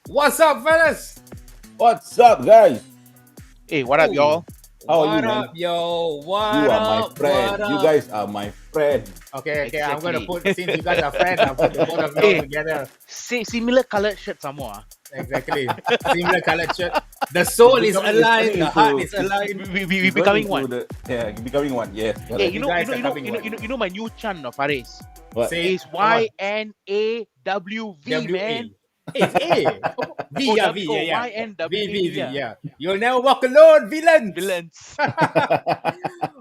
What's up, fellas? What's up, guys? Hey, what up, Ooh, y'all? How are what you, up, man? yo? You What are my up? What friend. You up? guys are my friend. Okay. I'm gonna Exactly. put since you guys are friends, I'll put the both of y'all Hey, together. similar colored shirt somewhere. Exactly. Similar colored shirt. The He's soul is becoming. He's aligned. turning The heart into. is aligned. We He's going becoming into one. the. Yeah, he's becoming one. Yes, Hey, correct. You guys are coming one. you know my new chant of Faris What? Say, is come on. YNAWV, W A. man. It's A. V, Oh, yeah, V, yeah, yeah. V, V, YNWAV, V, yeah. yeah. You'll never walk alone, villains. Villains.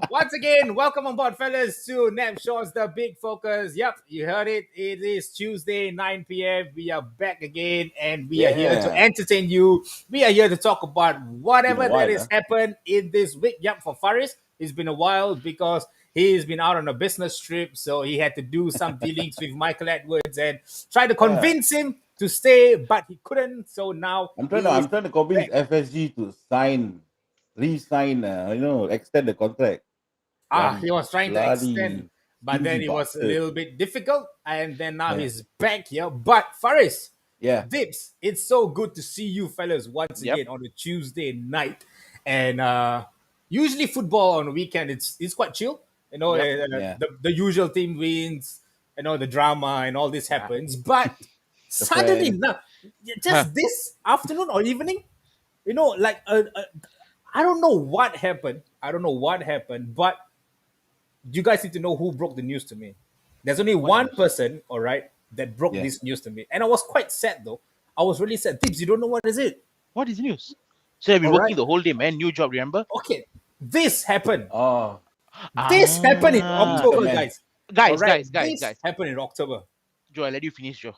Once again, welcome on board, fellas, to Napshot's The Big Focus. Yep, you heard it. It is Tuesday, 9 p.m. We are back again, and we are here to Yeah. entertain you. We are here to talk about Been a whatever that while, has huh? happened in this week. Yep, for Faris, it's been a while because he's been out on a business trip, so he had to do some dealings with Michael Edwards and try to Yeah. convince him to stay, but he couldn't. So now I'm trying to. he is I'm trying to convince back. FSG to re-sign. Extend the contract. He One was trying to extend, bloody but then stingy it was a bastard. little bit difficult, and then now Yeah. he's back here. But Faris, Yeah. Dips, it's so good to see you fellas once Yep. again on a Tuesday night. And usually football on the weekend, it's quite chill. Yep. Yeah. The usual team wins, the drama and all this Yeah. happens. But The suddenly fans. now, Huh. just this afternoon or evening, like I don't know what happened. I don't know what happened, but you guys need to know who broke the news to me. There's only What one news? person, all right, that broke Yeah. this news to me. And I was quite sad though. I was really sad. Tips, you don't know what is it? What is news? So I've been All right. working the whole day, man. New job, remember? Okay. This happened. Oh, This happened in Ah. Mr. October, Man. guys. All Guys, right. guys, guys, This guys. happened in October. Joe, I'll let you finish, Joe.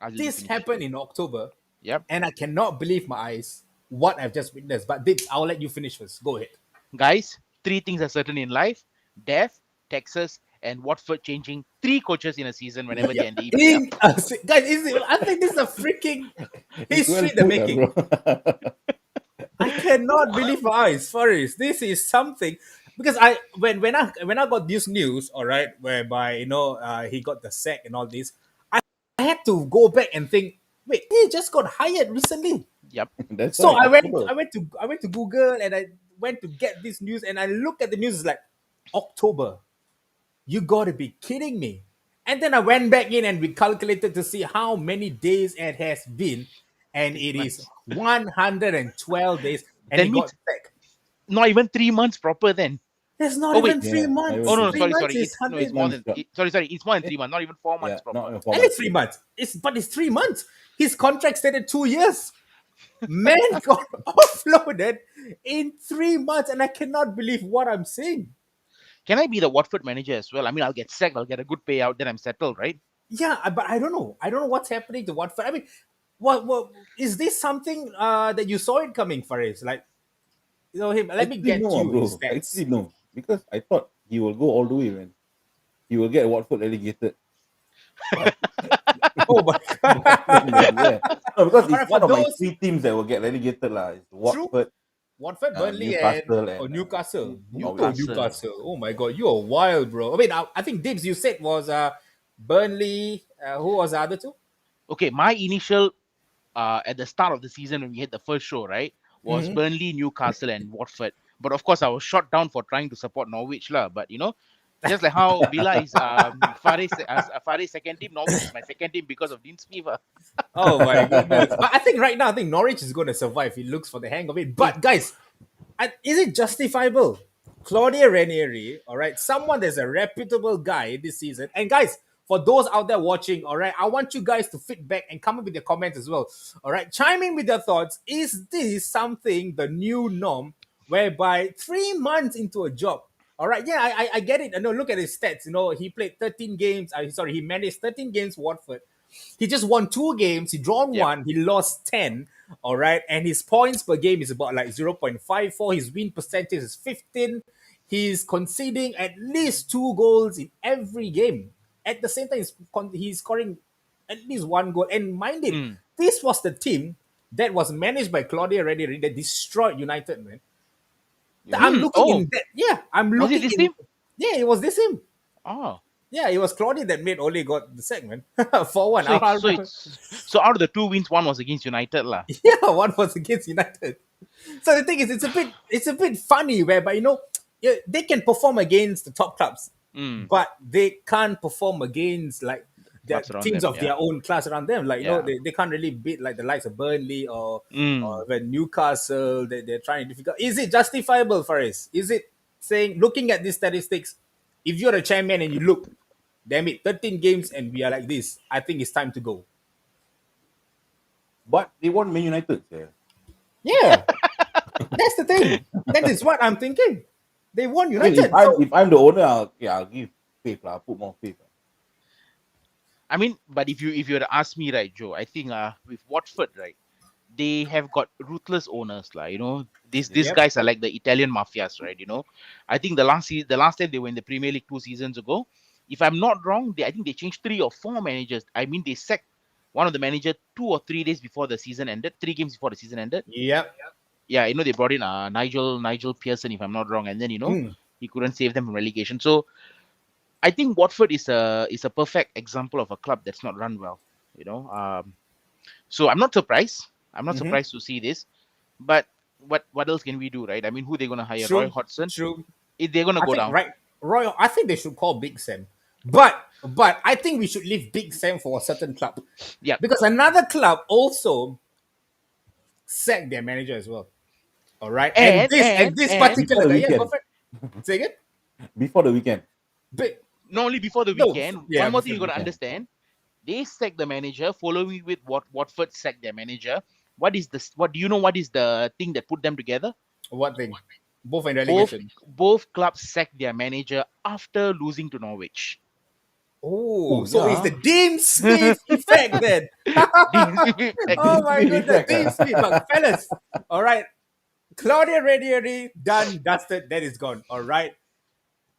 I'll let you This finish. happened in October. Yep. And I cannot believe my eyes what I've just witnessed. But Dips, I'll let you finish first. Go ahead. Guys, three things are certain in life: death, Texas, and Watford changing three coaches in a season whenever they Yep. end the EPL. Guys, I think this is a freaking It's well history in the put, making. bro. I cannot believe my eyes, Faris. This is something because when I got this news, all right, whereby he got the sack and all this, I had to go back and think, wait, he just got hired recently. Yep. That's So right. I went October. I went to I went to Google and I went to get this news and I looked at the news it's like October. You gotta be kidding me. And then I went back in and we calculated to see how many days it has been, and Three it is months. 112 days, and he Then got means sacked. not even 3 months proper then. It's not Oh wait. even three Yeah. Not Oh even months. no, three no, Three months. sorry, months sorry. is No, it's 100. more Months. than sorry. It's more than Eh, 3 months, not even 4 months Yeah. proper. Not even 4 months. And it's 3 months. But it's 3 months. His contract stated 2 years. Man got offloaded in 3 months, and I cannot believe what I'm seeing. Can I be the Watford manager as well? I mean, I'll get sacked, I'll get a good payout, then I'm settled, right? Yeah, but I don't know. I don't know what's happening to Watford. I mean, what is this something that you saw it coming, Faris? Like, him. Let me Actually, get no, you his bro. Actually, stats. no. Because I thought he will go all the way, man. He will get Watford relegated. But, Oh my but no, man. god! Yeah. No, because All it's right, for one of my those three teams that will get relegated. Lah. It's true Watford, Watford, Burnley, and Newcastle, and Newcastle. Norwich. Newcastle. Newcastle. Oh my god, you are wild, bro. I mean, I think Dibs you said was Burnley. Who was the other two? Okay, my initial at the start of the season when we had the first show, right, was Mhm. Burnley, Newcastle, and Watford. But of course, I was shot down for trying to support Norwich, lah. But just like how Villa is Faris second team, Norwich is my second team because of Dean Smith. Oh my goodness! But I think right now, I think Norwich is going to survive. He looks for the hang of it. Eh, But guys, is it justifiable? Claudia Ranieri, all right, someone that's a reputable guy this season. And guys, for those out there watching, all right, I want you guys to feedback and come up with your comments as well. All right, chime in with your thoughts. Is this something the new norm whereby 3 months into a job? All right, yeah, I get it. I know. Look at his stats. He played 13 games. Sorry, he managed 13 games for Watford. He just won 2 games. He drawn yep. one. He lost 10. All right. And his points per game is about like 0.54. His win percentage is 15. He's conceding at least 2 goals in every game. At the same time, he's scoring at least 1 goal. And mind it, Mm. this was the team that was managed by Claudia Ranieri that destroyed United, man. I'm Yeah. looking Oh, in that. Yeah, I'm was it looking this in. team? Yeah, it was this him. Oh, Yeah, it was Claudia that made Ole got the segment. 4-1. So it's so it's so out of the 2 wins, one was against United lah. Yeah, one was against United. So the thing is, it's a bit funny whereby yeah, they can perform against the top clubs, Mm. but they can't perform against like the Clubs around teams them, of yeah. their own class around them. Like Yeah. they can't really beat like the likes of Burnley or Mm. when Newcastle. They're trying difficult. Is it justifiable, Faris? Is it saying looking at these statistics, if you're a champion and you look, damn it, 13 games and we are like this, I think it's time to go. But they won Man United. Yeah. Yeah, that's the thing. That is what I'm thinking. They won I mean, United. So if I'm the owner, I'll give faith lah. I'll put more faith. I mean, but if you were to ask me, right, Joe, I think with Watford, right, they have got ruthless owners, like these Yep. guys are like the Italian mafias, right? I think the last time they were in the Premier League 2 seasons ago, if I'm not wrong, I think they changed 3 or 4 managers. I mean, they sacked one of the manager 2 or 3 days before the season ended, 3 games before the season ended. Yep. Yeah, they brought in Nigel Pearson, if I'm not wrong, and then Mm. he couldn't save them from relegation. So I think Watford is a perfect example of a club that's not run well. So I'm not surprised. I'm not Mhm. surprised to see this. But what else can we do, right? I mean, who they gonna hire? True. Roy Hodgson? True. If they're gonna I go think down, right, Royal. I think they should call Big Sam, but I think we should leave Big Sam for a certain club. Yeah. Because another club also sacked their manager as well. All right, and this particular Before the guy, yeah, go weekend. for it. Say again. Before the weekend. But not only before the no, weekend. yeah, One more before thing you the gotta weekend. understand: they sacked the manager, following with what Watford sacked their manager. What is this? What do you know? What is the thing that put them together? What thing? Both in Both relegation. both clubs sacked their manager after losing to Norwich. Oh, Oh, so it's yeah. the Dean Smith effect then. Oh my Smith goodness, effect, Dean ah. Smith, but fellas. All right, Claudia Ranieri done, dusted. That is gone. All right,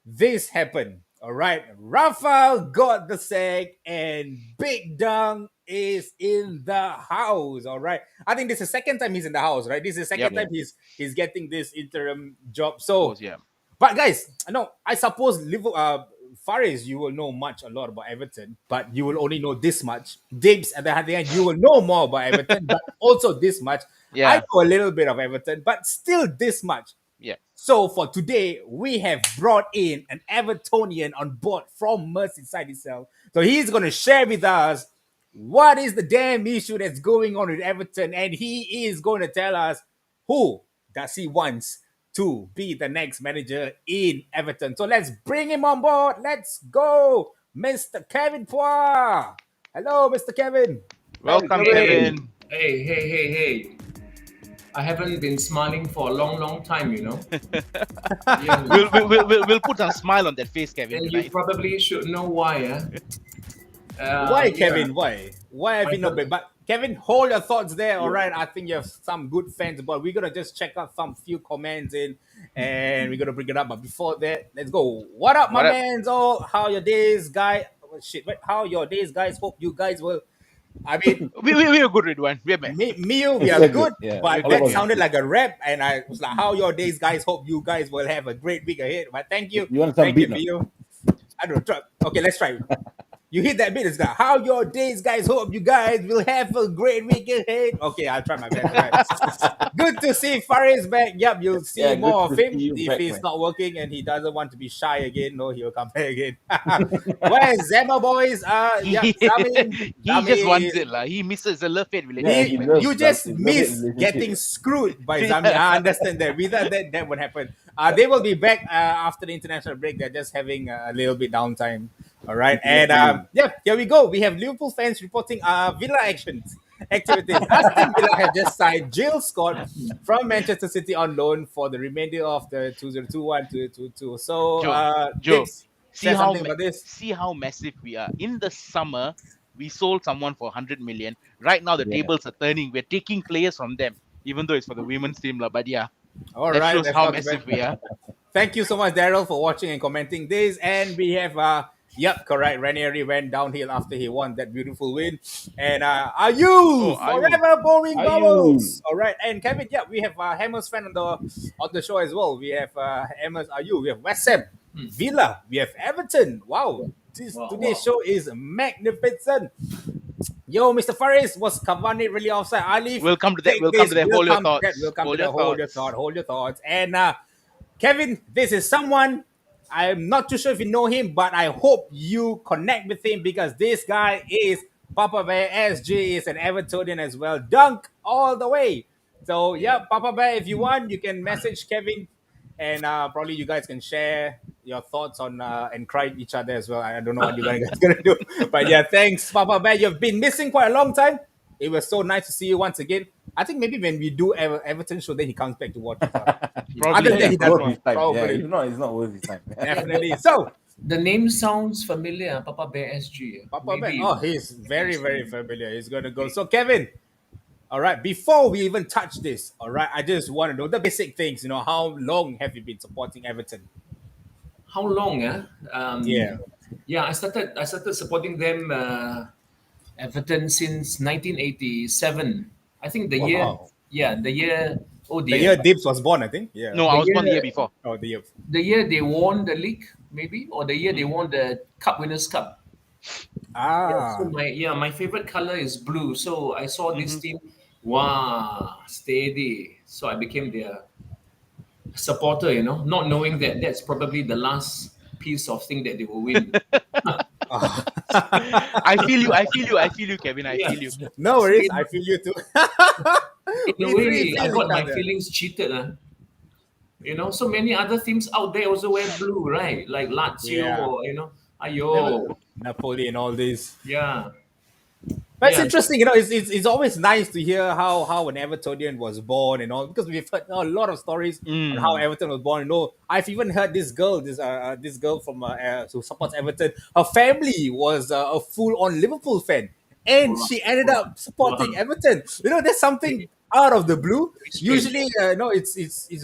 this happened. All right, Rafael got the sack, and Big Dung is in the house. All right, I think this is the second time he's in the house. Right, this is the second Yep. time he's getting this interim job. Of So course, yeah. but guys, no, I suppose Liverpool, Faris, you will know a lot about Everton, but you will only know this much. Dibs, at the other hand, you will know more about Everton, but also this much. I Yeah. know a little bit of Everton, but still this much. Yeah. So for today, we have brought in an Evertonian on board from Merseyside itself. So he's going to share with us what is the damn issue that's going on with Everton, and he is going to tell us who does he wants to be the next manager in Everton. So let's bring him on board. Let's go, Mr. Kevin Poir. Hello, Mr. Kevin. Welcome, Kevin. Kevin. Hey. I haven't been smiling for a long time, Yeah. We'll put a smile on that face, Kevin. And you Tonight. probably should know why, Why, yeah. Kevin? Why? Why have I you not heard- been? But Kevin, hold your thoughts there. All Yeah. right, I think you have some good fans, but we're gonna just check out some few comments in, and we're gonna bring it up. But before that, let's go. What up, What my up? mans? All how your days, guy? Oh, shit, wait, how your days, guys? Hope you guys will. I mean, We're good with one. We're back. me, we are We're good, good, yeah. but All that of us. sounded like a rap, and I was like, "How your days, guys? Hope you guys will have a great week ahead." But thank you, You want some thank you, beat now? Mio. I don't know. Okay, let's try. You hit that bit. It's like, how your days, guys? Hope you guys will have a great week ahead. Okay, I'll try my best. All right. Good to see Faris back. Yep, you'll see Yeah, more good of to him. see you If back, he's man. not working and he doesn't want to be shy again, no, he'll come back again. Where's Zema boys? Yep, Zamin. He just wants is- it, lah. He misses a love-hate Yeah, relationship. he he, loves you just love-hate miss relationship. getting screwed by Zami. I understand that. Without that, that would happen. They will be back after the international break. They're just having a little bit downtime. All right. And yeah, here we go. We have Liverpool fans reporting Villa activities. Aston Villa have just signed Jill Scott from Manchester City on loan for the remainder of the 2021-2022. So, Joe, Dibs, see say how something about this. see how massive we are. In the summer, we sold someone for 100 million. Right now, the Yeah. tables are turning. We're taking players from them, even though it's for the women's team, lah. But yeah, All that right, shows let's how talk massive about- we are. Thank you so much, Daryl, for watching and commenting this. And we have, yep, correct. Ranieri went downhill after he won that beautiful win. And are you Are you? forever blowing Are bubbles? you? All right. And Kevin, yeah, we have Hammers fan on the show as well. We have Hammers. Are you? We have West Ham, Villa. We have Everton. Wow. Wow, Today's wow. show is magnificent. Yo, Mr. Faris, was Cavani really offside? Alif, We'll come to that. take We'll come this. to that. We'll Hold your come to that. We'll thoughts. come to Hold your that. Hold your thoughts. thought. Hold your thoughts. And Kevin, this is someone I'm not too sure if you know him, but I hope you connect with him because this guy is Papa Bear SG is an Evertonian as well. Dunk all the way. So Yeah. yeah, Papa Bear, if you want, you can message Kevin, and probably you guys can share your thoughts on and cry each other as well. I don't know what you guys gonna do, but yeah, thanks, Papa Bear. You've been missing quite a long time. It was so nice to see you once again. I think maybe when we do Everton show, then he comes back to watch us. Other Probably, than that, yeah. he It's doesn't worth want his time. Yeah, probably. if not, it's not worth his time. Yeah, the, Definitely. So, the name sounds familiar, Papa Bear SG. Papa Bear. Maybe. Oh, he's very, very familiar. He's going to go. So, Kevin, all right, before we even touch this, all right, I just want to know the basic things. How long have you been supporting Everton? How long? Yeah. Yeah, I started supporting them, Everton, since 1987. I think the year. Wow. Yeah, the year. Oh The dear. year Dibbs was born, I think. Yeah. No, I The was born the year year. before. Oh, the year. The year they won the league, maybe, or the year they Mm. won the Cup Winners' Cup. Yeah, so Ah. my favorite color is blue. So I saw this Hmm. team, wow, steady. So I became their supporter, not knowing that that's probably the last piece of thing that they will win. I feel you. I feel you. I feel you, Kevin. I Yeah. feel you. No So worries. I feel you too. in a We three way, I feel each got my other. feelings cheated. So many other teams out there also wear blue, right? Like Lazio Yeah. or, Never ayo. Napoli and all this. Yeah. But it's Yeah. interesting, it's always nice to hear how an Evertonian was born and all because we've heard a lot of stories on how Mm. Everton was born. I've even heard this girl from who supports Everton. Her family was a full-on Liverpool fan, and Wow. she ended up Wow. supporting Everton. There's something out of the blue. Very strange. Usually, no, it's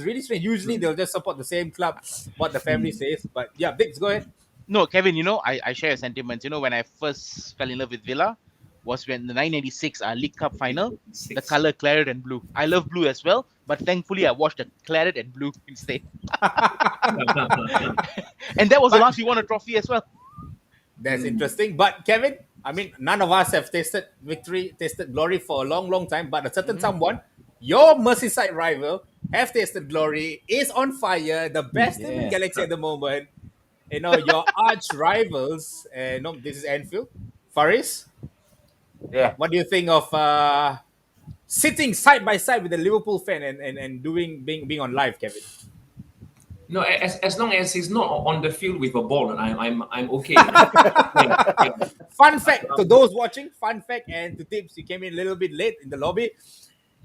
really strange. Usually, they'll just support the same club, what the family Mm. says. But yeah, Biggs, go ahead. No, Kevin, I share your sentiments. When I first fell in love with Villa was when the 1996 League Cup final, the 6. color claret and blue. I love blue as well, but thankfully I watched the claret and blue instead. And that was the But last we won a trophy as well. that's interesting. But Kevin, I mean, none of us have tasted victory, tasted glory for a long, long time. But a certain Mhm. someone, your Merseyside rival, have tasted glory, is on fire, the best team in Yeah. Galaxy at the moment. Your arch rivals. This is Anfield. Faris, Yeah. what do you think of sitting side by side with a Liverpool fan and doing being on live, Kevin? No, as long as he's not on the field with a ball, and I'm okay. Yeah, yeah. Fun fact to those watching, fun fact, and to tips, you came in a little bit late in the lobby.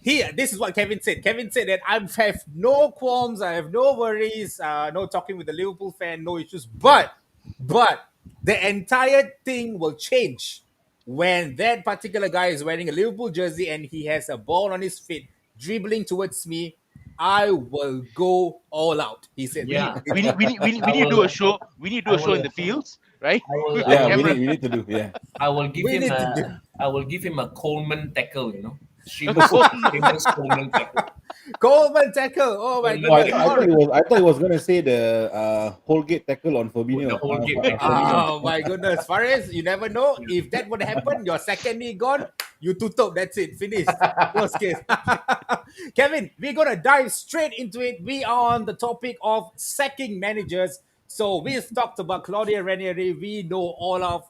This is what Kevin said. Kevin said that I have no qualms, I have no worries, no talking with the Liverpool fan, no issues. But the entire thing will change when that particular guy is wearing a Liverpool jersey and he has a ball on his feet, dribbling towards me. I will go all out. He said We that. need we need we need we need, I we need to do a will. show. We need to I do a show in will. the fields, right? I will. With I the Yeah, will. camera. we need to do. Yeah. I will give We him need to do. a. I will give him a Coleman tackle. Seamus Coleman. famous Coleman tackle. Coleman tackle. Oh my Coleman Oh, I goodness. thought, tackle. I thought he was. I thought he was gonna say the Holgate tackle on The Fabinho. whole game tackle. Fabinho. Oh my goodness, Faris, you never know. If that would happen, your second knee gone, you tutup, that's it, finished. Worst case. Kevin, we're gonna dive straight into it. We are on the topic of sacking managers. So we've talked about Claudio Ranieri. We know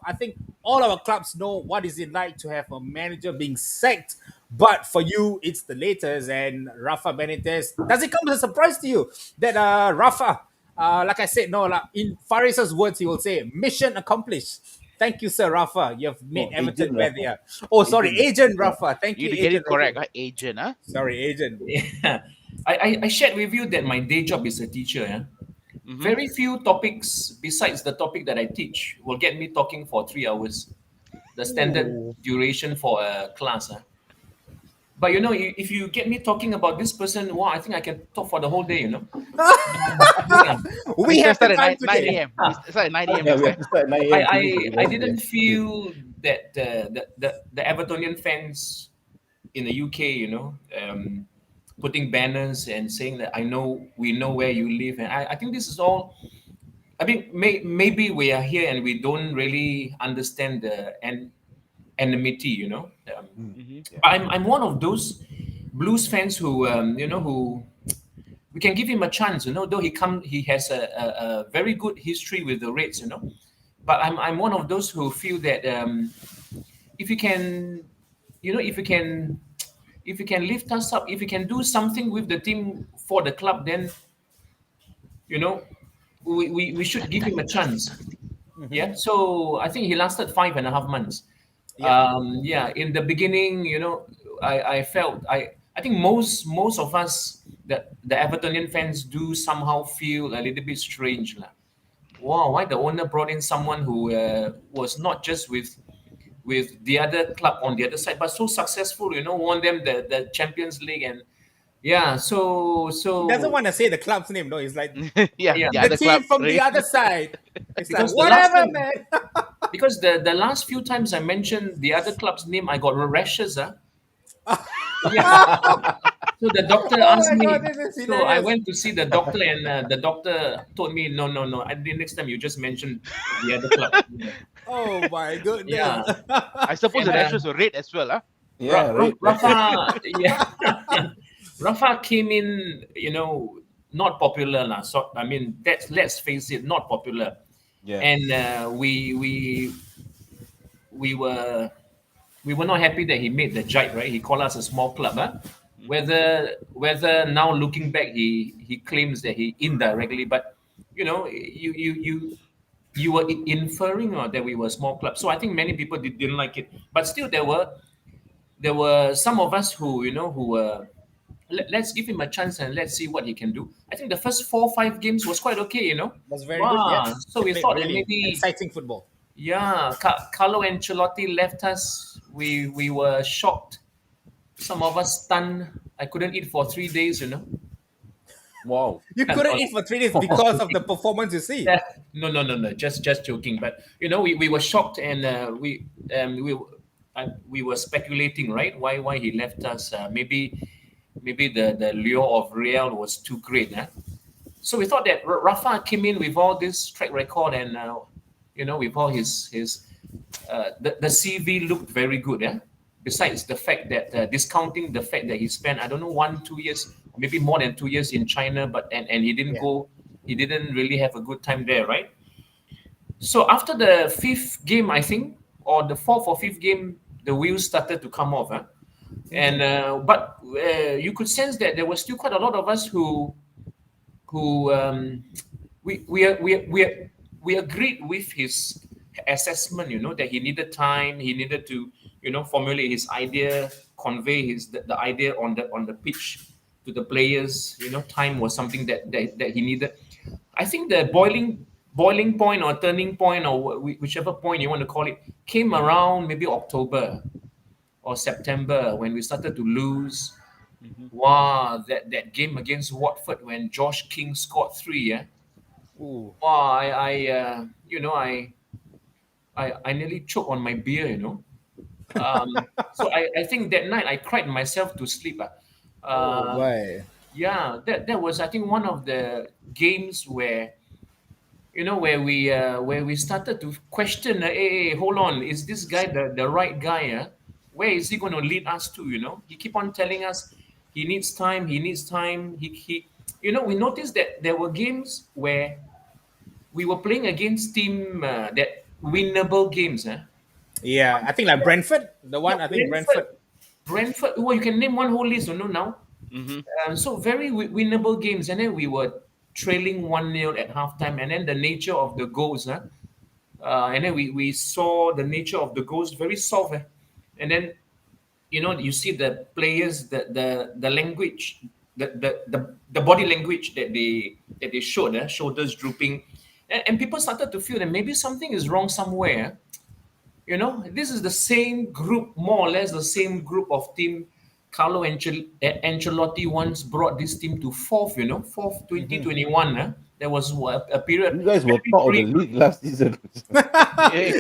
I think all our clubs know what is it like to have a manager being sacked. But for you, it's the latest and Rafa Benitez. Does it come as a surprise to you that Rafa, like I said, no, like in Faris's words, he will say, "Mission accomplished." Thank you, Sir Rafa. You have made No, Everton Agent where Rafa. they are. Oh, sorry, Agent Agent Rafa. Rafa. Thank You you, need to get Agent it correct, Rafa. agent, huh? Sorry, Agent. Yeah. I shared with you that my day job is a teacher. Yeah. Mm-hmm. Very few topics besides the topic that I teach will get me talking for 3 hours. The standard duration for a class. But if you get me talking about this person, wow, I think I can talk for the whole day. Yeah. We Next time have the start at time 9 today. a.m. We start at 9 a.m. Yeah, next we time. have to start at 9 I a.m. I, finish at I 11 didn't p.m. feel that the Evertonian fans in the UK, putting banners and saying that we know where you live, and I think this is all I mean, maybe we are here and we don't really understand the enmity, you know. Mm-hmm. Yeah. But I'm one of those blues fans who, who we can give him a chance, you know. Though he has a very good history with the Reds, you know. But I'm one of those who feel that if you can, if you can lift us up, if you can do something with the team for the club, then you know we should give him a chance. Mhm. Yeah. So I think he lasted 5.5 months. Yep. Yeah. In the beginning, I felt I think most of us the Evertonian fans do somehow feel a little bit strange, lah. Wow, why the owner brought in someone who was not just with the other club on the other side, but so successful, won them the Champions League. And yeah, He doesn't so want to say the club's name, no. He's like Yeah, yeah, the the other club, team from the right? other side. It's like because the last whatever, time, man. because the last few times I mentioned the other club's name, I got rashes. Yeah. So the doctor Oh asked my god, me. this is So I hilarious. went to see the doctor, and the doctor told me, no, no, no. I think next time you just mention the other club. Oh my goodness. Yeah, I suppose and the rashes were red as well, huh? Yeah, right. Rafa, yeah, Rafa came in, not popular lah. So I mean, that's let's face it, not popular. Yeah. And we were we were not happy that he made the jump, right? He called us a small club, huh? Mm-hmm. Whether now looking back, he claims that he indirectly, but you were inferring that we were a small club. So I think many people didn't like it, but still there were some of us who were, let's give him a chance and let's see what he can do. I think the first 4 or 5 games was quite okay. Was very good, Wow. yes. So They we played thought that really maybe, exciting football. yeah, Carlo Ancelotti left us. We were shocked. Some of us stunned. I couldn't eat for 3 days. Wow. You couldn't eat for 3 days because of the performance you see. Yeah. No, no, no, no. Just joking. But we were shocked, and we were speculating, right? Why he left us? Maybe the lure of Real was too great. So we thought that Rafa came in with all this track record, and with all his the CV looked very good. Besides the fact that discounting the fact that he spent, I don't know, 1 2 years, maybe more than 2 years in China, but and Yeah. he didn't really have a good time there, right? So after the fifth game, I think, or the fourth or fifth game, the wheels started to come off. And but you could sense that there was still quite a lot of us who we agreed with his assessment, that he needed time, he needed to formulate his idea, convey the idea on the pitch to the players. Time was something that he needed. I think the boiling point or turning point, or whichever point you want to call it, came around maybe October or September, when we started to lose. Mm-hmm. Wow, that game against Watford when Josh King scored three. Yeah. Ooh. Wow, I nearly choked on my beer. So I think that night I cried myself to sleep. Oh Uh, boy. yeah, that was, I think, one of the games where where we started to question. Hey, hold on, is this guy the right guy? Where is he going to lead us to? He keep on telling us he needs time. He needs time. He we noticed that there were games where we were playing against team that winnable games. Yeah, I think like Brentford, the Yeah, one I think Brentford. Brentford. Well, you can name one whole list, now. Mm-hmm. So very winnable games, and then we were trailing 1-0 at halftime, and then the nature of the goals, and then we saw the nature of the goals very soft, and then you see the players, the language, the body language that they showed, shoulders drooping, and people started to feel that maybe something is wrong somewhere. This is the same group, more or less the same group of team. Carlo Ancelotti once brought this team to fourth, fourth Mhm. 2021. There was a period You guys were very top of the brief, league last season. The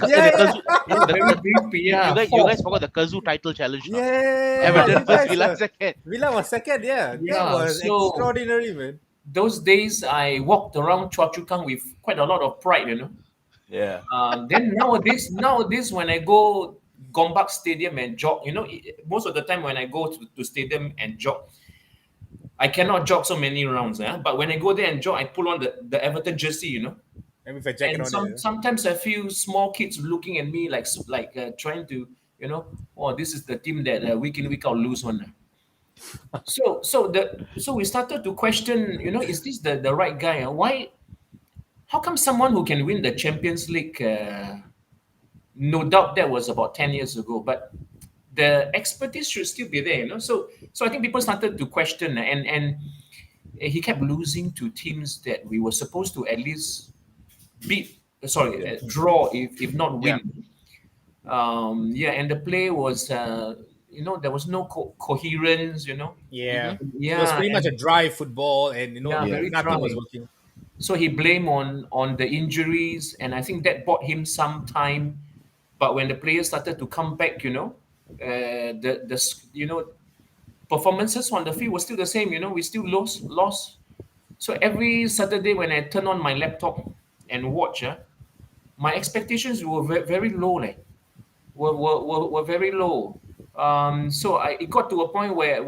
Yeah, Kazoo, the, very the brief, you yeah, guys fourth. forgot the Kazoo title challenge now. yeah. Everton You first, guys Villa second. Villa was second, yeah. That Yeah, was so extraordinary, man. those days I walked around Choa Chu Kang with quite a lot of pride, Yeah. Then nowadays when I go Gombak Stadium and jog, most of the time when I go to stadium and jog, I cannot jog so many rounds. But when I go there and jog, I pull on the Everton jersey, Maybe if I jacket and on it. sometimes I feel small kids looking at me like trying to, oh, this is the team that week in week out lose one. So we started to question, is this the right guy? Why? How come someone who can win the Champions League? No doubt that was about 10 years ago, but the expertise should still be there. So I think people started to question, and he kept losing to teams that we were supposed to at least beat. Sorry, Yeah. draw if not Yeah. win. Yeah, and the play was, there was no coherence. Yeah. Mm-hmm. It was Yeah, pretty much a and dry football, and yeah, Yeah. very nothing was dry. working. So he blamed on the injuries, and I think that bought him some time. But when the players started to come back, the performances on the field was still the same. We still lost. So every Saturday when I turn on my laptop and watch, my expectations were very low, like were very low. So it got to a point where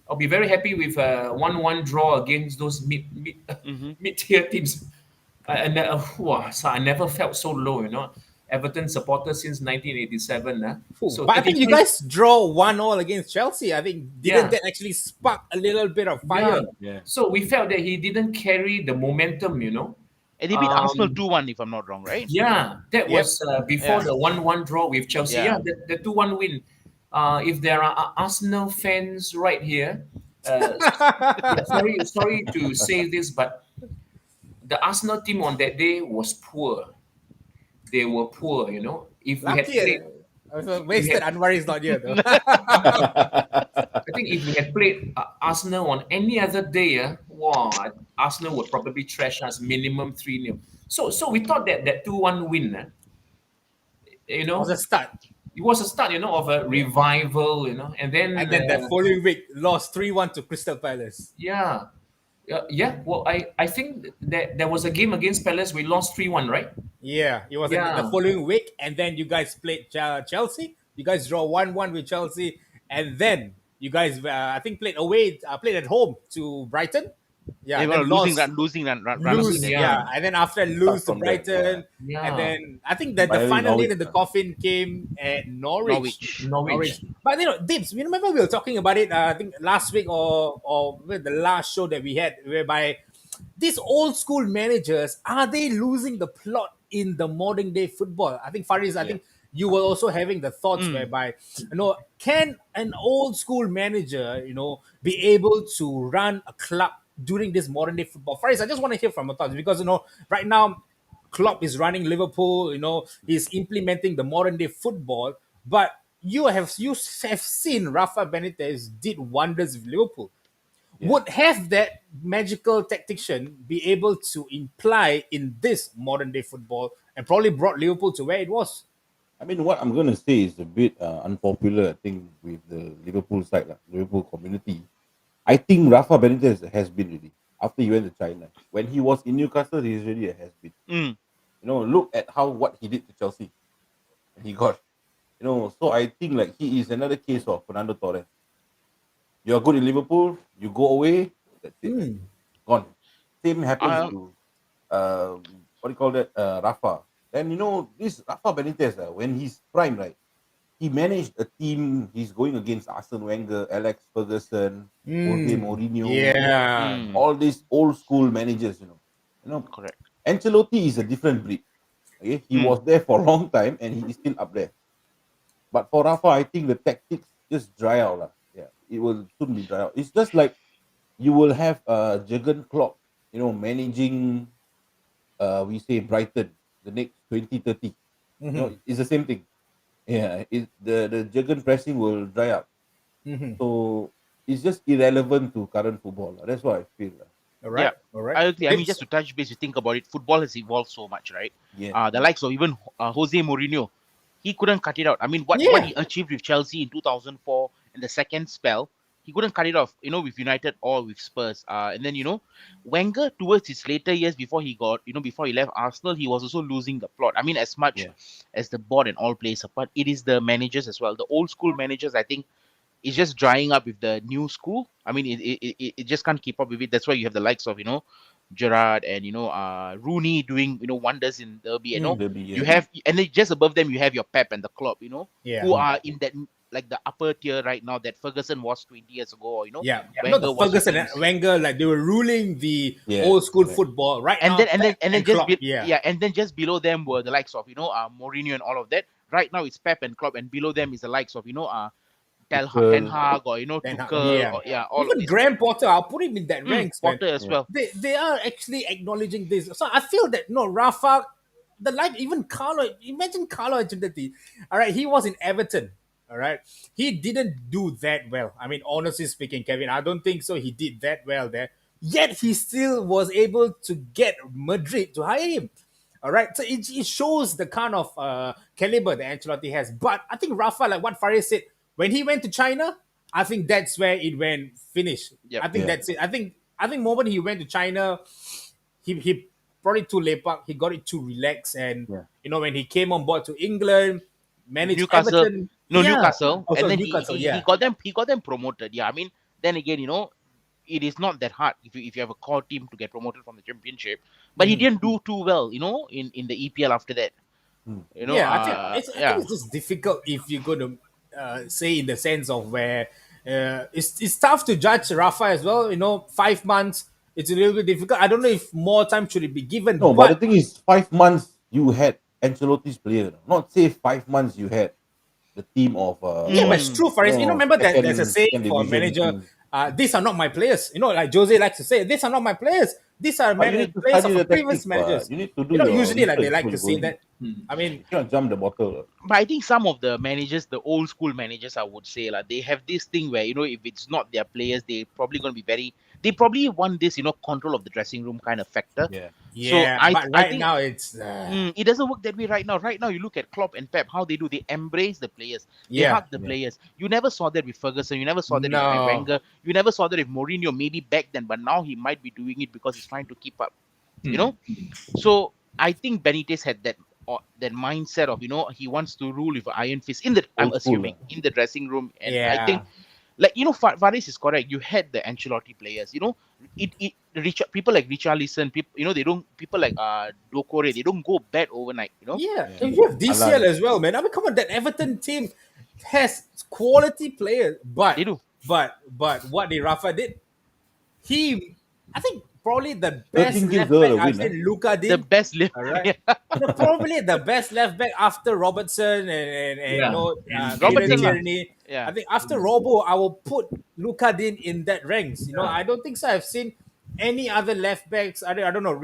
I'll be very happy with a 1-1 draw against those Mm-hmm. mid tier teams. Wow, so I never felt so low. Everton supporter since 1987. Phew. So But I think you 35. guys draw 1-1 against Chelsea. I think didn't Yeah, that actually spark a little bit of yeah. fire? Yeah. So we felt that he didn't carry the momentum. And they beat Arsenal Um, 2-1, if I'm not wrong, right? Yeah, that Yep. was before Yeah. the 1-1 draw with Chelsea. Yeah. Yeah, the 2-1 win. If there are Arsenal fans right here, yeah, sorry to say this, but the Arsenal team on that day was poor. They were poor. If we had Lucky. played, I was if we wasted. had, Anwar is not here though. I think if we had played Arsenal on any other day, wow, Arsenal would probably trash us minimum 3-0. So we thought that 2-1 win, you Was a know, start. it was a start, of a Yeah. revival, and then And then the following week lost 3-1 to Crystal Palace. yeah, yeah. Well, I think that there was a game against Palace we lost 3-1, right? Yeah, it was the Yeah, following week, and then you guys played Chelsea. You guys draw 1-1 with Chelsea, and then you guys I think played away, played at home to Brighton. Yeah, They and were then lost, run up to losing. lose. them. Yeah, Yeah, and then after Start lose to from there. Yeah. Brighton, and yeah. then I think that the Finally, final nail Norwich. in the coffin came at Norwich. Norwich. Norwich. But Dibs, you remember we were talking about it, I think last week or the last show that we had, whereby these old school managers, are they losing the plot in the modern day football? I think Faris, I Yeah. think you were also having the thoughts Mm. whereby, can an old school manager, be able to run a club during this modern day football? Faris, I just want to hear from your thoughts because right now Klopp is running Liverpool. He's implementing the modern day football. But you have seen Rafa Benitez did wonders with Liverpool. Yeah. Would have that magical tactician be able to imply in this modern day football and probably brought Liverpool to where it was? I mean, what I'm going to say is a bit unpopular, I think, with the Liverpool side, Liverpool community. I think Rafa Benitez has been really, after he went to China. When he was in Newcastle, he's really a has been. Mm. Look at what he did to Chelsea. And he got, so I think like he is another case of Fernando Torres. You're good in Liverpool, you go away, that's it. Gone. Same happens Uh, to what do you call that? Rafa. And this Rafa Benitez, when he's prime, right? He managed a team. He's going against Arsene Wenger, Alex Ferguson, Jose Mourinho, Yeah. mm. all these old school managers. Correct. Ancelotti is a different breed. Okay, he was there for a long time and he is still up there. But for Rafa, I think the tactics just dry out, lah. Yeah, it will soon be dry out. It's just like you will have Jurgen Klopp, managing we say Brighton the next 2030. It's the same thing. Yeah, the Jurgen pressing will dry up. So it's just irrelevant to current football. That's what I feel. All Yeah, right. All right. I agree. I mean, Dibs. just to touch base, you think about it, football has evolved so much, right? Yeah. The likes of even Jose Mourinho, he couldn't cut it out. I mean, what Yeah. he achieved with Chelsea in 2004 in the second spell, he couldn't cut it off, with United or with Spurs. And then Wenger, towards his later years, before he got, before he left Arsenal, he was also losing the plot. I mean, as much Yeah. as the board and all plays a part, it is the managers as well. The old school managers, I think, is just drying up with the new school. I mean, it just can't keep up with it. That's why you have the likes of Gerrard and Rooney doing wonders in Derby. Derby, You yeah. have, and then just above them you have your Pep and the Klopp. Yeah. Who are in that, like, the upper tier right now that Ferguson was 20 years ago, or Yeah, not the Wenger was Ferguson 20 and Wenger, like they were ruling the Yeah, old school correct. football right and now. then and then Pep and then and just Klopp, yeah, yeah, and then just below them were the likes of Mourinho and all of that. Right now it's Pep and Klopp, and below them is the likes of Ten Tuchel, Hag, or Then Tuchel, yeah, or yeah, all of even these Graham guys. Potter, I'll put him in that ranks, man. Potter as yeah. well. They are actually acknowledging this. So I feel that no Rafa, the like even Carlo. Imagine Carlo Ancelotti. All right, he was in Everton. All right, he didn't do that well. I mean, honestly speaking, Kevin, I don't think so. He did that well there. Yet he still was able to get Madrid to hire him. All right, so it shows the kind of caliber that Ancelotti has. But I think Rafa, like what Farid said, when he went to China, I think that's where it went finished. Yep. I think Yeah. that's it. I think moment he went to China, he brought it too lepak. He got it too relaxed, and Yeah. when he came on board to England, managed Newcastle, Everton. no, Yeah, Newcastle, and also then Newcastle. he Yeah, got them promoted. Yeah, I mean, then again, it is not that hard if you have a core team to get promoted from the championship. But he didn't do too well, in the EPL after that. Hmm. yeah. I think Yeah. it's just difficult if you're going to say in the sense of where it's tough to judge Rafa as well. 5 months. It's a little bit difficult. I don't know if more time should it be given, No, but the but thing is, 5 months you had Ancelotti's player. Not say 5 months you had the team of yeah, but it's true, Faris. Remember that there's a saying second for a division manager, team. these are not my players. Like Jose likes to say, these are not my players. These are But you need to players study of the previous tactics, managers. You need to do your Usually like they research like before to you go say in. that. I You mean, cannot jump the bottle. But I think some of the managers, the old school managers, I would say, like, they have this thing where, if it's not their players, they probably going to be they probably want this, control of the dressing room kind of factor. Yeah. So yeah, I but I right think, now it's it doesn't work that way right now. Right now, you look at Klopp and Pep, how they do. They embrace the players. They yeah, hug the Yeah. players. You never saw that with Ferguson. You never saw that with no, Wenger. You never saw that with Mourinho, maybe back then. But now he might be doing it because he's trying to keep up. You know. So I think Benitez had that mindset of, he wants to rule with an iron fist I'm Old school. assuming, in the dressing room. And I yeah, think, like, Faris is correct. You had the Ancelotti players. People like Richarlison, people, people like Dokore, they don't go bad overnight. yeah. Yeah. And you have DCL Alan. as well, man. I mean, come on, that Everton team has quality players, They do. but what did Rafa did? I think probably the best 13 games left back a I've win. seen Luka The did. best lift. All right. Probably the best left back after Robertson and Yeah. Kieran Robertson lah. Tierney. Yeah. I think after Robo, I will put Luka Din in that ranks. Yeah. I don't think so. I've seen any other left backs. I don't know.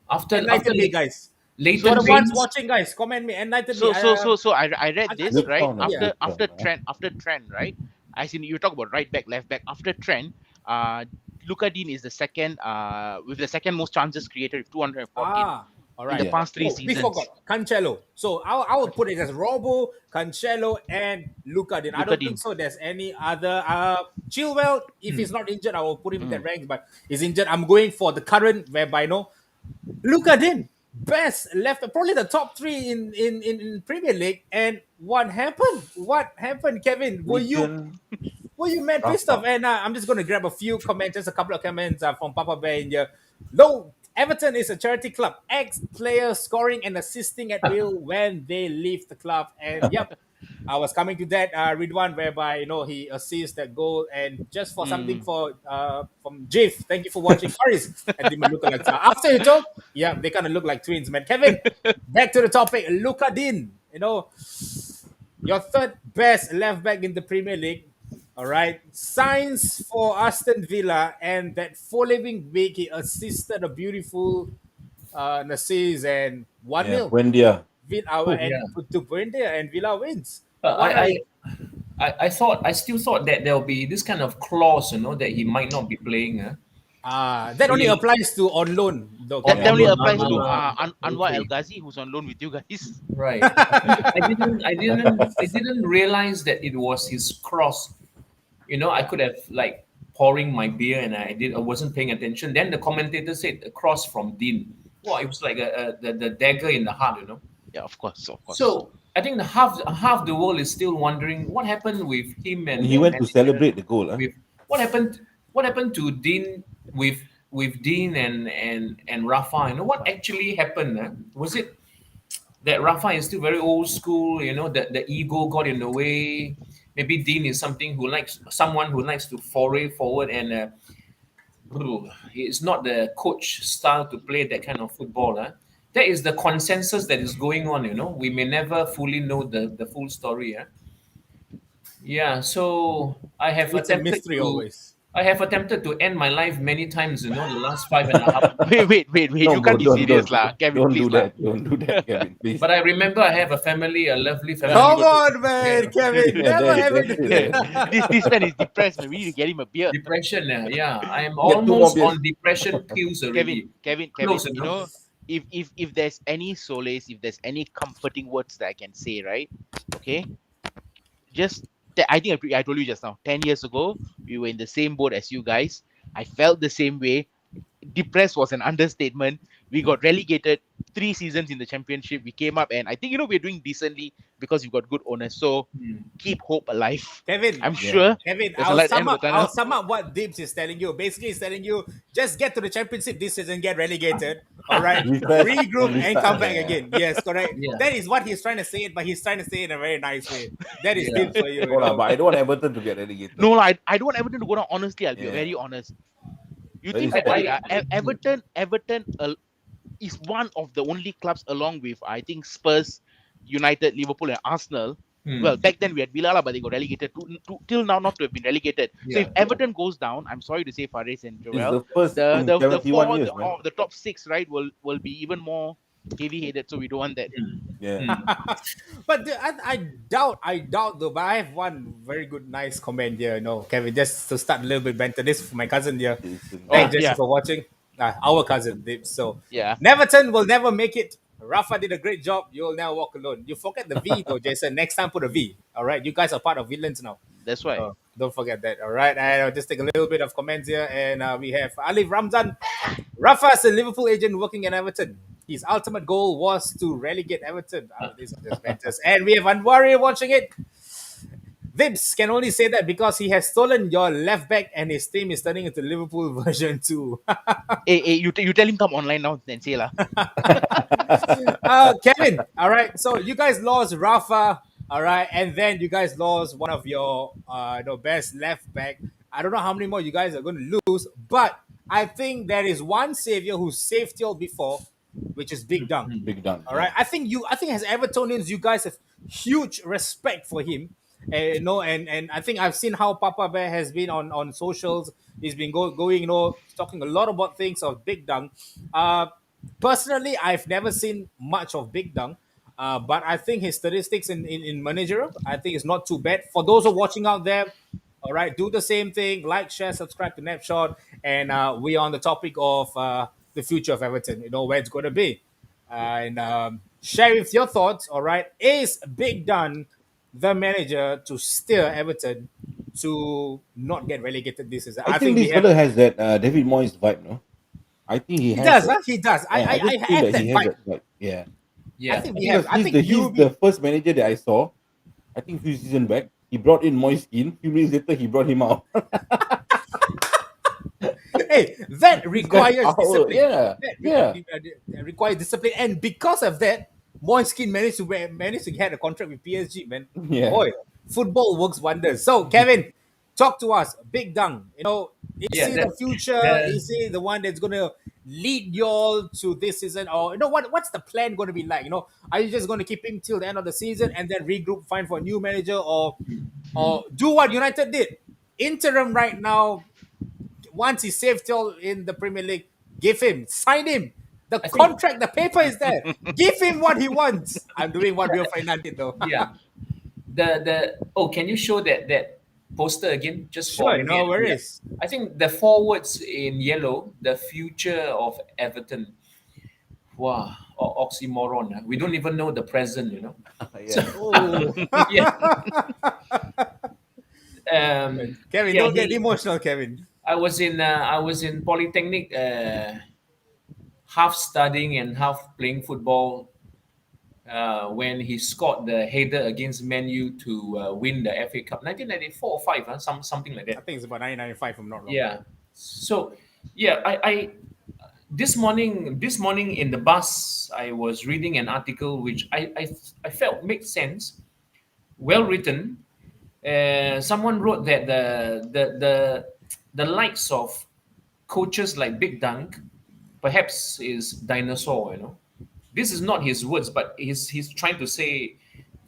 After Enlighten me, guys. For Leighton the ones Baines, watching, guys, comment me. Enlighten So me. I read I this, think- right, Luke Town, yeah. after Trent, right. I seen you talk about right back, left back. After Trent, Luka Dean is the second, with the second most chances created with 214 all in right. the Yeah. past three We seasons. forgot Cancelo. So I will put it as Robo, Cancelo, and Luka Din. I Luka don't Din. think so. There's any other. Chilwell, if he's not injured, I will put him in that rank. But he's injured. I'm going for the current, whereby Luka Din, best left, probably the top three in Premier League. And what happened? What happened, Kevin? Legion, Were you mad, Rafa. pissed off? And I'm just going to grab a few comments, just a couple of comments from Papa Bear in here. No, Everton is a charity club. Ex-players scoring and assisting at will when they leave the club. And yep, I was coming to that, Ridwan, whereby, he assists that goal. And just for something from Jif, thank you for watching. Faris, and they look like after you talk, yeah, they kind of look like twins, man. Kevin, back to the topic. Luka Din, your third best left back in the Premier League. All right. Signs for Aston Villa, and that following week he assisted a beautiful assist and 1-0. yeah, Wendia. yeah. To Buendia, and Villa wins. Uh, What I, I still thought that there'll be this kind of clause, that he might not be playing. that only applies to on loan. Though, That Kevin. only no, applies no, to no. Anwar Okay. El Ghazi, who's on loan with you guys. Right. I didn't realize that it was his cross. I could have like pouring my beer and I wasn't paying attention. Then the commentator said across from Dean. Wow, it was like the dagger in the heart. Yeah, of course, of course. So I think the half the world is still wondering what happened with him And and he the went to manager. celebrate the goal. Huh? With what happened to Dean with Dean and Rafa? What actually happened? Was it that Rafa is still very old school? That the ego got in the way. Maybe Dean is someone who likes to foray forward and. It's not the coach style to play that kind of football. That is the consensus that is going on. We may never fully know the full story. Yeah, so It's a mystery always. I have attempted to end my life many times. The last 5.5 Wait, wait, wait, wait. No, You bro, can't be don't, serious, don't, lah, Kevin. don't Please, do lah. that. Don't do that, Kevin, please. But I remember I have a family, a lovely family. Come Good. on, man, Kevin. Yeah, Never that's having it. This man is depressed, man. We need to get him a beer. Depression, yeah. I'm Get two more almost beers. on depression pills Kevin, already. Kevin, Kevin. Close You enough. know, if there's any solace, if there's any comforting words that I can say, right? Okay, just I think I told you just now. 10 years ago, we were in the same boat as you guys. I felt the same way. Depressed was an understatement. We got relegated 3 seasons in the championship. We came up, and I think we're doing decently because you've got good owners. So Hmm. keep hope alive. Kevin, I'm Yeah. sure Kevin, there's a light at the end of the I'll tunnel. sum up what Dibs is telling you. Basically, he's telling you just get to the championship this season, get relegated, all right, Refresh regroup and and restart. come back Yeah. again. Yes, correct. Yeah. That is what he's trying to say it, but he's trying to say it in a very nice way. That is Yeah. Dibs for you, No, lah, but I don't want Everton to get relegated. No, I don't want Everton to go down. Honestly, I'll be Yeah. very honest. You Very think about it, I- Everton is one of the only clubs along with I think Spurs, United, Liverpool, and Arsenal. Hmm. Well, back then we had Villa, but they got relegated till now not to have been relegated. So if Yeah. Everton goes down, I'm sorry to say, Faris and It's Joel, the first the in the, the 71 four years, the, man. the top six, right, will be even more heavy-headed. So we don't want that. Yeah. But I doubt though. But I have one very good, nice comment here. Kevin, just to start a little bit banter. This is for my cousin here. Jason. Oh Thanks, Jesse, yeah, for watching. Our cousin, Dibs. So, yeah, Neverton will never make it. Rafa did a great job. You'll never walk alone. You forget the V though, Jason. Next time, put a V. All right, you guys are part of villains now. that's why. Don't forget that. All right, and I'll just take a little bit of comments here, and we have Alif Ramzan. Rafa is a Liverpool agent working in Everton. His ultimate goal was to relegate Everton. These are just banters. And we have Anwari watching it. Vips can only say that because he has stolen your left back and his team is turning into Liverpool version 2. Hey, you tell him come online now and say lah. Kevin, all right. So you guys lost Rafa, all right, and then you guys lost one of your best left back. I don't know how many more you guys are going to lose, but I think there is one savior who saved you all before, which is Big Dung. Big done. All right, I think as Evertonians, you guys have huge respect for him. And I think I've seen how Papa Bear has been on socials. He's been going, talking a lot about things of Big Dung. Personally, I've never seen much of Big Dung, but I think his statistics in managerial, I think it's not too bad. For those who are watching out there, all right, do the same thing. Like, share, subscribe to Napshot. And we are on the topic of the future of Everton, where it's going to be. And share with your thoughts, all right? Is Big Dunn the manager to steer Everton to not get relegated this season? I think this fella has that David Moyes vibe, no? I think he He has does, that. huh? He does. Yeah, I I just feel have that that he has vibe. that vibe. Yeah. Yeah. I think we have. I think he's you. the first manager that I saw. I think a few seasons back. He brought in Moyes in. A few minutes later, he brought him out. Hey, that requires power, discipline. yeah, That requires discipline, and because of that, Moiskin managed to get a contract with PSG. Man, Yeah. boy, football works wonders. So, Kevin, talk to us. Big Dung. Is Yeah, he that- the future? Is he the one that's gonna lead y'all to this season, or what's the plan going to be like? Are you just going to keep him till the end of the season and then regroup, find for a new manager, or do what United did, interim right now? Once he's saved till in the Premier League, sign him. The think- contract, the paper is there. Give him what he wants. I'm doing what Rio Ferdinand did though. Yeah. Can you show that poster again? Just for Sure, no me? worries. Yeah. I think the four words in yellow, the future of Everton. Wow, oxymoron. We don't even know the present, yeah. Oh. Yeah. Kevin, yeah, don't get emotional, Kevin. I was in Polytechnic, half studying and half playing football. When he scored the header against Man U to win the FA Cup, 1994 or five, something like I that. think it's about 1995, if I'm not wrong. Yeah. So yeah, I this morning in the bus, I was reading an article which I felt made sense, well written. Someone wrote that the likes of coaches like Big Dunk perhaps is dinosaur. This is not his words, but he's trying to say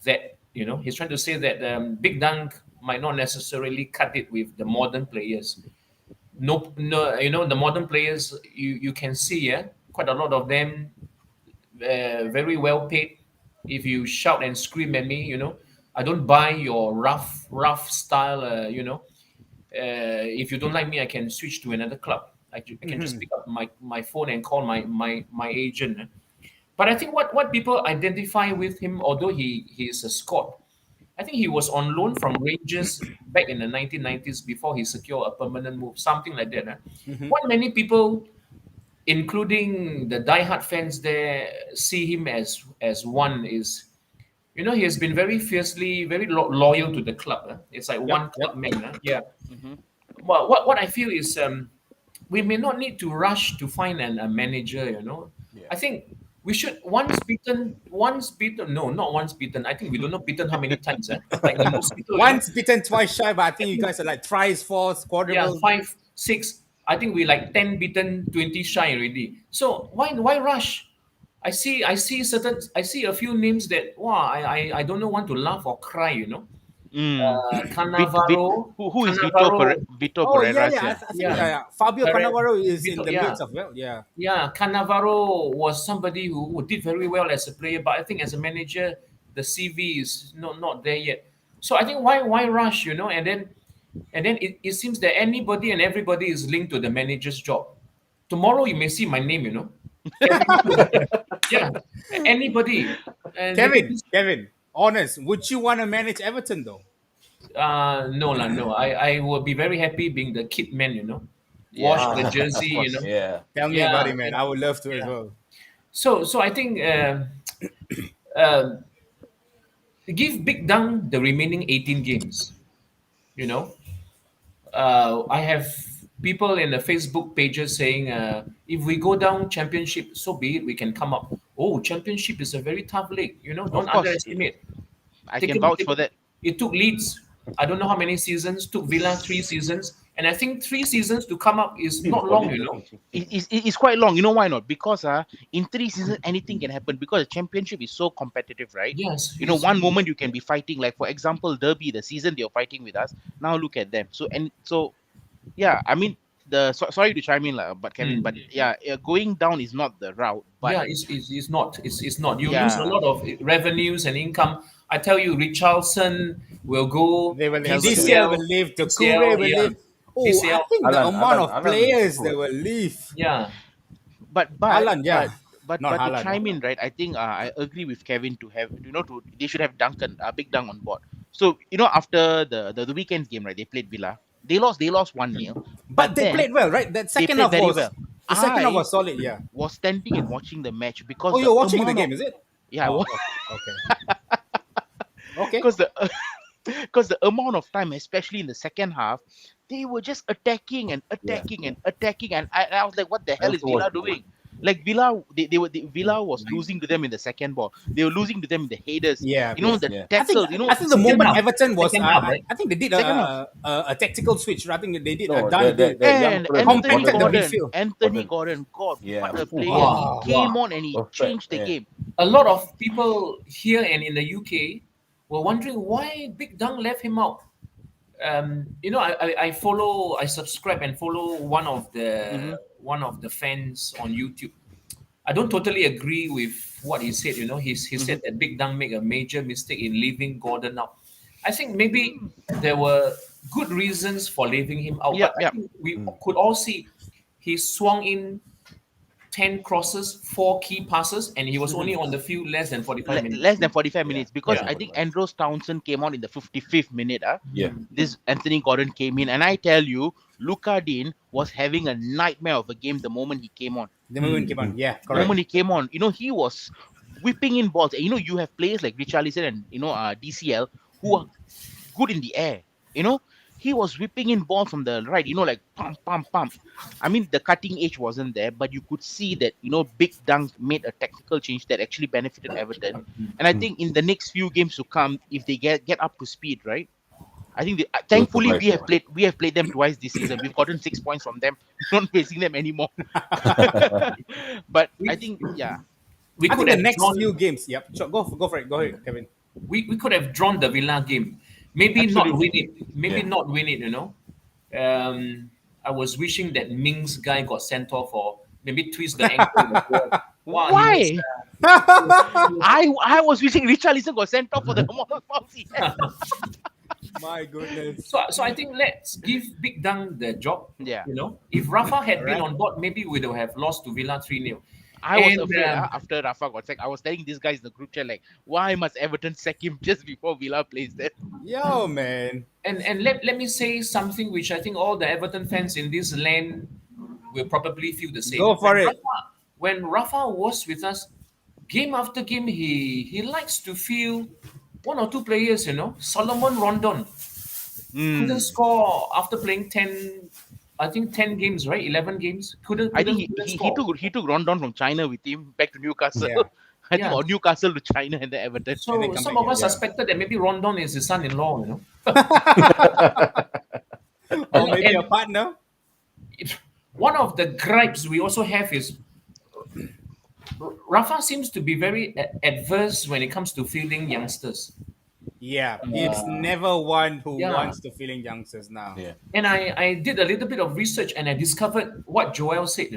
that he's trying to say that Big Dunk might not necessarily cut it with the modern players. No, no, the modern players you can see, yeah, quite a lot of them very well paid. If you shout and scream at me, I don't buy your rough style. If you don't like me, I can switch to another club. I can just pick up my phone and call my agent. But I think what people identify with him, although he is a Scot, I think he was on loan from Rangers back in the 1990s before he secured a permanent move, something like that. What many people, including the diehard fans there, see him as one is, he has been very fiercely, very loyal to the club. It's like Yep, one yep. club man. Yeah. Mm-hmm. Well, what I feel is we may not need to rush to find a manager. Yeah. I think we should once beaten. No, not once beaten. I think we don't know beaten how many times. Like the mosquito. Once bitten, twice shy, but I think you guys are like thrice, fourths, Yeah, quadruple. 5, 6. I think we like 10 beaten, 20 shy already. So why rush? I see a few names that wow, I don't know want to laugh or cry. Mm. Cannavaro, Who is Cannavaro, Vito Oh yeah, Pereira yeah. here? I think yeah, Fabio Cannavaro is in Vito, the yeah. mix of well, yeah. Yeah, Cannavaro was somebody who did very well as a player, but I think as a manager, the CV is not there yet. So I think why rush, and then it seems that anybody and everybody is linked to the manager's job. Tomorrow you may see my name, Kevin. Yeah, anybody, and they can Kevin, just Kevin, honest, would you want to manage Everton though? no lah, no. I will be very happy being the kit man, wash Yeah, the of jersey, course. Yeah. Tell me about Yeah, it, man. I would love to as yeah. well. So I think uh, give Big Dang the remaining 18 games. You know, I have people in the Facebook pages saying, if we go down championship, so be it. We can come up. Oh, championship is a very tough league. Don't Of course. underestimate. I can Taking, vouch for taking that. it took Leeds. I don't know how many seasons. Took Villa 3 seasons, and I think 3 seasons to come up is not For long. this year. It's quite long. You know why not? Because in 3 seasons anything can happen because the championship is so competitive, right? Yes, You know, yes. one moment you can be fighting, like for example, Derby, the season they were fighting with us. Now look at them. So yeah, I mean sorry to chime in, but Kevin, but yeah, going down is not the route. But Yeah, it's not. It's not. You lose a yeah, lot of revenues and income. I tell you, Richarlison will go. They will leave. Calvert DCL Lewin. will leave. Takure DCL, will yeah. leave. Oh, I DCL, think the amount of Alan is players also that right. will leave. yeah. but Haaland, yeah. Not but to Haaland. chime in, right? I think I agree with Kevin to have they should have Duncan, Big Dunk on board. So after the weekend's game, right? They played Villa. They lost 1-0, But but they then played well, right? That they second played half very was well. the second half I was solid, yeah. was standing and watching the match Oh, because the you're watching the amount of game, is it? yeah, I Oh, wa- okay. Okay. because the because the amount of time, especially in the second half, they were just attacking and Yeah. attacking and attacking, and I was like, what the I hell is also Villa watched. doing? Like Villa, Villa was losing to them in the second ball. They were losing to them in the headers. Yeah. The Yeah. tackles. I think the Second moment half. Everton was, Second half, right? I think they did Second half. a tactical switch. I think they did a No, done deal. that young And fella, Compacted the midfield. Anthony Gordon, God, Yeah. what a player! He Wow. came on and he Perfect. changed the Yeah. game. A lot of people here and in the UK were wondering why Big Dang left him out. I subscribe and follow Mm-hmm. one of the fans on YouTube. I don't totally agree with what he said. He said that Big Dang made a major mistake in leaving Gordon out. I think maybe there were good reasons for leaving him out, Yep, but I yep. think we could all see he swung in 10 crosses, 4 key passes, and he was only on the field less than 45 minutes. Less than 45 Yeah, minutes, because less Yeah. than I think 45. Andros Townsend came on in the 55th minute. Yeah. This Anthony Gordon came in, and I tell you, Luka Dean was having a nightmare of a game the moment he came on. The moment came on. Yeah, The correct. moment he came on, he was whipping in balls. And, you have players like Richarlison and DCL who are good in the air. You know, he was whipping in balls from the right. Like pump, pump, pump. I mean, the cutting edge wasn't there, but you could see that Big Dunk made a tactical change that actually benefited Everton. And I think in the next few games to come, if they get up to speed, right? I think They'll thankfully survive. we have played them twice this season. We've gotten 6 points from them. Not facing them anymore. But I We, think, yeah, we I could think the have next few drawn games. Yep. Sure, go for it. Go ahead, Kevin. we could have drawn the Villa game. Maybe not win absolutely. it. Maybe Yeah. not win it, I was wishing that Mings guy got sent off or maybe twist the ankle as well. Wow, Why? he was I was wishing Richarlison got sent off for the amount of fouls he had. My goodness. so I think let's give Big Dang the job. Yeah. If Rafa had been Alright. on board, maybe we would have lost to Villa 3-0. I was And, afraid after Rafa got sacked. I was telling these guys in the group chat, like, why must Everton sack him just before Villa plays them? Yo, man. And let me say something which I think all the Everton fans in this land will probably feel the same. Go for it. When Rafa was with us, game after game, he likes to feel one or two players, Solomon Rondon couldn't score after playing 10, I think 10 games, right? 11 games. Couldn't, I couldn't, think couldn't he score. took Rondon from China with him back to Newcastle. Yeah. I think, Yeah. or Newcastle to China and then Everton. And So then come some back of here, us yeah. suspected that maybe Rondon is his son-in-law, Or maybe a and partner. one of the gripes we also have is Rafa seems to be very adverse when it comes to fielding youngsters. Yeah, he's never one who Yeah. wants to fill in youngsters now. Yeah. And I did a little bit of research and I discovered what Joel said,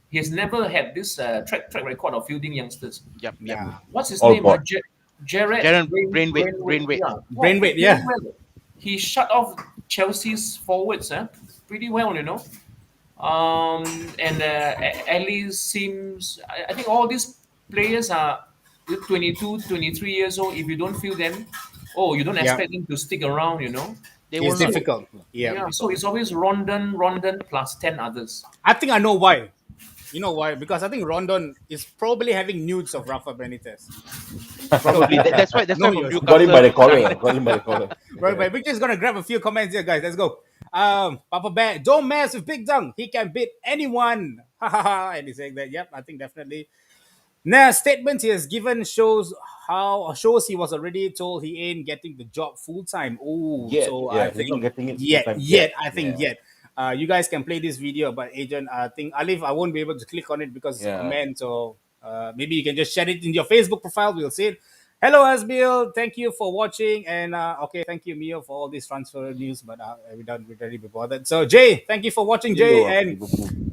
He has never had this track record of fielding youngsters. Yep. Yeah. What's his All name? bought. Jared Brainwait. Yeah. Brainwait, yeah. Pretty well. He shut off Chelsea's forwards pretty well, And Ali seems, I think all these players are 22, 23 years old. If you don't feel them, you don't Yeah. expect them to stick around, They It's will not. difficult. Yeah. Yeah, so it's always Rondon plus 10 others. I think I know why. You know why? Because I think Rondon is probably having nudes of Rafa Benitez. Probably. That's why. That's No, why from yes. Newcastle. Got him by the to collar. China. Got him by the collar. Right, but we're just gonna grab a few comments here, guys. Let's go. Papa Bear, don't mess with Big Dung. He can beat anyone. Ha ha ha. And he's saying that. Yep, I think definitely. Nah, statements he has given shows he was already told he ain't getting the job full time. Oh, Yet, so yeah, I he's not think getting it yet, full-time yet, yet. I think Yeah. yet. You guys can play this video, but agent, I think Alif, I won't be able to click on it because it's a Yeah. comment. So maybe you can just share it in your Facebook profile. We'll see it. Hello, Asbil. Thank you for watching. And okay, thank you, Mio, for all this transfer news. But we don't really be bothered. So Jay, thank you for watching, Jay. And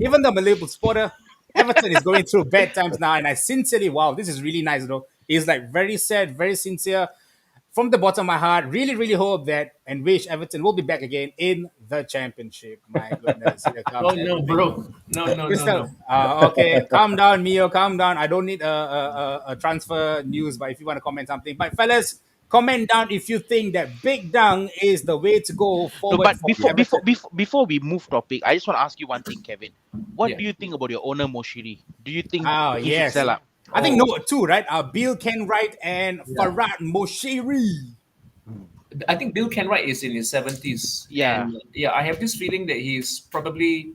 even the Liverpool supporter, Everton is going through bad times now, and I sincerely, wow, this is really nice, though. He's like very sad, very sincere. From the bottom of my heart, really, really hope that and wish Everton will be back again in the championship. My goodness, here comes Oh no, everything. bro. No. Crystal, okay, calm down, Mio, calm down. I don't need a transfer news, but if you want to comment something, but fellas, comment down if you think that Big Dung is the way to go No, forward but for before Everton. before we move topic, I just want to ask you one thing, Kevin. What Yeah. do you think about your owner Moshiri? Do you think Oh, he should yes. sell up? I think no two, right? Bill Kenwright and Farad Moshiri. I think Bill Kenwright is in his 70s. Yeah. And, I have this feeling that he's probably,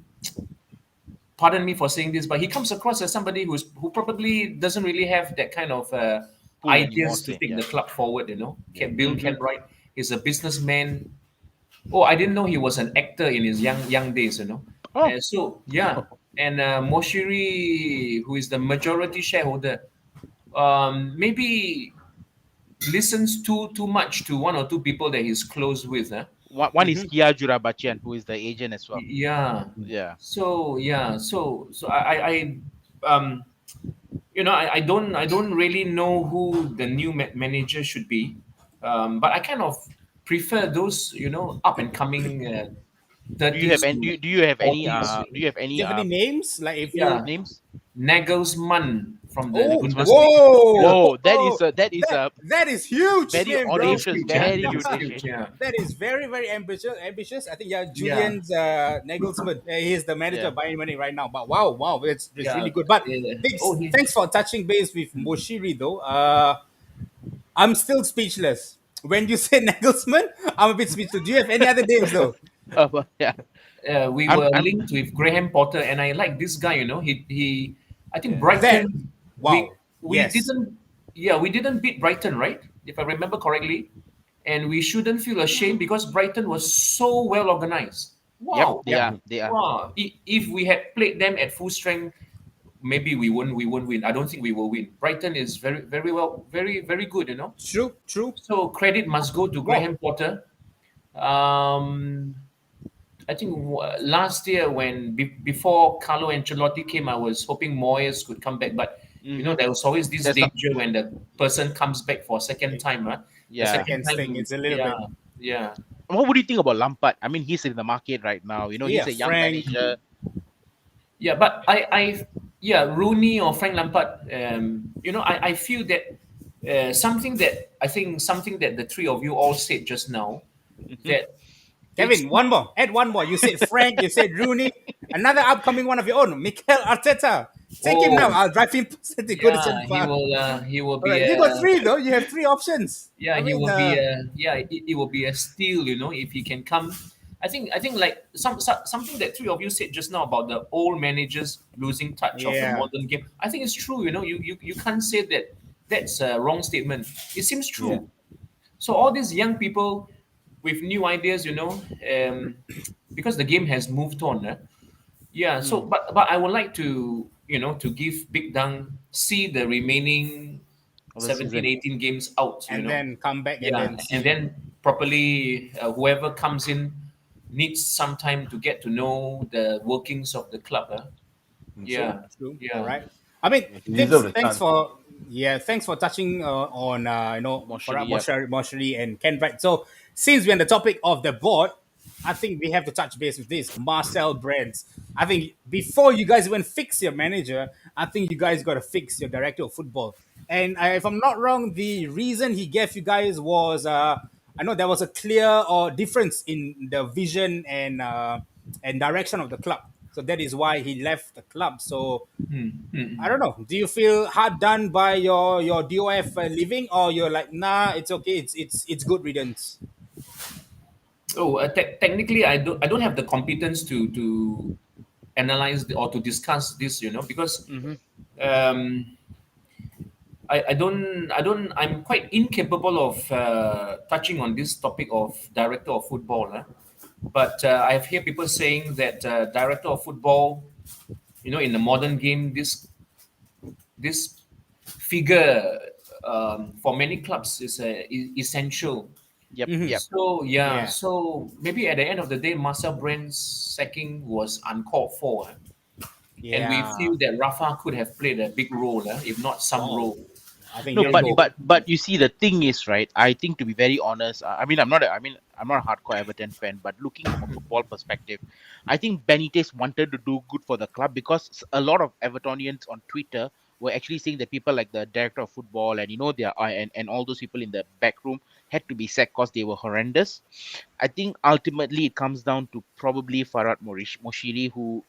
pardon me for saying this, but he comes across as somebody who probably doesn't really have that kind of Pull anymore, ideas to say, take yeah. the club forward, Bill Kenwright is a businessman. Oh, I didn't know he was an actor in his young days, Oh. And Moshiri, who is the majority shareholder, maybe listens too much to one or two people that he's close with. One is Kia Jurabachian, who is the agent as well. Yeah. Yeah. So I I don't really know who the new manager should be, but I kind of prefer those up and coming. Do you have any? Do you have any? 40s. Do you have any Do you have any names? Like if Yeah. you names? Nagelsmann from the Oh, Nagelsmann. Bundesliga. Yeah, whoa! Whoa, that is That a that is huge very name, bro. it's audacious, huge. Yeah, very that is audacious. huge. Yeah, That is very, very ambitious. Ambitious. I think yeah, yeah, Julian's Nagelsmann. He's the manager Yeah. of Bayern Munich right now. But wow, wow, it's yeah. really good. But Oh, thanks, he. thanks for touching base with Moshiri though. I'm still speechless. When you say Nagelsmann, I'm a bit speechless. Do you have any other names though? But yeah, We I'm were I'm linked with Graham Potter, and I like this guy. You know, he. I think yeah. That Brighton. We wow, we yes, didn't. Yeah, we didn't beat Brighton, right? If I remember correctly, and we shouldn't feel ashamed because Brighton was so well organized. Yep, Wow, they yep. are. They are. wow! If we had played them at full strength, maybe we won't win. I don't think we will win. Brighton is very very well, very good. You know, True, true. so credit must go to Wow. Graham Potter. Um, I think last year when before Carlo Ancelotti came, I was hoping Moyes could come back, but Mm-hmm. there was always this That's not. danger when the person comes back for a second time. Huh? The Yeah. second Second sting. time, It's a little yeah, bit. yeah, What would you think about Lampard? I mean, he's in the market right now. Yeah, He's a young Frank. manager. yeah. But yeah, Rooney or Frank Lampard. I feel that something that the three of you all said just now, Hmm. that it's Kevin, one not. more. Add one more. You said Frank. You said Rooney. Another upcoming one of your own, Mikel Arteta. Take him now. Oh, I'll drive him to go to yeah, Centre he Park. will. He will All be. right, you got three though. You have three options. Yeah, I he mean, will be it will be a steal, if he can come. I think like something that three of you said just now about the old managers losing touch of the yeah, modern game. I think it's true. You can't say that that's a wrong statement. It seems yeah. true. So all these young people with new ideas, because the game has moved on. Yeah. So, Hmm. but I would like to give Big Dang see the remaining Of the 17, season. 18 games out. And then come back and Yeah, then and see. then properly, whoever comes in needs some time to get to know the workings of the club. True, Yeah, true. All yeah. right. I mean, He thanks, deserved the thanks chance. for thanks for touching on Moshiri, Farad yep. Moshari and Ken Bright. So since we're on the topic of the board, I think we have to touch base with this Marcel Brands. I think before you guys even fix your manager, I think you guys got to fix your director of football. And if I'm not wrong, the reason he gave you guys was I know there was a clear or difference in the vision and direction of the club. So that is why he left the club. So Hmm, hmm, I hmm. don't know. Do you feel hard done by your DOF leaving, or you're like, nah, it's okay. It's good riddance. Oh, technically, I don't have the competence to analyze or to discuss this. Because Mm-hmm. um, I'm quite incapable of touching on this topic of director of football. But I've heard people saying that director of football, in the modern game, this figure for many clubs is essential. Yep. Hmm. Yep. So yeah, Yeah, so maybe at the end of the day, Marcel Brand's sacking was uncalled for, and we yeah. feel that Rafa could have played a big role, if not some Wow. role. I think No, he'll but go. but but you see, the thing is, right? I think, to be very honest, I mean, I'm not a hardcore Everton fan, but looking from a football perspective, I think Benitez wanted to do good for the club, because a lot of Evertonians on Twitter were actually saying that people like the director of football and and all those people in the back room had to be sacked because they were horrendous. I think ultimately it comes down to probably Farad Moshiri, who,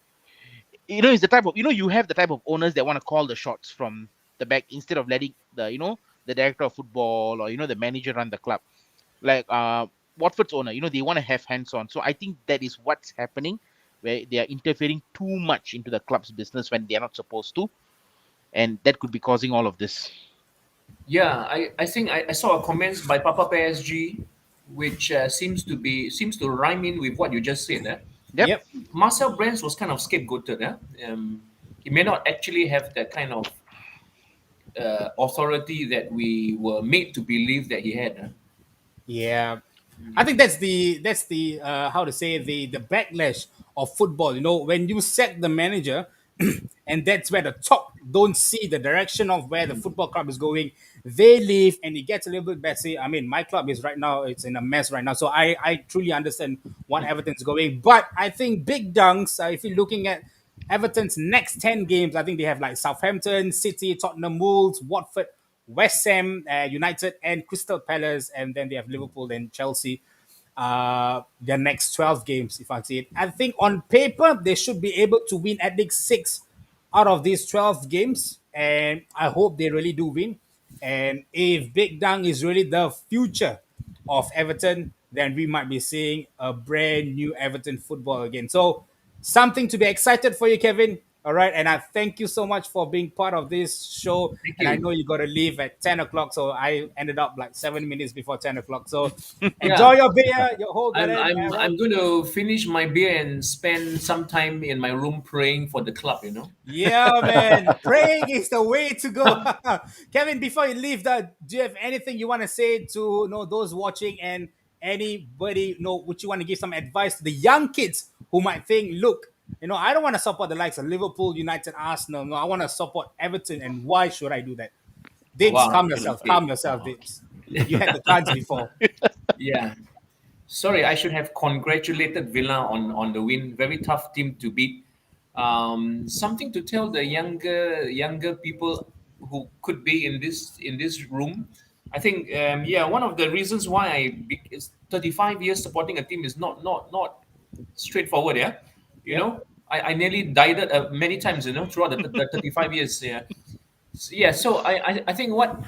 is the type of, you have the type of owners that want to call the shots from the back, instead of letting the director of football, or the manager run the club. Like Watford's owner, they want to have hands on. So I think that is what's happening, where they are interfering too much into the club's business when they are not supposed to, and that could be causing all of this. Yeah, I think I saw a comments by Papa PSG, which seems to rhyme in with what you just said. Yep. Yep. Marcel Brands was kind of scapegoated. He may not actually have that kind of authority that we were made to believe that he had. Yeah, I think that's the how to say the backlash of football. When you set the manager, and that's where the top don't see the direction of where the football club is going. They leave, and it gets a little bit messy. I mean, my club is right now, it's in a mess right now. So I truly understand what Everton's going, but I think big dunks. If you're looking at Everton's next 10 games, I think they have like Southampton, City, Tottenham, Wolves, Watford, West Ham, United, and Crystal Palace. And then they have Liverpool and Chelsea. Their next 12 games, if I see it. I think on paper, they should be able to win at least 6 out of these 12 games. And I hope they really do win. And if Big Dang is really the future of Everton, then we might be seeing a brand new Everton football again. So something to be excited for you, Kevin. All right, and I thank you so much for being part of this show. Thank And I you. know you got to leave at 10 o'clock, so I ended up like 7 minutes before 10 o'clock. So Yeah. enjoy your beer, your whole garden. I'm going to finish my beer and spend some time in my room praying for the club. You know. Yeah, man. Praying is the way to go. Kevin, before you leave, do you have anything you want to say to those watching and anybody, would you want to give some advice to the young kids who might think, look, I don't want to support the likes of Liverpool, United, Arsenal. No, I want to support Everton. And why should I do that? Dibs, Wow. calm yourself. Okay. Calm yourself, Dibs. You had the chance before. Yeah. Sorry, I should have congratulated Villa on the win. Very tough team to beat. Something to tell the younger people who could be in this room. I think yeah, one of the reasons why is 35 years supporting a team is not straightforward. Yeah, you Yep. know, I nearly died many times. You know, throughout the 35 years. Yeah, yeah. So I think what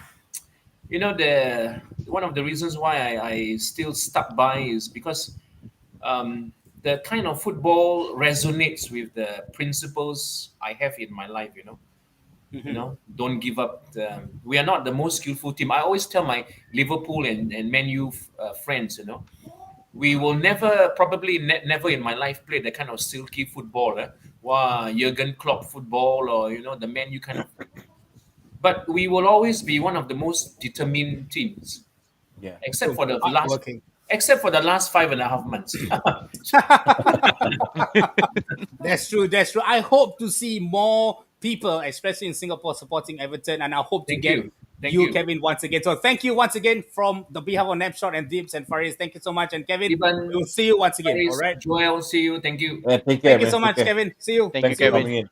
the one of the reasons why I still stuck by is because the kind of football resonates with the principles I have in my life. Don't give up. We are not the most skillful team. I always tell my Liverpool and Man U friends, we will never, probably never in my life, play the kind of silky football. Wow, Jurgen Klopp football, or the Man U kind of. But we will always be one of the most determined teams, Yeah. except So for the last, hardworking. except for the last 5.5 months. That's true. That's true. I hope to see more people, especially in Singapore, supporting Everton, and I hope to Thank get you, thank you, you. Kevin, once again. So thank you once again from the behalf of Napshot and Dips and Faris. Thank you so much, and Kevin, we Even will see you once again. All Paris, right. Joel, see you. Thank you. Yeah, take care, Thank you man. so Take much, care. Kevin. See you. Thank you, Thanks See for you. Kevin. coming in.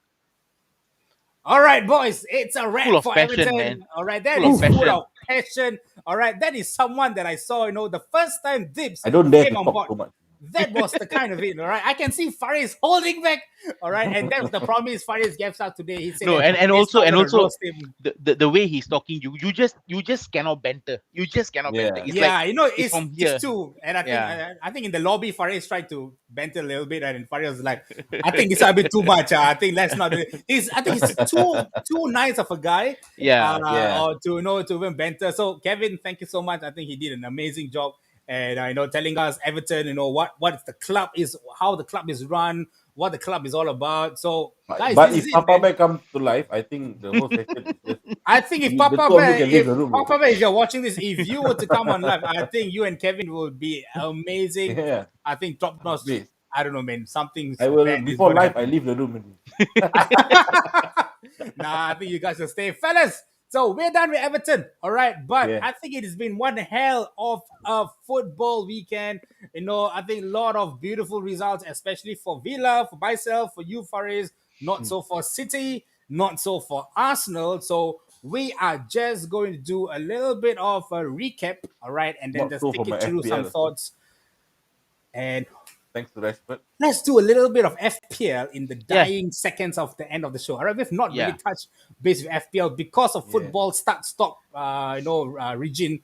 All right, boys, it's a Full wrap of for passion, man. Everton. All right, that Full of is full passion. of passion. All right, that is someone that I saw, the first time Dips I don't dare came to on talk board. too much. That was the kind of it, all right. I can see Faris holding back, all right, and that was the promise Faris gave out today. He said No, that and he's also not and going to also roast him. the way he's talking, you just cannot banter. You just cannot banter. Yeah. It's like Yeah, it's it's from it's here. too, and I think Yeah. I think in the lobby Faris tried to banter a little bit, and Faris was like, "I think it's a bit too much. I think let's not do it." I think he's too nice of a guy, Yeah. Yeah. or to even banter. So Kevin, thank you so much. I think he did an amazing job, and telling us Everton, what the club is, how the club is run, what the club is all about. So guys, But this is if it, Papa man. Bear comes to life, I think the whole session is just I think if the two of you can leave If the room already. Papa Bear, if you're watching this, if you were to come on live, I think you and Kevin will be amazing. Yeah. I think top notch. Please. I don't know, man. Something I will bad is before gonna life I happen. leave the room already. Nah, I think you guys will stay, fellas. So we're done with Everton, all right. But Yeah. I think it has been one hell of a football weekend. I think a lot of beautiful results, especially for Villa, for myself, for you, Faris. Not so for City, not so for Arsenal. So we are just going to do a little bit of a recap, all right, and then Not just so for take my it through some FPL also. thoughts. And Thanks to Rashford. let's do a little bit of FPL in the Yeah. dying seconds of the end of the show. All right, we've not really Yeah. touched base with FPL because of Yeah. football start-stop, region.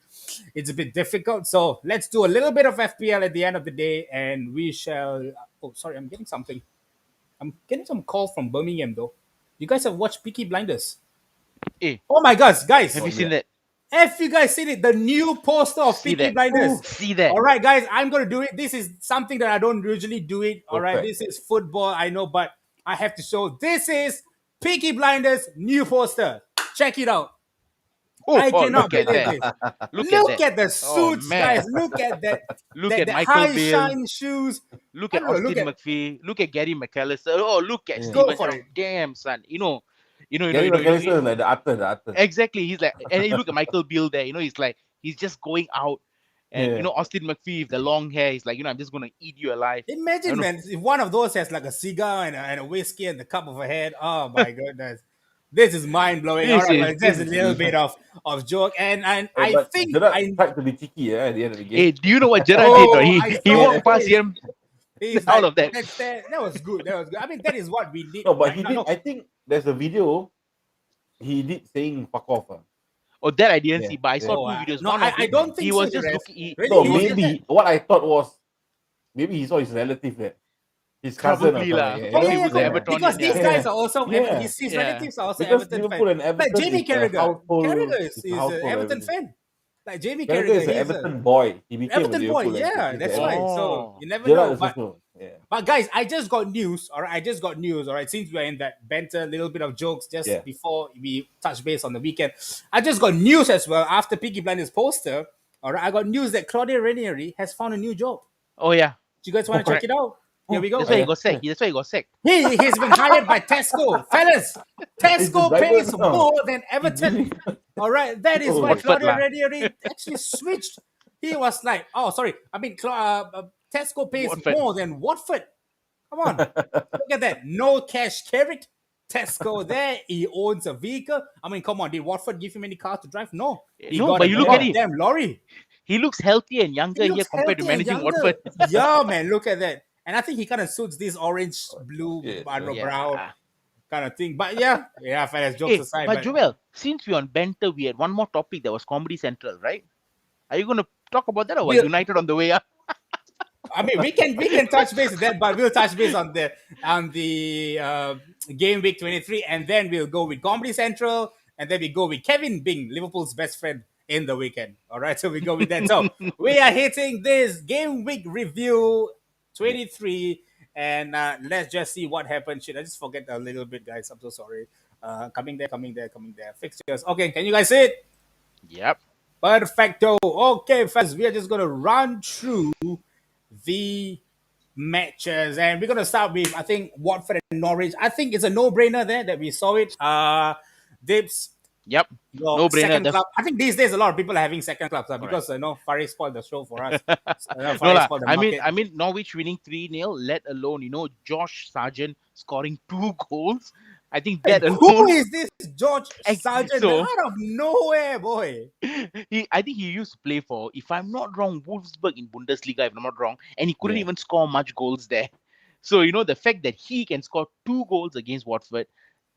It's a bit difficult. So let's do a little bit of FPL at the end of the day, and we shall. Oh, sorry, I'm getting something. I'm getting some call from Birmingham though. You guys have watched Peaky Blinders? Hey, Oh my gosh, have guys! you Not seen yet. that? Have you guys seen it? The new poster of See Peaky that? Blinders. See that? All right, guys, I'm going to do it. This is something that I don't usually do it. All right, Perfect. this is football, I know, but I have to show. This is Peaky Blinders new poster. Check it out. Oh, I oh, cannot look at believe that. this. Look at Look that. at the Oh suits, man. guys. Look at that. Look That at that Michael high Bale. shine shoes. Look I at don't know. Look Austin at. McPhee. Look at Gary McAllister. Oh, look at Yeah. Go Steven for Gerrard. it. Damn, son. Gary McAllister is like the actor. Exactly. He's like, and you look at Michael Beale there. He's like, he's just going out. And Yeah. Austin McPhee with the long hair, he's like, I'm just gonna eat you alive. I Imagine, don't know. man, if one of those has like a cigar and a whiskey and the cup of a head. Oh my goodness. This is mind blowing. All This right, is but this just a is little bit of joke. And Hey, I but think Gerard I tried to be cheeky at the end of the game. Hey, do you know what Gerard did? Or oh he I he saw the walked past face. him, He's all like of that. that was good. That was good. I mean, that is what we need No, but right he now. did. No, I think there's a video he did saying "fuck off." Oh, that I didn't Yeah, see, but I saw yeah. oh, two videos. no, One of I it, don't he think so. was The just rest, looking. really, No, he was just there. maybe what I thought was maybe he saw his relative there, his cousin or Probably something. lah. Yeah, Oh Probably yeah, yeah, was cool. an yeah, Because Evertonian. these Yeah, guys yeah, are also yeah. his yeah. relatives are also Because Everton fan. Liverpool and Like Everton Jamie is a Carragher, household. Carragher It's a is an household Everton everything. fan. Like Jamie Carragher Carragher, is an he's a Everton boy. He became a Everton boy. Liverpool and Yeah, he's that's an right. Everton. So Oh, you never Gerard know. is also yeah, But guys, I just got news. All right, I just got news. All right, since we're in that banter, little bit of jokes yeah. just before we touch base on the weekend, I just got news as well after Peaky Blinders poster. All right, I got news that Claudio Ranieri has found a new job. oh yeah, Do you guys want to check correct. it out? Here Oh, we That's go. why he yeah, got yeah. sacked. That's why he got sacked. He's been hired by Tesco, fellas. He's the Tesco driver pays now. more than He's Everton. really All right, that is why oh, Watford Claudio lah. Ranieri actually switched. He was like, "Oh, sorry, I mean, Tesco pays Watford. more than Watford." Come on, look at that. No cash carried. Tesco there. He owns a vehicle. I mean, come on. Did Watford give him any car to drive? No. He No, got but a you look at it. goddamn lorry. He looks healthy and younger He here looks compared to healthy and managing younger. Watford. Yeah, man. Look at that. And I think he kind of suits this orange, blue, yeah, I don't know, yeah. brown Yeah. kind of thing. But yeah, fellas, jokes Hey, aside. but But Joel, since we're on banter, we had one more topic that was Comedy Central, right? Are you going to talk about that or what? we'll, United on the way up? I mean, we can touch base with that, but we'll touch base on the game week 23, and then we'll go with Comedy Central, and then we go with Kevin Bing, Liverpool's best friend in the weekend. All right, so we go with that. So we are hitting this game week review 23, and let's just see what happened. Shit, I just forget a little bit, guys. I'm so sorry. Coming there. Fixtures. Okay, can you guys see it? Yep. Perfecto. Okay, fellas, we are just gonna run through the matches, and we're gonna start with I think Watford and Norwich. I think it's a no-brainer there that we saw it. Dips, Yep. your No brainer. second club. I think these days a lot of people are having second clubs Correct. because Faris spoiled the show for us. No Faris lah. spoiled the I mean, market. I mean, Norwich winning 3-0, let alone Josh Sargent scoring 2 goals. I think that Who alone. is this George Sargent? So Out of nowhere, boy. I think he used to play for, if I'm not wrong, Wolfsburg in Bundesliga, if I'm not wrong, and he couldn't Yeah. even score much goals there. So the fact that he can score 2 goals against Watford,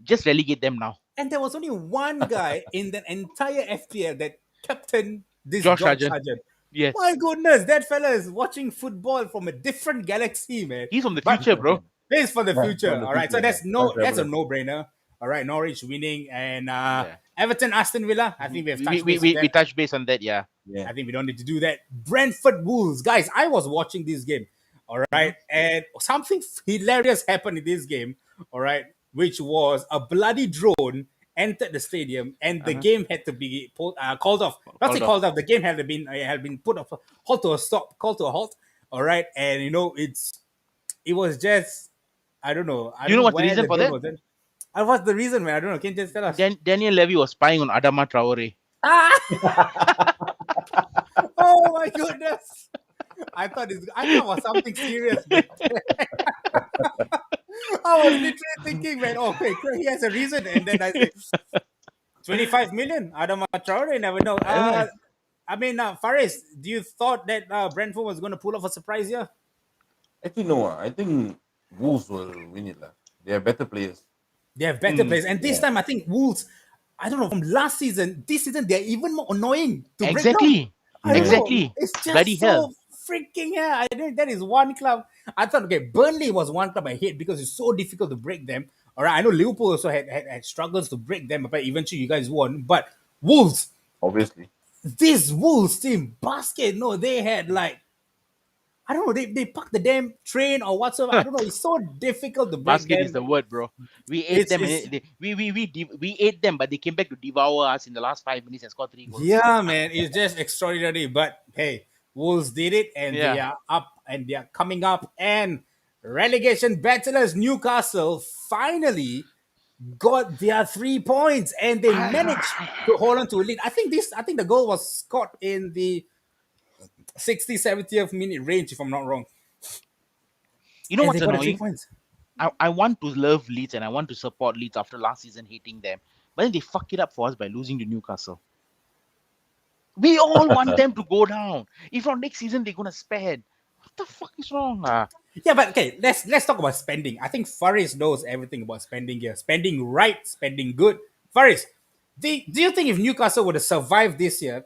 just relegate them now. And there was only one guy in the entire FPL that captained this Josh George Sargent. Sargent. Yes. My goodness, that fella is watching football from a different galaxy, man. He's from the But future, bro. this is for the Yeah, future. from the All right. So future, yeah. that's a no-brainer. All right, Norwich winning and Yeah. Everton, Aston Villa. I think we have We, touched we, base on we, that. we touched base on that, yeah. Yeah. I think we don't need to do that. Brentford Wolves, guys. I was watching this game, all right, and something hilarious happened in this game, all right, which was a bloody drone entered the stadium, and the game had to be called off. Not say called off. The game had been put off, called to a stop, called to a halt. All right, and it was just I don't know. I You don't know know what's the where reason the for drone that? was. What's the reason, man? I don't know. Can you just tell us? Daniel Levy was spying on Adama Traore. Oh my goodness! I thought it was something serious, man. I was literally thinking, man, okay, he has a reason. And then I say, 25 million. Adam Traore, never know. I mean, Faris, do you thought that Brentford was going to pull off a surprise here? Actually, no. I think Wolves will win it, lah. They are better players. They have better players. And this time, I think Wolves, I don't know, from last season, this season, they're even more annoying to break down. Exactly. I don't know. Exactly. It's just Bloody so hell. freaking I think that is one club. I thought, okay, Burnley was one club I hate because it's so difficult to break them. All right, I know Liverpool also had struggles to break them, but eventually you guys won. But Wolves, Obviously. this Wolves team, basket, no, they had like, I don't know, they parked the damn train or whatsoever. I don't know. It's so difficult to break Basket them. is the word, bro. We ate them. We ate them, but they came back to devour us in the last 5 minutes and scored 3 goals. Yeah, man, it's just extraordinary. But hey, Wolves did it, and they Yeah. are up, and they are coming up. And relegation battlers Newcastle finally got their 3 points, and they managed to hold on to a lead. I think the goal was scored in the 60, 70th minute range, if I'm not wrong. You know And they what's got the three annoying? points. I want to love Leeds and I want to support Leeds after last season hating them, but then they fuck it up for us by losing to Newcastle. We all want them to go down. If not next season, they're gonna spend. What the fuck is wrong? Yeah, but okay, let's talk about spending. I think Faris knows everything about spending here. Spending right, spending good. Faris, do you think if Newcastle would have survived this year,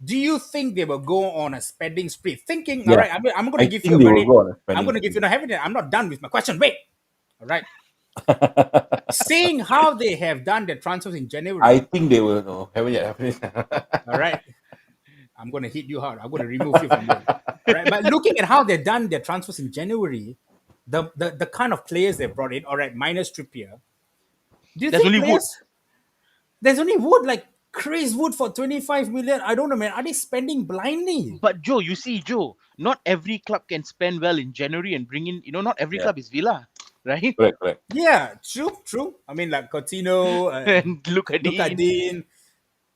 do you think they will go on a spending spree? Thinking, all Yeah, right, I'm going to I give you think a they will very, go on a I'm spending going to give you, spree. no, haven't I'm not done with my question. Wait, all right. Seeing how they have done their transfers in I January, think they will. No, haven't yet. Haven't all yet. right, I'm going to hit you hard. I'm going to remove you from here. All right, but looking at how they've done their transfers in January, the kind of players they brought in, all right, minus Trippier. Do you There's think only Wood. players? There's only Wood, like Chris Wood for 25 million. I don't know, man. Are they spending blindly? But Joe, you see, Joe, not every club can spend well in January and bring in, not every Yeah, club is Villa, right? correct, correct. Yeah, true, true. I mean, like Coutinho, And look at Luka Dean. Dean.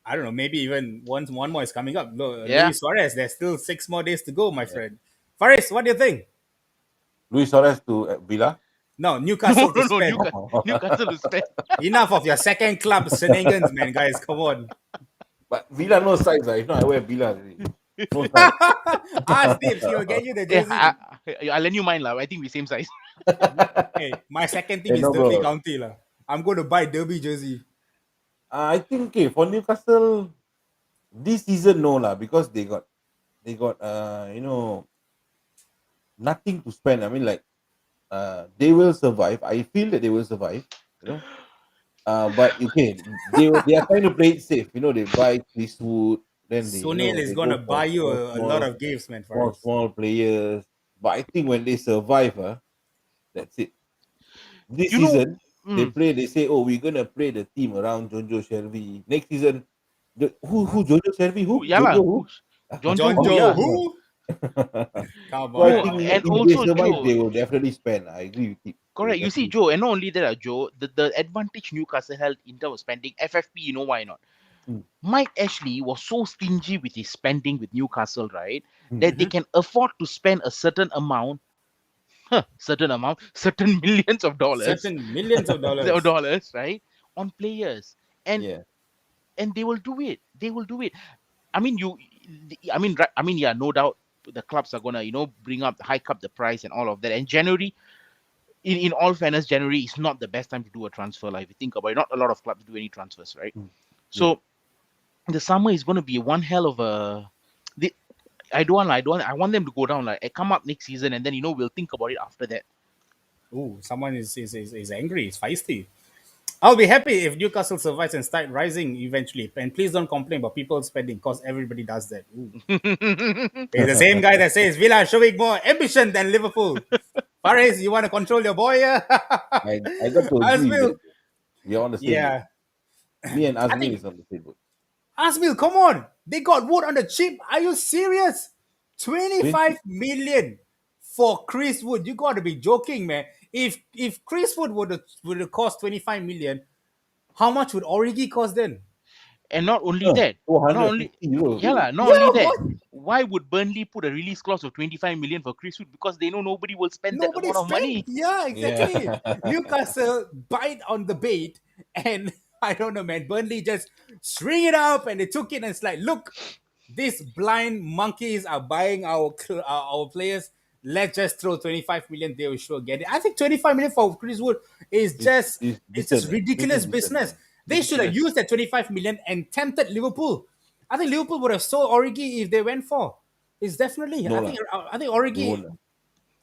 I don't know. Maybe even one more is coming up. Yeah. Luis Suarez. There's still 6 more days to go, my friend. Faris, what do you think? Luis Suarez to Villa. No, No, Newcastle to no, no. spend. Newcastle will spend. Enough of your second club shenanigans, man, guys. Come on. But Villa no size. If not, I wear Villa already. No size. Ask Tips, he'll get you the Yeah, jersey. I'll lend you mine, lah. I think we same size. Hey, my second team Hey, is no, Derby bro. County. La. I'm going to buy Derby jersey. I think okay for Newcastle this season no lah because they got nothing to spend. I mean like they will survive. I feel that they will survive. You know. But okay, they are trying to play it safe. You know, they buy Chris Wood, then Sunil is they going to go buy for you small a lot small of gifts, man, small Faris. small players. But I think when they survive, that's it. This You know, season they say, oh, we're gonna play the team around Jonjo Shelby. Next season, who Jonjo Shelby? Who yeah, lah. Jonjo who? John Joe, John who? Joe, Yeah. who? Come So I on, No, think man. and if they also survive, Joe. they will definitely spend. I agree with you. They will Correct. You see, definitely Joe, and not only that, Joe, the advantage Newcastle held in terms of spending, FFP, you know why not? spend. Mike Ashley was so stingy with his spending with Newcastle, right? Mm. That they can afford to spend a certain amount, certain millions of dollars, Certain millions of of dollars. dollars, right, on players, and Yeah. and they will do it. They will do it. I mean, yeah, no doubt the clubs are gonna, hike up the price and all of that. And January, in all fairness, January is not the best time to do a transfer. Like if you think about it, not a lot of clubs do any transfers, right? Mm. Yeah. So the summer is going to be one hell of a. The, I want them to go down. Like come up next season, and then we'll think about it after that. Ooh, someone is angry. It's feisty. I'll be happy if Newcastle survives and start rising eventually. And please don't complain about people spending because everybody does that. Ooh. He's the same guy that says Villa showing more ambition than Liverpool. Faris, you want to control your boy? I got to agree with Asmil. that. We are on the same boat. Yeah. Me and I Azmi think is on the same boat. Asmil, come on. They got Wood on the cheap. Are you serious? 20, 25 million for Chris Wood. You got to be joking, man. If Chris Wood would have cost 25 million, how much would Origi cost then? And not only that, not only 450 euros. yeah, lah, not only Yeah, that. what? Why would Burnley put a release clause of 25 million for Chris Wood? Because they know nobody will spend that Nobody amount of spent. money. Yeah, exactly. Yeah. Newcastle bite on the bait, and I don't know, man. Burnley just string it up, and they took it, and it's like, look, these blind monkeys are buying our players. Let's just throw 25 million. They will sure get it. I think 25 million for Chris Wood is just It's it's just decent. Pretty ridiculous decent. business. They should have Ridiculous. used that 25 million and tempted Liverpool. I think Liverpool would have sold Origi if they went for. It's definitely. No I lah. think. I think They Origi. won't lah.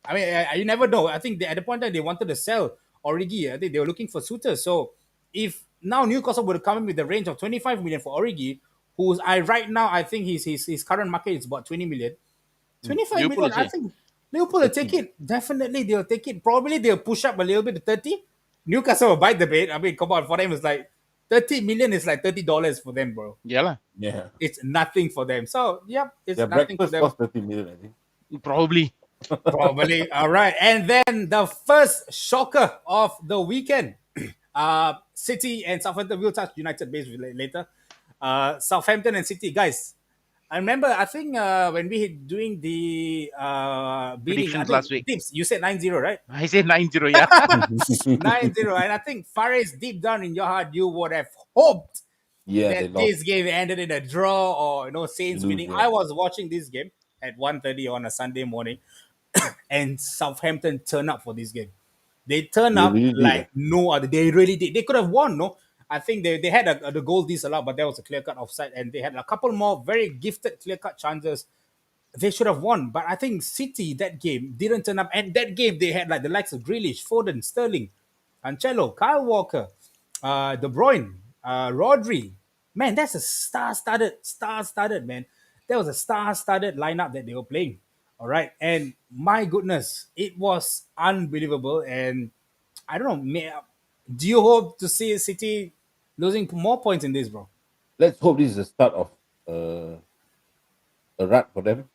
I mean, you never know. I think at the point that they wanted to sell Origi, I think they were looking for suitors. So if now Newcastle would come in with the range of 25 million for Origi, who's I right now I think his current market is about 20 million. 25 Liverpool million, will I say. think Liverpool will take 30. it. Definitely they'll take it. Probably they'll push up a little bit to 30. Newcastle will bite the bait. I mean, come on, for them it's like 30 million is like $30 for them, bro. Yeah, lah. Yeah. It's nothing for them. So yep, it's Their nothing for breakfast them. cost 30 million, I think. Probably. Probably. All right. And then the first shocker of the weekend. City and Southampton. We'll touch United base later. Southampton and City. Guys, I remember. I think when we doing the bidding, I Predictions think last week. Dips, you said 9-0, right? I said 9-0, yeah. 9-0, and I think Faris, deep down in your heart, you would have hoped Yeah, they that lost. this game ended in a draw or They Saints lose, winning. I yeah. was watching this game at 1:30 on a Sunday morning, and Southampton turned up for this game. They turned They up really did. like no other. They really did. They could have won, no. I think they had the goal disallowed, but that was a clear cut offside, and they had a couple more very gifted clear cut chances. They should have won, but I think City that game didn't turn up. And that game they had like the likes of Grealish, Foden, Sterling, Cancelo, Kyle Walker, De Bruyne, Rodri. Man, that's a star-studded, man. That was a star-studded lineup that they were playing. All right, and my goodness, it was unbelievable. And I don't know, do you hope to see City losing more points in this, bro? Let's hope this is the start of a rut for them.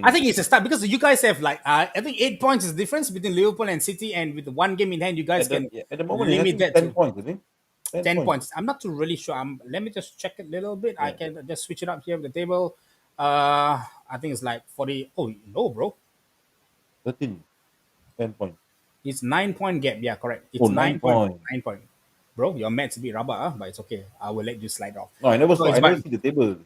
I think it's a start because you guys have like I think 8 points is the difference between Liverpool and City, and with one game in hand, you guys At the can yeah, at the moment, I limit think that 10 to points, I think. 10 10 points. points. I'm not too really sure. Let me just check it a little bit. I Yeah. can just switch it up here with the table. I think it's like 40. Oh no, bro, 13. 10 points. it's 9 point gap. Yeah, correct. Oh, It's 9 9 point. points. 9 point. Bro, your math's a bit rubber, but it's okay. I will let you slide off. No, I never So saw. it's I never about see the table.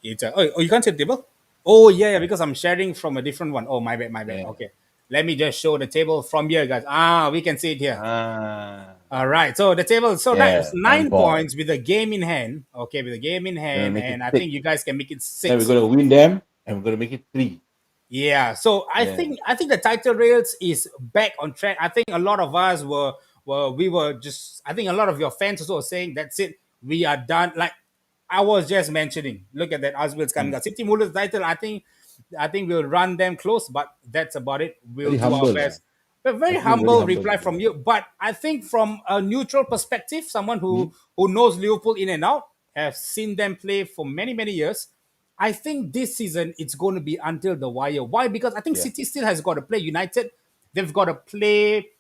it's oh, you can't see the table? Oh yeah, because I'm sharing from a different one. Oh my bad, my bad. Yeah. Okay. Let me just show the table from here, guys. Ah, we can see it here. Ah. All right. So the table, so that's Yeah, 9 nine points. points with a game in hand. Okay, with a game in We're gonna hand, make it and I 6. think you guys can make it Then we're 6. gonna win them, and we're gonna make it 3. Yeah. So Yeah. I think the title rails is back on track. I think a lot of us we were just I think a lot of your fans also were saying that's it. We are done. Like I was just mentioning. Look at that Oswald's coming Mm. up. City Muller's title. I think we'll run them close, but that's about it. We'll Very do our humble, lah. best. But very I feel very humble humble. reply from Yeah. you. But I think from a neutral perspective, someone Mm. who knows Liverpool in and out, has seen them play for many years. I think this season it's going to be until the wire. Why? Because I think Yeah. City still has got to play United. They've got to play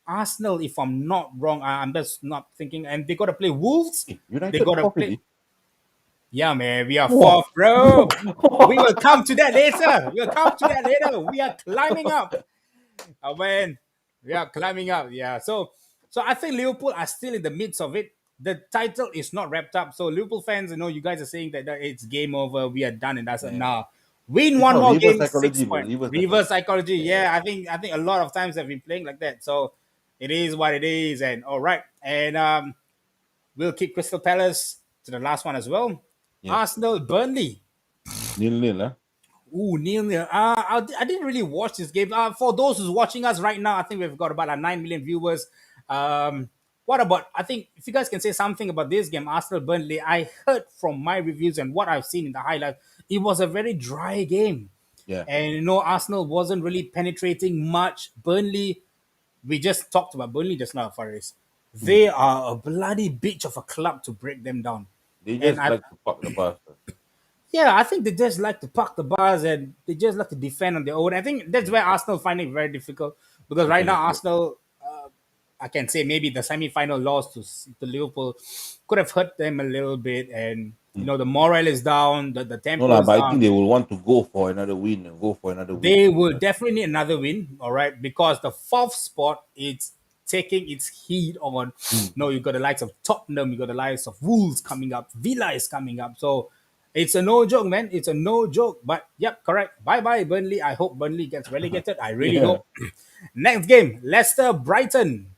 Arsenal, if I'm not wrong. I'm just not thinking. And they got to play Wolves. They United got to fourth play. already. Yeah, man, we are Wow. fourth, bro. We will come to that later. We'll come to that later. We are climbing up. Oh man, we are climbing up. Yeah. So I think Liverpool are still in the midst of it. The title is not wrapped up. So Liverpool fans, you guys are saying that it's game over. We are done, and that's it. Yeah. Nah. Win It's one not more reverse game, six psychology, bro. point. Reverse Reverse psychology. psychology. Yeah. Yeah, I think a lot of times they've been playing like that. So it is what it is. And all right. And we'll keep Crystal Palace to the last one as well. Yeah. Arsenal, Burnley. 0-0, huh? Ooh, nil. I didn't really watch this game. For those who's watching us right now, I think we've got about 9 million viewers. What about, I think, if you guys can say something about this game, Arsenal Burnley, I heard from my reviews and what I've seen in the highlights, it was a very dry game. Yeah. And, Arsenal wasn't really penetrating much. Burnley, we just talked about Burnley just now, Faris. Mm. They are a bloody bitch of a club to break them down. They And just like to park the bus. yeah, I think they just like to park the bars and they just like to defend on their own. I think that's where Arsenal find it very difficult because right now Correct. Arsenal, I can say maybe the semi-final loss to Liverpool could have hurt them a little bit, and the morale is down, the No tempo lah, is but I think down. they will want to go for another win and go for another win. They will definitely need another win, all right, because the fourth spot is taking its heat on. No, you got the likes of Tottenham, you got the likes of Wolves coming up, Villa is coming up. So it's a no joke, man. It's a no joke. But yep, correct. Bye bye, Burnley. I hope Burnley gets relegated. I really Yeah. hope. Next game, Leicester Brighton.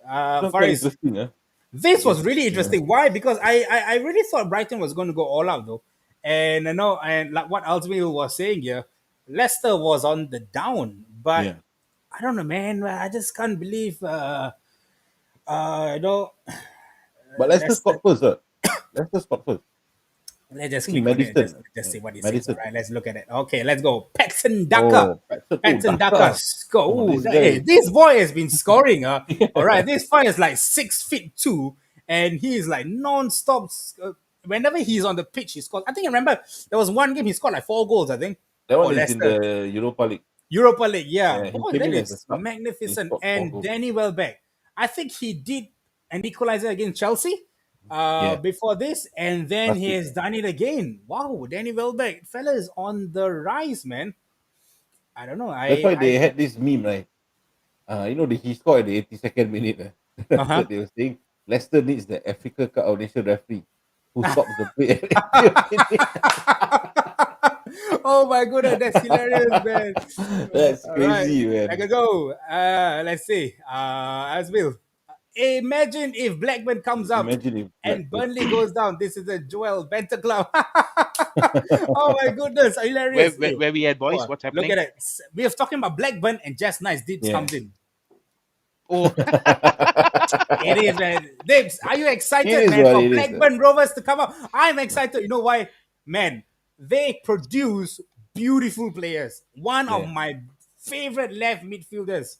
That's quite Faris, interesting, huh? this was Yes. really interesting. Why? Because I really thought Brighton was going to go all out though, and and like what Alzwil was saying here, Leicester was on the down, but Yeah. I don't know, man. I just can't believe, you know, But Leicester Leicester. scored first, huh? Leicester scored first. Let's just I think click on it. Just, Madison. just Yeah. see what it says. All Madison. right, let's look at it. Okay, let's go. Paxton Daka. Oh, Paxton. Oh, Paxton Daka. Daka. Score. Oh, Ooh, this hey, guy. this boy has been scoring. All right, this boy is like 6'2", and he is like non-stop. Whenever he's on the pitch, he scores. I think I remember there was one game he scored like 4 goals, I think, That for one is in Leicester. the Europa League. Europa League, yeah. Yeah, he Boy, came that in as a is sub. He magnificent. scored 4 And goals. Danny Welbeck, I think he did an equalizer against Chelsea. Yeah. before this, and then Last he week. has done it again. Wow, Danny Welbeck, fella is on the rise, man. I don't know. That's why I they had this meme, right? He scored at the 82nd minute. uh After huh. they were saying Leicester needs the Africa Cup of Nation referee who stops the play at 80th minute. Oh my goodness, that's hilarious, man. That's All right, crazy, I man. can go. Let's see. As Will, imagine if Blackburn comes up Imagine if and Blackburn. Burnley goes down. This is a Joel Benter Club. Oh my goodness, Where, hilarious. where, where we at, boys? Oh, What's look happening? at it. We are talking about Blackburn and just nice. Dips Yeah. comes in. Oh, It is, man. Dips, are you It excited, is man, what for it is. Blackburn Rovers to come up? I'm excited. You know why? Man, they produce beautiful players. One of Yeah. my favorite left midfielders,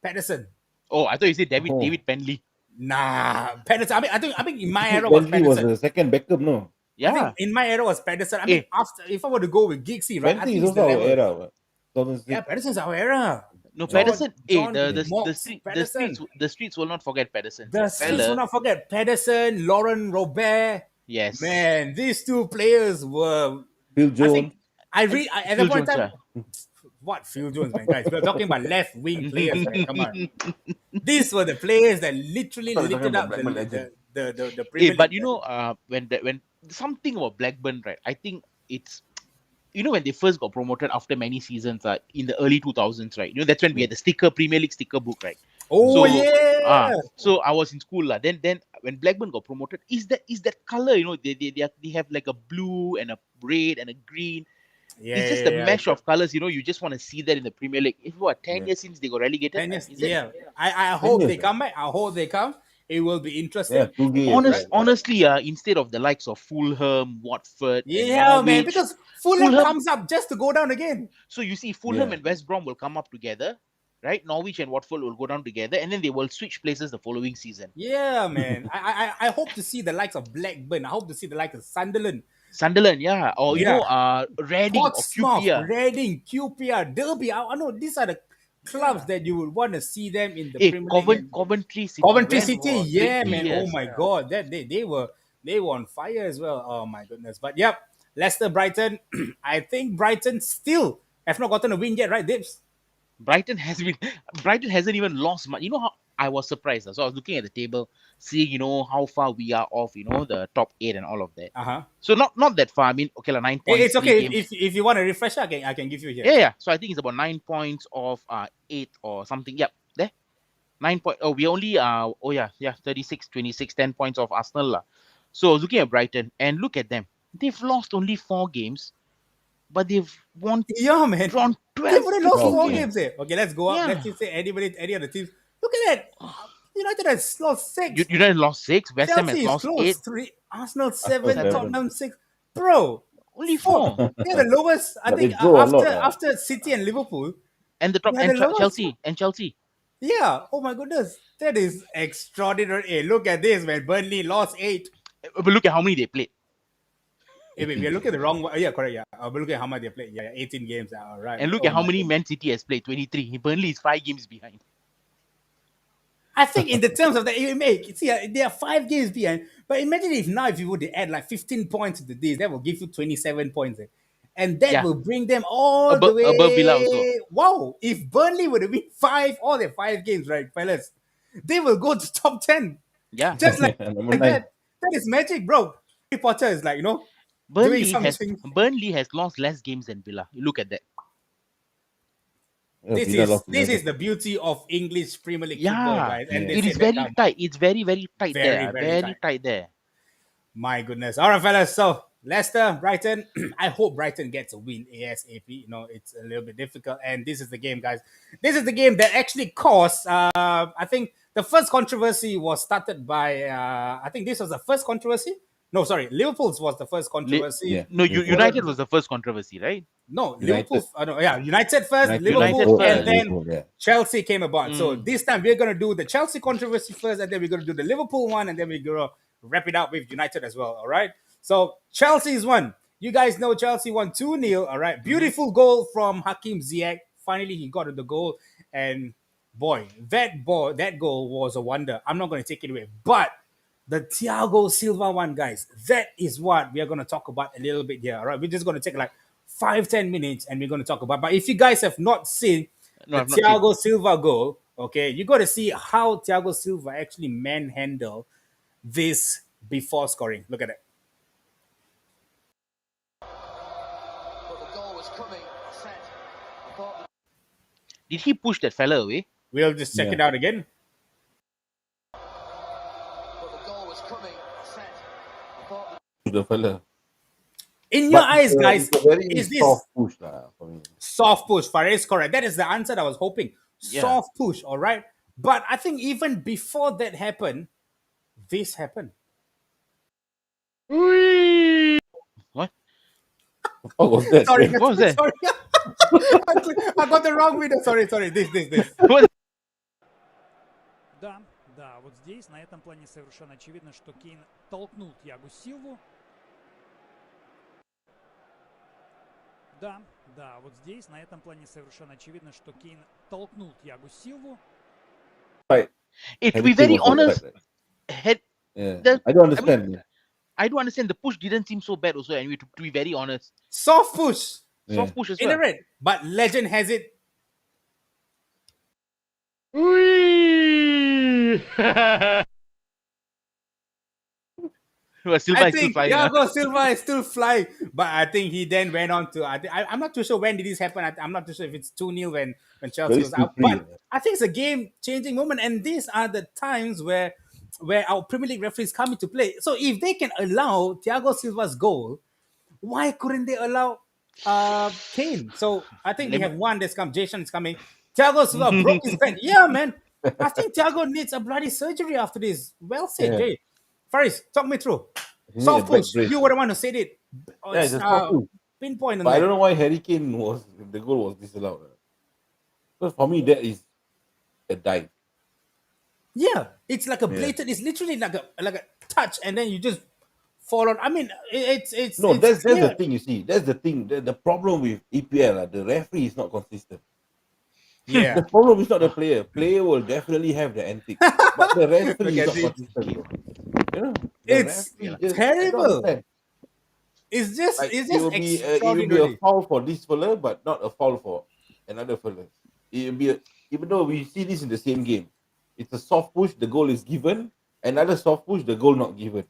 Pedersen. oh, I thought you said Oh. David Penley. Nah, Pedersen. I think in my era was Bentley was Pedersen. the second Beckham, no? I think Yeah. in my era was Pedersen. I mean, Eh, after if I were to go with Giggsy, right? I Bentley think is it's the also our level. era, what? Yeah, 2006. Pedersen's our era. no, Yeah. John, Pedersen. John The Mox, Pedersen. the streets will not forget Pedersen. The That streets will fella. not forget Pedersen, Lauren Robert. Yes. Man, these two players were. Phil I think Jones. at that Phil point Jones, in time. yeah. What Phil Jones, man, guys? We're talking about left wing players, man. Come on, these were the players that literally Thought we were talking lifted about up Blackburn legend. the Eh, Premier but League. you know, when something about Blackburn, right? I think it's when they first got promoted after many seasons, in the early 2000s, right? That's when we had the Premier League sticker book, right? Oh So yeah, so I was in school lah. Then when Blackburn got promoted, is that color? They have like a blue and a red and a green. yeah, It's just a yeah, mesh of colors. You just want to see that in the Premier League. If what 10 Yeah. years since they got relegated, 10 years. is it? Yeah, I 10 hope years. they come back. I hope they come. It will be Yeah, interesting. 2 years. Right? Honestly, instead of the likes of Fulham, Watford, and Yeah, man, Norwich, because Fulham Fulham. comes up just to go down again. So you see, Fulham Yeah. and West Brom will come up together, right? Norwich and Watford will go down together, and then they will switch places the following season. Yeah, man. I hope to see the likes of Blackburn. I hope to see the likes of Sunderland. Sunderland, yeah, or Yeah. Reading or Portsmouth, QPR. Reading, QPR, Derby. I know these are the clubs that you would want to see them in the Hey, Premier League. Coventry City. Coventry When City, was yeah, 20 man. Oh years? my God, that they were on fire as well. Oh my goodness. But yep, Leicester, Brighton. I think Brighton still have not gotten a win yet, right, Dips? Brighton hasn't even lost much. You know how I was surprised. So I was looking at the table, seeing how far we are off, the top 8 and all of that. Uh-huh. So not that far. I mean, okay, 9 points. It's okay 3 games. if you want a refresher, I can give you here. Yeah. So I think it's about 9 points of 8 or something. Yep, there. 9 point. Oh, we only 36, 26, 10 points of Arsenal lah. So I was looking at Brighton and look at them. They've lost only 4 games, but they've won Yeah, man. drawn They've 12 only lost Well, 4 yeah. games here. Okay, let's go up. Yeah. Let's just say any other teams. Look at that. United has lost 6. United lost 6. West Ham has Chelsea is lost close. 8. 3. Arsenal 7. Seven. Tottenham 6. Bro, Only 4. they're the lowest. I But they think draw a lot, after City and Liverpool. And the top Yeah, the lowest. Chelsea. Yeah. Oh my goodness, that is extraordinary. Hey, look at this, man. Burnley lost 8. But look at how many they played. Hey, wait, we're looking at the wrong one. Yeah, correct. Yeah, we're looking at how much they played. Yeah, 18 games. All right. And look Oh at how my many goodness. Man City has played. 23. Burnley is 5 games behind. I think in the terms of the see, they are 5 games behind. But imagine if you would add like 15 points to this, that will give you 27 points. And that Yeah. will bring them all the way. Above Villa also. Wow. If Burnley would have been all their 5 games, right, fellas, they will go to top 10. Yeah. Just like Number 9. that. That is magic, bro. Harry Potter is like, doing Burnley has lost less games than Villa. You look at that. This is the beauty of English Premier League football, Yeah. guys. And Yeah. they It say is that very tight. It's very, very tight Very, there. very Very tight. tight there. My goodness. All right, fellas. So Leicester, Brighton. I hope Brighton gets a win ASAP. It's a little bit difficult. And this is the game, guys. This is the game that actually caused. I think the first controversy was started by. I think this was the first controversy. No, sorry. Liverpool's was the first controversy. Yeah. No, Liverpool. United was the first controversy, right? No, United. Liverpool. United first, United Liverpool, first. and then Liverpool, yeah. Chelsea came about. So this time we're gonna do the Chelsea controversy first, and then we're gonna do the Liverpool one, and then we're gonna wrap it up with United as well. All right. So Chelsea's won. You guys know Chelsea won 2-0. All right. Beautiful goal from Hakim Ziyech. Finally, he got the goal, and boy, that goal was a wonder. I'm not gonna take it away, but The Thiago Silva one, guys. That is what we are going to talk about a little bit here. All right. We're just going to take like 5-10 minutes and we're going to talk about. But if you guys have not seen No, the I've not seen. Thiago Silva goal, okay, you got to see how Thiago Silva actually manhandled this before scoring. Look at it. But the goal was coming, set. I thought Did he push that fella away? We'll just check Yeah. it out again. but the goal was coming, set. I thought To the fella. In your But eyes, it's guys, it's a very is this soft push lah for me. soft push? Faris, correct. That is the answer that I was hoping. Yeah. Soft push, all right. But I think even before that happened, this happened. What? What was that? Sorry, What was that? sorry. I got the wrong video. Sorry. This. What? Да, да, вот здесь, на этом плане совершенно очевидно, что Кейн толкнул Тьягу Силву. Да, да, вот здесь, на этом плане совершенно очевидно, что Кейн толкнул Тьягу Силву. Right. It, to Harry be Kane very was honest, offside, right? had Yeah. the- I don't understand. yeah. I do understand the push didn't seem so bad also. Anyway, to be very honest, Soft push soft push as in well. the red. But legend has it. Well, Silva I is still think flying. huh? Thiago Silva is still flying, but I think he then went on to. I'm not too sure when did this happen. I'm not too sure if it's 2-0 when Chelsea Very was out. slippery. But I think it's a game changing moment, and these are the times where our Premier League referees come into play. So if they can allow Thiago Silva's goal, why couldn't they allow Kane? So I think we Let me- have one that's come. Jason is coming. Thiago Silva broke his back. Yeah, man. I think Thiago needs a bloody surgery after this. Well said, Yeah. Jay. Faris, talk me through. He need Soft a back push. brace. You were the one who said it. Oh, Yeah, it's a soft push. pinpoint on But I that. don't know why Harry Kane was the goal was disallowed. Because for me that is a dive. Yeah, it's like a Yeah. blatant. It's literally like a touch, and then you just fall on. I mean, it's No, it's that's the clear. thing you see. That's the thing. The problem with EPL, the referee is not consistent. Yeah, The problem is not the player. Player will definitely have the antics, but the referee Look is at not it. consistent. Bro. You know, the It's referee just, I don't terrible. understand. It's just Like it's it just will be a extraordinary. foul for this fella, but not a foul for another fella. It will be even though we see this in the same game, it's a soft push. The goal is given. Another soft push. The goal not given.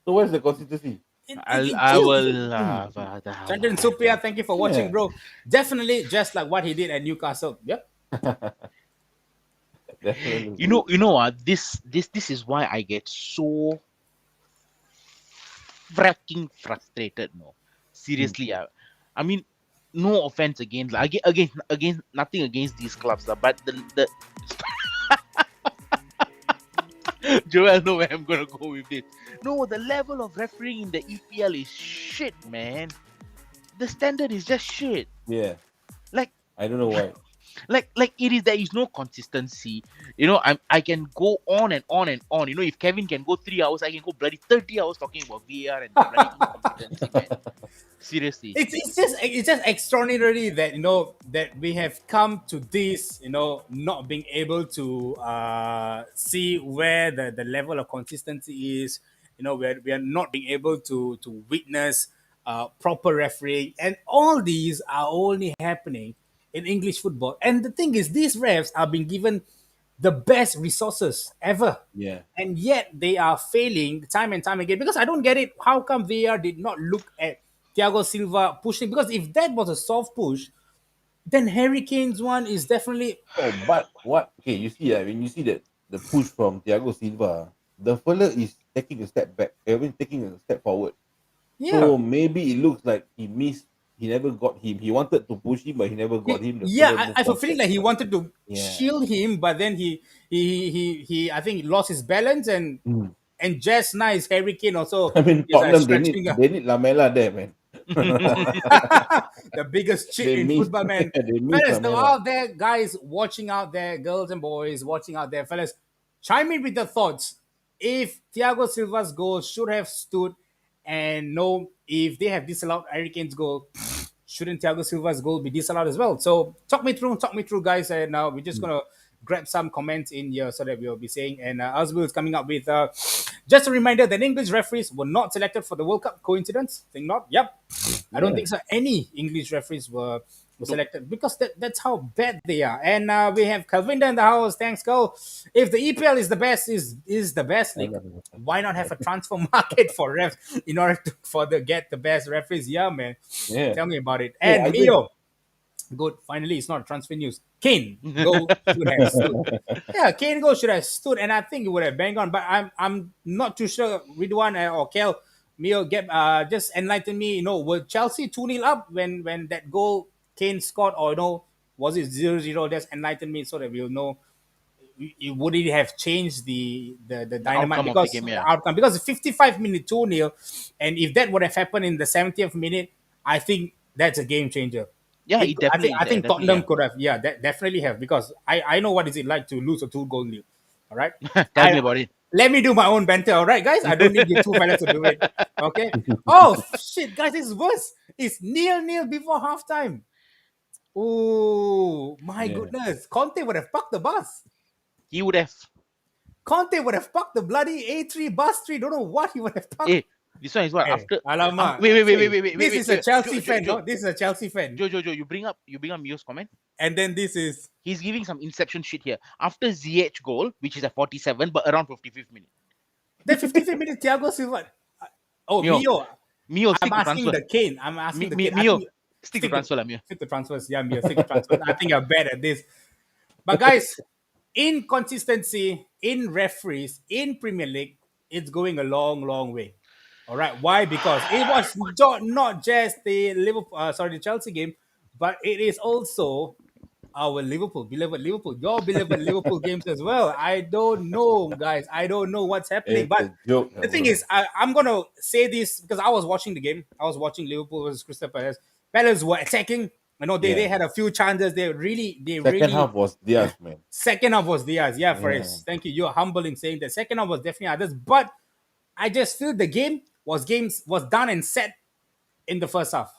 So where's the consistency? I just- will. Chandan Supia, thank you for watching, Yeah. bro. Definitely just like what he did at Newcastle. Yep. Definitely. You know what? This is why I get so freaking frustrated. No, seriously, I mean, no offense against again nothing against these clubs, but the Joel know where I'm gonna go with this. No, the level of refereeing in the EPL is shit, man. The standard is just shit. Yeah. Like I don't know why. like there is no consistency. I can go on and on and on. If Kevin can go 3 hours, I can go bloody 30 hours talking about VAR and bloody incompetency, man. Seriously. It's just extraordinary that that we have come to this, not being able to see where the level of consistency is. We are not being able to witness proper refereeing, and all these are only happening in English football. And the thing is, these refs are being given the best resources ever. Yeah. And yet they are failing time and time again, because I don't get it. How come VAR did not look at Thiago Silva pushing? Because if that was a soft push, then Harry Kane's one is definitely. Oh, but what? Okay, you see, when you see that the push from Thiago Silva, the fella is taking a step back. Even taking a step forward. Yeah. So maybe it looks like he missed. He never got him. He wanted to push him, but he never got him. The Yeah, fella I moved have a one feeling step like he back. wanted to Yeah. shield him, but then he I think he lost his balance, and Mm. and just nice Harry Kane also. I mean, is like Tottenham, stretching they need Lamela there, man. the biggest cheat They in missed- football, man. they missed Fellas, now Lamela. out there, guys watching out there, girls and boys watching out there, fellas, chime in with your thoughts. If Thiago Silva's goal should have stood, and no, if they have disallowed Harry Kane's goal, shouldn't Thiago Silva's goal be disallowed as well? So talk me through, guys, and now we're just gonna grab some comments in here so that we'll be saying. And Azbil is coming up with just a reminder that English referees were not selected for the World Cup. Coincidence? Think not? Yep. I don't Yeah. think so. Any English referees were Nope. selected because that's how bad they are. And we have Calvinda in the house. Thanks, Carl. If the EPL is the best, is the best league, why not have a transfer market for refs in order to get the best referees? Yeah, man. Yeah. Tell me about it. Yeah, And I Mio, good. Finally, it's not transfer news. Kane goal should have stood. Yeah, Kane goal should have stood, and I think it would have banged on. But I'm not too sure. Ridwan or Kel, Mio, get just enlighten me. Were Chelsea 2-0 up when that goal Kane scored, or was it 0-0? Just enlighten me so that we'll know. Would it have changed the dynamite outcome of the because game, the yeah. outcome because 55 minute 2-0, and if that would have happened in the 70th minute, I think that's a game changer. Yeah, it definitely, I think definitely, Tottenham yeah. could have, definitely have, because I know what is it like to lose a 2-goal lead. All right, Tell me about it. let me do my own banter. All right, guys, I don't need you two fellas to do it. Okay. Oh shit, guys, it's worse. It's 0-0 before halftime. Oh my Yeah. goodness, Conte would have parked the bus. He would have. Conte would have parked the bloody A3 bus 3. Don't know what he would have parked. Hey, this one is what Hey, after. alamak. Wait. This is a Chelsea fan, Joe, no? This is a Chelsea fan. Joe, you bring up Mio's comment. And then this is He's giving some inception shit here. After ZH goal, which is at 47, but around 55th minute. the 55 minute Thiago Silva. Oh, Mio, Mio. stick I'm to asking transfer. the Kane. I'm asking the Kane. Mio, stick to stick to- transfer, Mio. Stick to transfers. Yeah, Mio, stick to transfers. I think you're bad at this. But guys, inconsistency in referees in Premier League, it's going a long, long way. All right. Why? Because it was not just the the Chelsea game, but it is also our beloved Liverpool, your beloved Liverpool games as well. I don't know, guys. I don't know what's happening. It's But a joke. the thing is, I'm gonna say this because I was watching the game. I was watching Liverpool versus Crystal Palace. Palace were attacking. They Yeah. had a few chances. They really Second half was theirs, man. Second half was theirs. Yeah, Faris. Yeah. Thank you. You're humble in saying that. Second half was definitely others. But I just feel the game was done and set in the first half.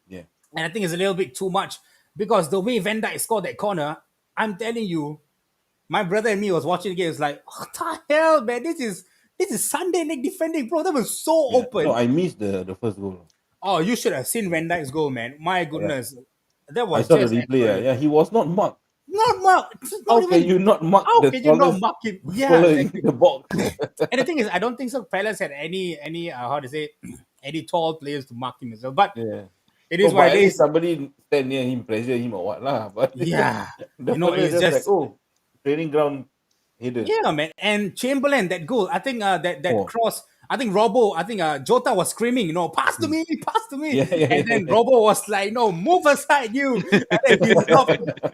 Yeah. And I think it's a little bit too much because the way Van Dijk scored that corner, I'm telling you, my brother and me was watching the game. It's like, what the hell, man? This is Sunday night defending, bro. That was so Yeah. open. No, I missed the first goal. Oh, you should have seen Van Dijk's goal, man. My goodness. That was I saw the just replay. excellent. Yeah, he was not marked. Not mark. How can you not mark How the can you not tallest mark him? Yeah, fella exactly. in the box? And the thing is, I don't think so. Palace had any how to say any tall players to mark him as well. But Yeah. it is but what at it least is. somebody stand near him, pressure him or what lah. But Yeah, the you know, fella it's just just like training ground header. yeah, man. And Chamberlain, that goal, I think that Oh. cross. I think Jota was screaming, pass to me, pass to me. Yeah, yeah, And then yeah. Robbo was like, no, move aside, you. And then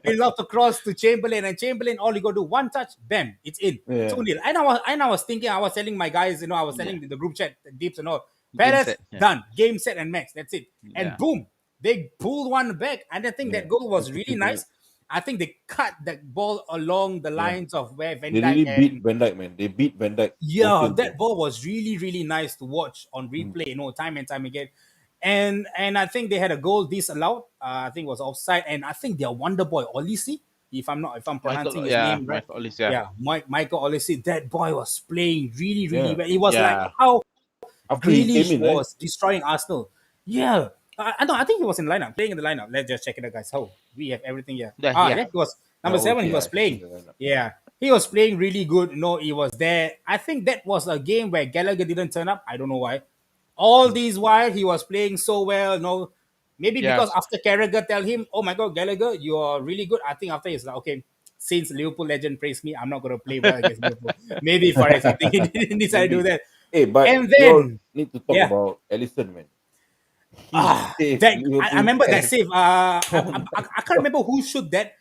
he lobbed the cross to Chamberlain, and Chamberlain, all he got to do, one touch, bam, it's in. Yeah. 2-0. And I was thinking, I was telling my guys, I was telling the group chat, the Deeps and all, Game Perez, set, yeah. done. Game set and max. That's it. And Yeah. boom, they pulled one back. And I think that goal was really nice. I think they cut that ball along the lines of where Van They Dijk really beat and Van Dijk, man. They beat Van Dijk. yeah, totally. that ball was really, really nice to watch on replay, time and time again. And I think they had a goal disallowed. I think it was offside. And I think their wonder boy, Olisi, if I'm pronouncing his name right. Michael Ollis, yeah. Michael Olisi, that boy was playing really, really Yeah. well. It was Yeah. like how After he Grealish came in, right? was destroying Arsenal. Yeah. I think he was in the lineup, playing in the lineup. Let's just check it out, guys. Oh, we have everything here. Yeah, He was number 7. He okay, was I see playing. the lineup. Yeah, he was playing really good. He was there. I think that was a game where Gallagher didn't turn up. I don't know why. All these while he was playing so well. Maybe Yeah. because after Carragher tell him, "Oh my God, Gallagher, you are really good." I think after he's like, "Okay, since Liverpool legend praised me, I'm not going to play well against Liverpool." Maybe for us, I think he didn't decide to do that. Hey, but And we all then- need to talk yeah. about Alisson, man. He saved I Liverpool remember that and- save. I can't remember who shoot that.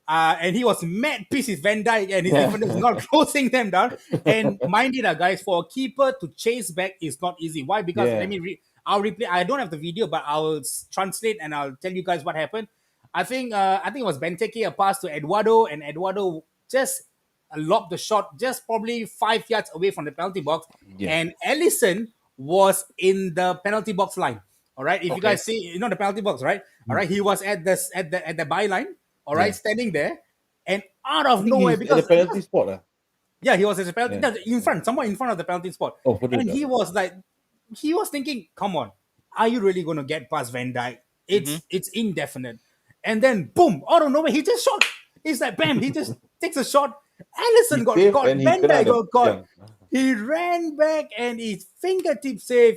And he was mad pissed with Van Dijk and his defenders not closing them down. And mind you, guys, for a keeper to chase back is not easy. Why? Because Yeah. let me I'll replay. I don't have the video, but I'll translate and I'll tell you guys what happened. I think it was Benteke, a pass to Eduardo, and Eduardo just lobbed the shot just probably 5 yards away from the penalty box. Yeah. And Ellison was in the penalty box line. All right. If you guys see, the penalty box, right? All right. He was at the byline. All right, standing there. and out I of think nowhere, he's at the because penalty spot. yeah, he was at the penalty, Yeah. no, in front, somewhere in front of the penalty spot, Oh, for and the he was thinking, "Come on, are you really going to get past Van Dijk? Mhm. It's indefinite." And then boom, out of nowhere, he just shot. It's like bam, he just takes a shot. he Allison got saved caught. and he Van kena Dijk the got caught. tiang. He ran back and his fingertip save,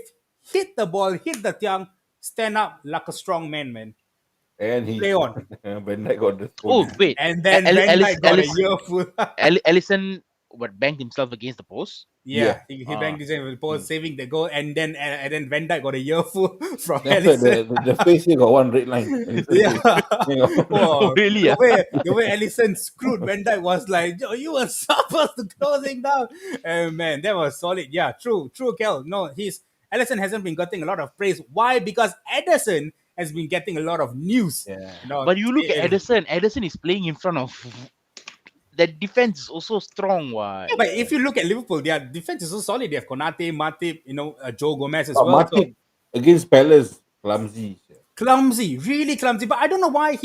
hit the ball, hit the tiang, stand up like a strong man, man. And he Play on. Van Dijk got the Oh scolding. wait, And then Van Dijk got a earful. Ellison what banged himself against the post? Yeah, Yeah. he banged his head with the post, saving the goal, and then Van Dijk got a earful from Then after Allison. the face here got one red line. Alisson Yeah. face. Hang on. Oh Oh, really? the way Allison screwed Van Dijk was like, "Yo, you were supposed to closing down." And man, that was solid. Yeah, true, Kel. No, Allison hasn't been getting a lot of praise. Why? Because Ederson has been getting a lot of news. Yeah. You know, But you look at eh, Ederson. Ederson is playing in front of that defense is also strong. Why? yeah, but if you look at Liverpool, their defense is so solid. They have Konate, Matip, Joe Gomez as But well. So Matip against Palace, clumsy. clumsy, really clumsy. But I don't know why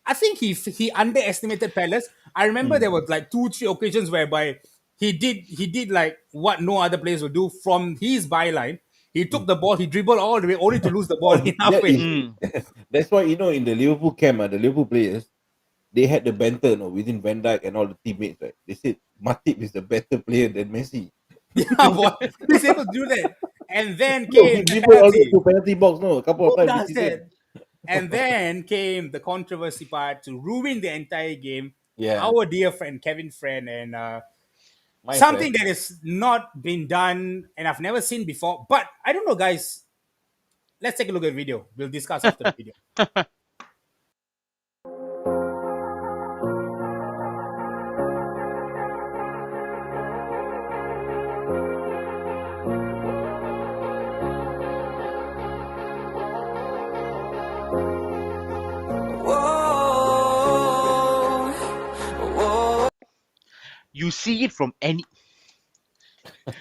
I think he underestimated Palace. I remember there was like 2-3 occasions whereby he did like what no other players would do from his byline. He took the ball, he dribbled all the way, only to lose the ball Oh, in that halfway. is, Mm. that's why in the Liverpool camp, the Liverpool players, they had the banter, within Van Dijk and all the teammates, right? They said Matip is a better player than Messi. Yeah, boy, he's able to do that. And then No, he came the dribbled all the way penalty. to penalty box, a couple of Who times does this that? season. And then came the controversy part to ruin the entire game. Yeah. Our dear friend Kevin Friend and My something friend. that has not been done and I've never seen before. But I don't know, guys. Let's take a look at the video. We'll discuss after the video. You see it from any.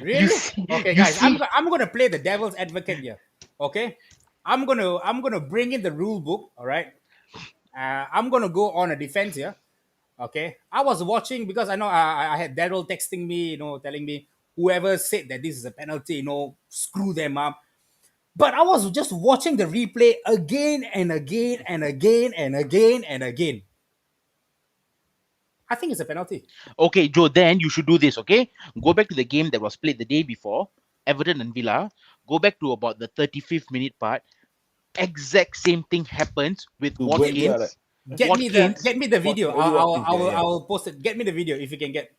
Really? see- Okay, you guys. see- I'm gonna play the devil's advocate here. Okay, I'm gonna bring in the rule book. All right. I'm gonna go on a defense here. Okay. I was watching because I know I had Daryl texting me, telling me whoever said that this is a penalty, screw them up. But I was just watching the replay again and again and again and again and again. I think it's a penalty. Okay, Joe. Then you should do this. Okay, go back to the game that was played the day before, Everton and Villa. Go back to about the 35th minute part. Exact same thing happens with To when we are Watkins. Get me the Watkins. get me the video. Bobby Watkins, I will post it. Get me the video if you can get.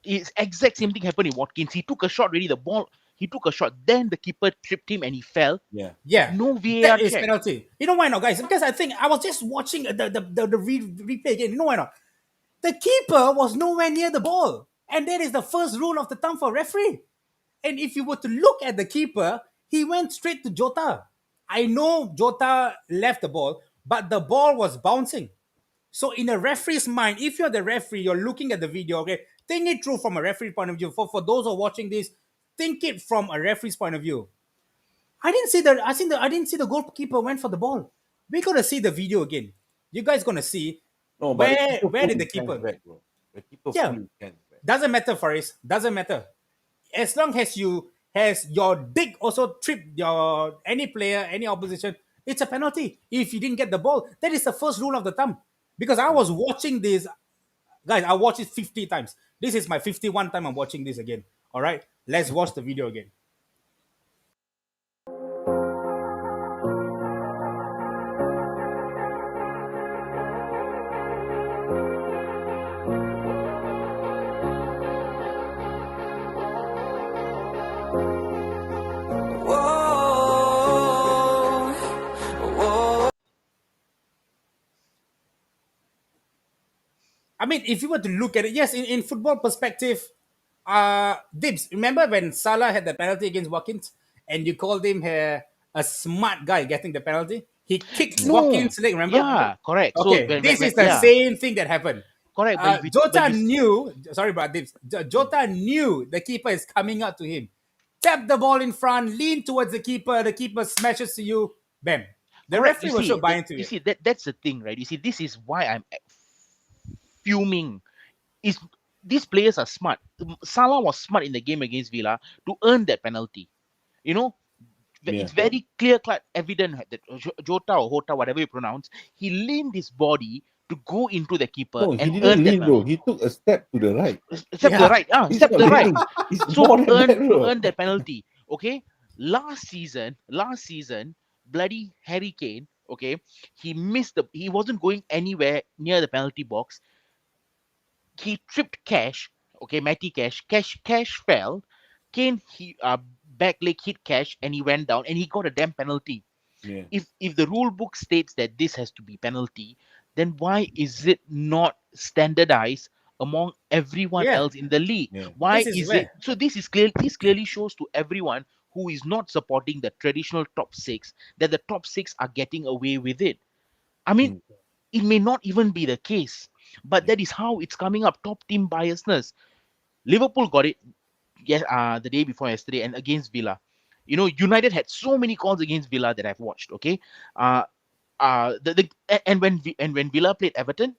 It's exact same thing happened in Watkins. He took a shot really. The ball. He took a shot. Then the keeper tripped him and he fell. Yeah. Yeah, No VAR that is check. penalty. You know why not, guys? Because I think I was just watching the replay again. You know why not? The keeper was nowhere near the ball, and that is the first rule of the thumb for referee. And if you were to look at the keeper, he went straight to Jota. I know Jota left the ball, but the ball was bouncing. So in a referee's mind, if you're the referee, you're looking at the video, okay, think it through from a referee point of view. For those who are watching this, think it from a referee's point of view. I didn't see the goalkeeper went for the ball. We're gonna see the video again. You guys gonna see No, but the keeper where pulled did the his hands keeper? back, bro. The keeper Yeah. pulled his hands back. Doesn't matter, Faris. Doesn't matter. As long as your dick also tripped your any player, any opposition, it's a penalty. If you didn't get the ball, that is the first rule of the thumb. Because I was watching this, guys. I watched it 50 times. This is my 51 time I'm watching this again. All right, let's watch the video again. I mean, if you were to look at it, yes, in football perspective, Dibs, remember when Salah had the penalty against Watkins and you called him a smart guy getting the penalty? He kicked No. Watkins' leg, remember? Yeah, correct. Okay, So this is the same thing that happened. Correct, but if you- Jota but you- knew, sorry about Dibs, Jota knew the keeper is coming out to him. Tap the ball in front, lean towards the keeper smashes to you, bam. The correct, referee you will see, sure buy that- into you it. see that's the thing, right? You see, this is why I'm fuming. Is these players are smart. Salah was smart in the game against Villa to earn that penalty. You know, Yeah. it's very clear cut evident that Jota or Hota, whatever you pronounce, he leaned his body to go into the keeper No, he and didn't earn that lean, penalty. bro. He took a step to the right. Step to the Yeah. right, He's step not to the right. leaning. He's So more than that, to bro. earn that penalty, okay. Last season, bloody Harry Kane, okay, he wasn't going anywhere near the penalty box. He tripped Cash, okay, Matty Cash fell. Kane he back leg hit Cash and he went down and he got a damn penalty. Yeah. If the rule book states that this has to be penalty, then why is it not standardized among everyone Yeah. else in the league? Yeah. Why This is is it where. so? This clearly shows to everyone who is not supporting the traditional top six that the top six are getting away with it. I mean, Mm. it may not even be the case, but Yeah. that is how it's coming up. Top team biasness. Liverpool got it, yes, the day before yesterday and against Villa. You know, United had so many calls against Villa that I've watched. Okay, uh, and when Villa played Everton,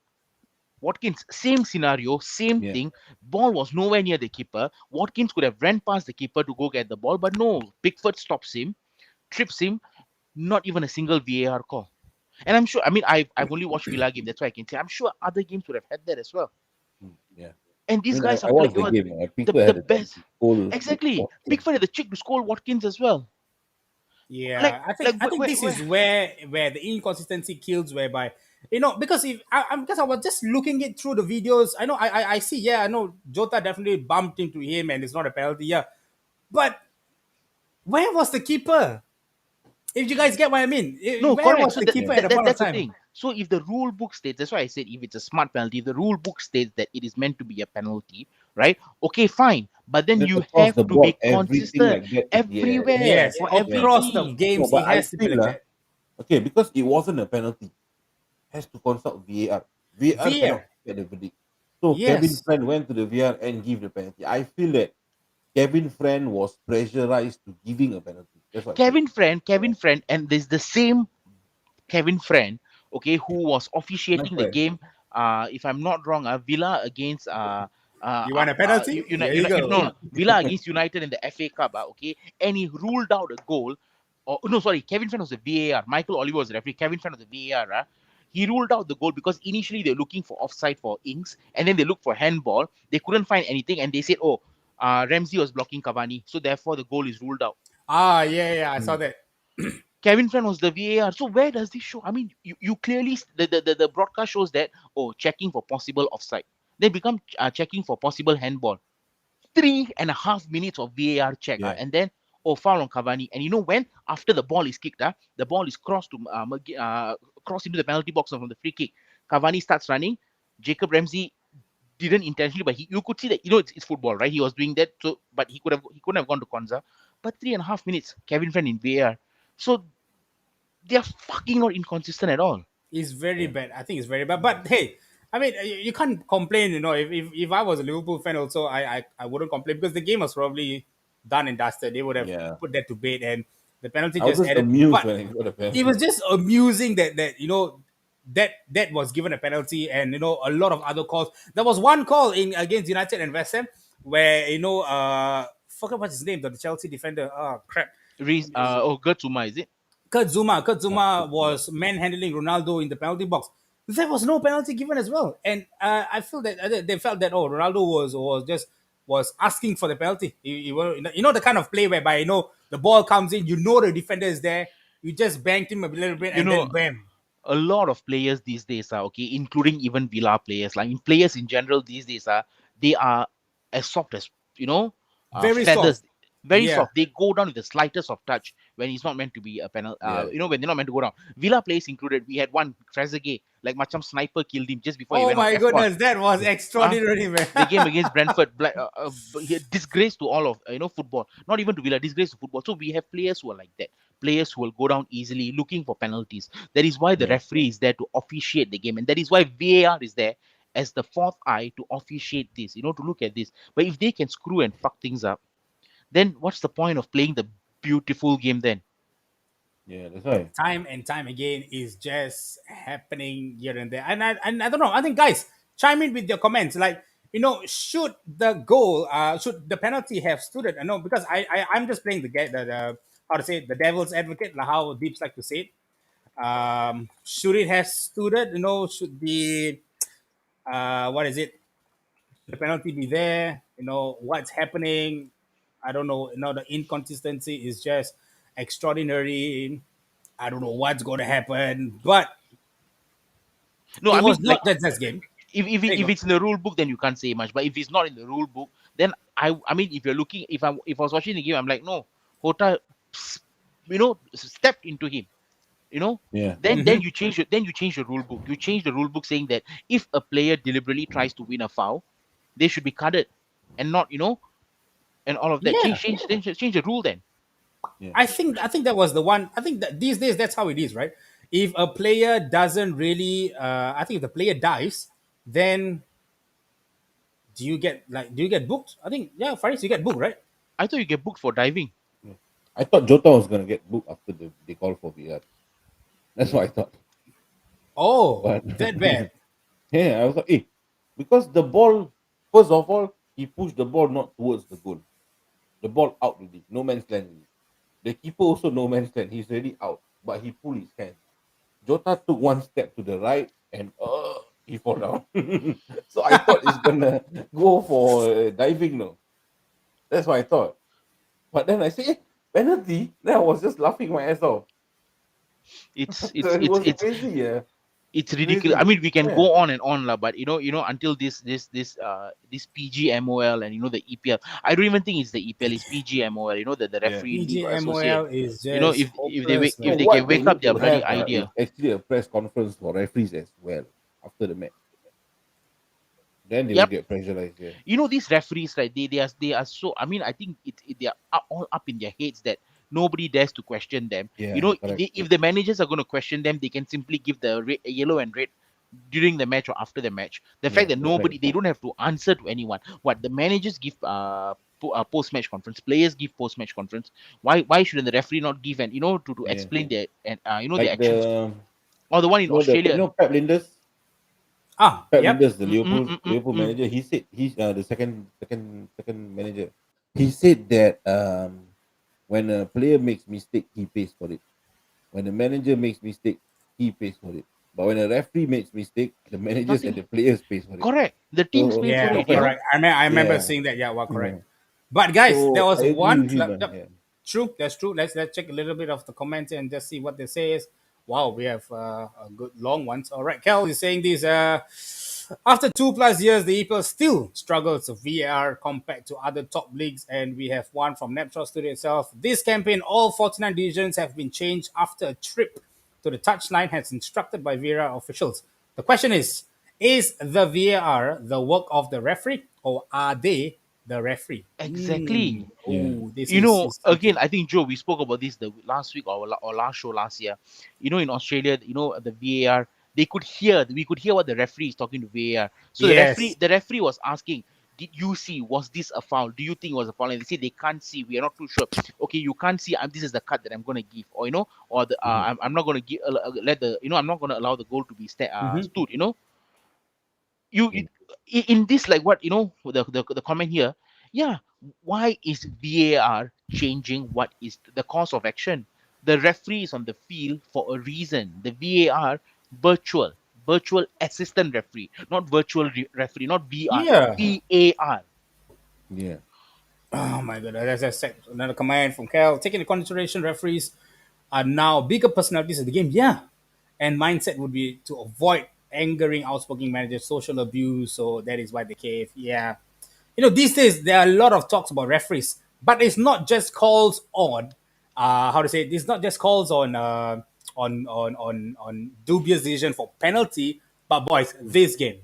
Watkins, same scenario, same Yeah. thing. Ball was nowhere near the keeper. Watkins could have ran past the keeper to go get the ball, but no. Pickford stops him, trips him. Not even a single VAR call. And I'm sure. I mean, I've only watched Villa game. That's why I can say. I'm sure other games would have had that as well. Mm. Yeah. And I these mean, guys are I playing watched the game. the, Pickford the had a chance best. to goal. Exactly. Pickford had the cheek to scold Watkins as well. Like, Yeah, I think this where is where the inconsistency kills. Whereby, because if because I was just looking it through the videos. I know I see. Yeah, I know Jota definitely bumped into him, and it's not a penalty. Yeah, but where was the keeper? If you guys get what I mean, no, where correct. was So the keeper at the point of that's the time? thing. So if the rule book states, that's why I said if it's a smart penalty, if the rule book states that it is meant to be a penalty, right? Okay, fine. But then Just you across have the to be board, everything consistent like that. Yeah. everywhere Yes, for Yeah. every Yeah. across the team. No, games, it but I has to be feel like that. okay, because it wasn't a penalty, has to consult VAR. VAR cannot VR, get the verdict. So Kevin yes, Friend went to the VAR and give the penalty. I feel that Kevin Friend was pressurized to giving a penalty. That's what I feel. Kevin Friend, and there's the same Kevin Friend, okay, who was My officiating the friend. game. If I'm not wrong, Villa against you want a penalty? Here you go. No, Villa against United in the FA Cup. Okay, and he ruled out a goal. Oh no, sorry, Kevin Friend was the VAR. Michael Oliver was the referee. Kevin Friend was the VAR. He ruled out the goal because initially they're looking for offside for Ings, and then they looked for handball. They couldn't find anything, and they said, "Oh, Ramsey was blocking Cavani, so therefore the goal is ruled out." Ah, yeah, yeah, I saw Mm. that. Kevin Friend was the VAR. So where does this show? I mean, you clearly the broadcast shows that checking for possible offside. They become checking for possible handball. 3.5 minutes of VAR check, Yeah. and then foul on Cavani. And you know when after the ball is kicked, the ball is crossed to crossed into the penalty box from the free kick. Cavani starts running. Jacob Ramsey didn't intentionally, but you could see that it's football, right? He was doing that, so but he couldn't have gone to Konza. But 3.5 minutes, Kevin Friend in VAR. So they're fucking not inconsistent at all. It's very Yeah. bad. I think it's very bad. But hey, I mean, you can't complain. If I was a Liverpool fan, also, I wouldn't complain because the game was probably done and dusted. They would have Yeah. put that to bed, and the penalty I was just just added. amused But when he got a it penalty. was just amusing that was given a penalty, and a lot of other calls. There was one call in against United and West Ham where forget what's his name, the Chelsea defender. Oh crap. Gertzuma, is it? Kurt Zuma Yeah. was manhandling Ronaldo in the penalty box. There was no penalty given as well, and I feel that they felt that Ronaldo was asking for the penalty. The kind of play whereby the ball comes in, the defender is there, you just banked him a little bit, You and then know, bam. a lot of players these days are okay, including even Villa players. Like players in general these days they are as soft as Very soft. feathers. Very Yeah. soft. They go down with the slightest of touch when it's not meant to be a penalty. Yeah. When they're not meant to go down. Villa players included. We had one Trezeguet, like Macam sniper killed him just before he Oh went on my escort. goodness, that was extraordinary, man. The game against Brentford, disgrace to all of football. Not even to Villa, disgrace to football. So we have players who are like that. Players who will go down easily, looking for penalties. That is why the Yeah. referee is there to officiate the game, and that is why VAR is there as the fourth eye to officiate this. To look at this. But if they can screw and fuck things up, then what's the point of playing the beautiful game then? Yeah. That's why. Time and time again is just happening here and there. And I don't know. I think, guys, chime in with your comments. Like, should should the penalty have stood it? No, because I'm just playing the how to say it, the devil's advocate, like how Deeps like to say it. Should it have stood it? Should the what is it? The penalty be there? What's happening? I don't know. The inconsistency is just extraordinary. I don't know what's going to happen, but No, it I was mean, not like, just game. There you if go. it's in the rule book, then you can't say much. But if it's not in the rule book, then I mean, if you're looking, if I was watching the game, I'm like, no, Hota, stepped into him. You know, Yeah. then you change the rule book. You change the rule book saying that if a player deliberately tries to win a foul, they should be carded, and not and all of that. Yeah, Change the rule then. Yeah. I think that was the one. I think that these days that's how it is, right? If a player doesn't really, I think if the player dies, then do you get booked? I think yeah, Faris, you get booked, right? I thought you get booked for diving. Yeah. I thought Jota was gonna get booked after they call for VR. That's what I thought. Oh, But that bad. yeah, I was like, because the ball, first of all, he pushed the ball not towards the goal. The ball out already, no man's land already. The keeper also no man's land. He's already out, but he pulled his hand. Jota took one step to the right and he fall down. So I thought he's gonna go for diving no. That's what I thought. But then I say, penalty. Then I was just laughing my ass off. It's So it's it it's was it's crazy, yeah. it's ridiculous. I Crazy. mean, we can Yeah. go on and on, lah, but until this PGMOL and the EPL. I don't even think it's the EPL. It's PGMOL. The Yeah. referee league or associate. PGMOL is just If hopeless, So if man. they what can they wake up need their to bloody have is idea. actually a press conference for referees as well after the match. Then they will Yep. get pressurized, yeah. These referees, right? They are so. I mean, I think they are all up in their heads that nobody dares to question them. Yeah, correct. If the managers are going to question them, they can simply give the yellow and red during the match or after the match. The fact Yeah, that correct. they don't have to answer to anyone. What the managers give post match conference, players give post match conference. Why shouldn't the referee not give and to Yeah. explain their and their Like actions, or the one in Australia? Pep Linders, Yep. the Liverpool Mm. manager. He said he's the second manager. He said that when a player makes mistake, he pays for it. When the manager makes mistake, he pays for it. But when a referee makes mistake, the managers and Nothing. the players pays for it. Correct. The teams So pay for Yeah, it. correct. I remember yeah, seeing that. Yeah, well, correct. yeah. But guys, there So was I agree one with him. club. Yep, Yeah, true. That's true. Let's check a little bit of the comments and just see what they say. Wow, we have a good long ones. All right, Kel is saying this. After 2+ years, the EPL still struggles with VAR compared to other top leagues, and we have one from Napshot Studio itself. This campaign, all 49 decisions have been changed after a trip to the touchline has instructed by VAR officials. The question is the VAR the work of the referee or are they the referee? Exactly. yeah, Oh, this is Again, something. I think Joe, we spoke about this the last week or last show last year. In Australia, the VAR, we could hear what the referee is talking to VAR. So Yes. the referee was asking, did you see, was this a foul? Do you think it was a foul? And they say they can't see. We are not too sure. Okay, you can't see. This is the cut that I'm going to give, or or mhm, I'm not going to give let the I'm not going to allow the goal to be Mhm. stood. you, yeah, you in this, like, what the comment here, yeah, why is VAR changing what is the course of action? The referee is on the field for a reason. The VAR, virtual assistant referee, not virtual referee, not VR, Yeah. VAR. yeah, Oh my god, as I said, another command from Cal. Taking into consideration, referees are now bigger personalities of the game. Yeah, and mindset would be to avoid angering outspoken managers, social abuse. So that is why they cave. Yeah, these days there are a lot of talks about referees, but it's not just calls on. How to say it? It's not just calls on on dubious decision for penalty, but boys, this game,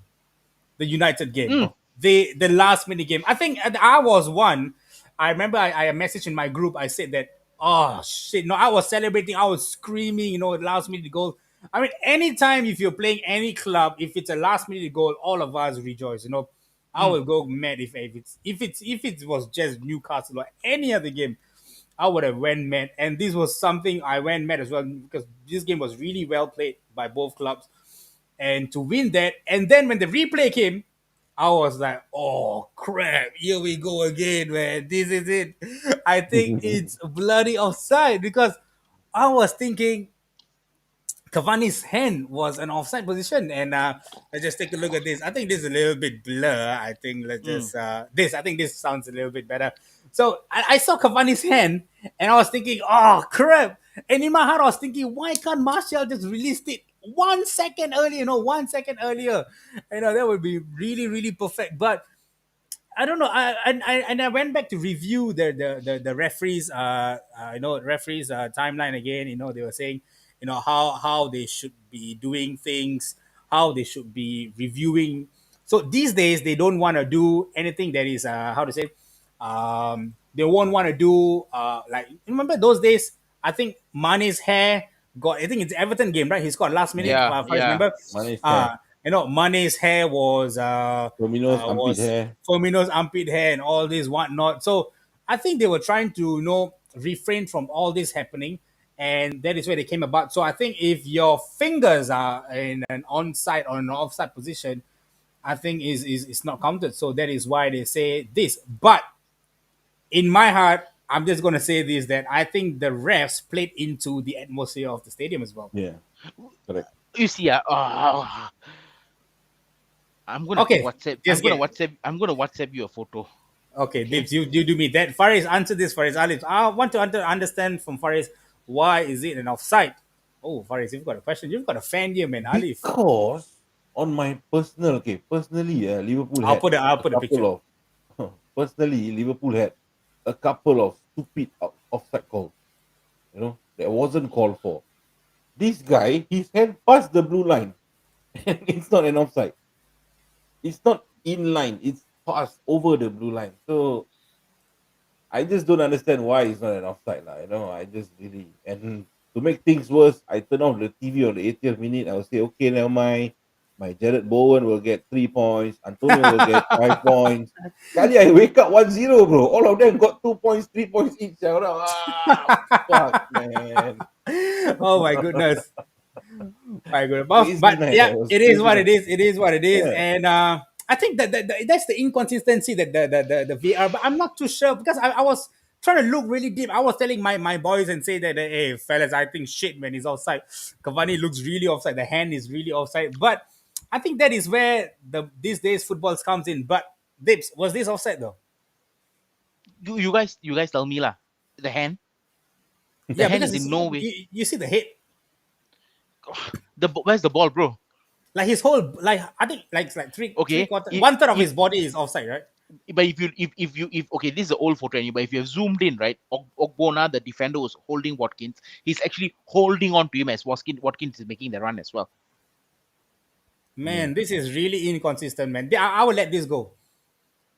the United game, Mm, the last minute game. I think I was one. I remember I messaged in my group. I said that, oh shit, no, I was celebrating. I was screaming. Last minute goal. I mean, anytime if you're playing any club, if it's a last minute goal, all of us rejoice. I mm. will go mad if it was just Newcastle or any other game. I would have went mad, and this was something I went mad as well because this game was really well played by both clubs. and to win that. And then when the replay came, I was like, oh crap, here we go again, man. This is it. I think it's bloody offside because I was thinking Cavani's hand was an offside position, and let's just take a look at this. I think this is a little bit blur. I think let's Mm. just this. I think this sounds a little bit better. So I saw Cavani's hand, and I was thinking, oh crap! And in my heart, I was thinking, why can't Martial just release it 1 second earlier? 1 second earlier. That would be really, really perfect. But I don't know. I went back to review the referees referees timeline again. They were saying how they should be doing things, how they should be reviewing. So these days they don't want to do anything that is how to say they won't want to do like remember those days. I think Mane's hair got. I think it's Everton game, right? He scored last minute. Yeah, If I yeah. remember, Mane's hair, Mane's hair Firmino's armpit was hair. Firmino's armpit hair and all this whatnot. So I think they were trying to refrain from all this happening, and that is where they came about. So I think if your fingers are in an onside or an offside position, I think is not counted. So that is why they say this. But in my heart, I'm just gonna say this that I think the refs played into the atmosphere of the stadium as well. Yeah, correct. You see, I'm gonna Okay, WhatsApp. just get I'm gonna WhatsApp you a photo. okay, Okay. Dibs, you do me that. Faris, answer this, Faris. I want to understand from Faris why is it an offside? Oh, Faris, you've got a question. You've got a fan here, man. Alif. Because on my personally, Liverpool I'll had put a a picture. couple of personally Liverpool had a couple of stupid offside calls. That wasn't called for. This guy, his hand passed the blue line, and it's not an offside. It's not in line. It's passed over the blue line. So I just don't understand why it's not an offside, lah. I just really and to make things worse, I turn off the TV on the 80th minute. I will say, okay, never mind. My Jared Bowen will get 3 points. Antonio will get 5 points. Kali I wake up 1-0, bro. All of them got 2 points, 3 points each. Fuck, man. Oh my goodness. My goodness. Crazy But night. yeah, That was it is crazy what it night. is. It is what it is. Yeah. And I think that's the inconsistency that the VR, but I'm not too sure because I was trying to look really deep. I was telling my boys and say that hey fellas, I think shit man is offside. Cavani looks really offside. The hand is really offside. But I think that is where these days football comes in. But Dips, was this offside though? You guys tell me lah. The hand. The Yeah, hand because is in no way. you see the head. Where's the ball, bro? Like his whole I think like three Okay. quarter If, 1/3 of if his body is offside, right? but if okay, this is the old photo, but if you have zoomed in, right, Ogbonna, the defender, was holding Watkins. He's actually holding on to him as Watkins is making the run as well. Man, this is really inconsistent, man. I will let this go.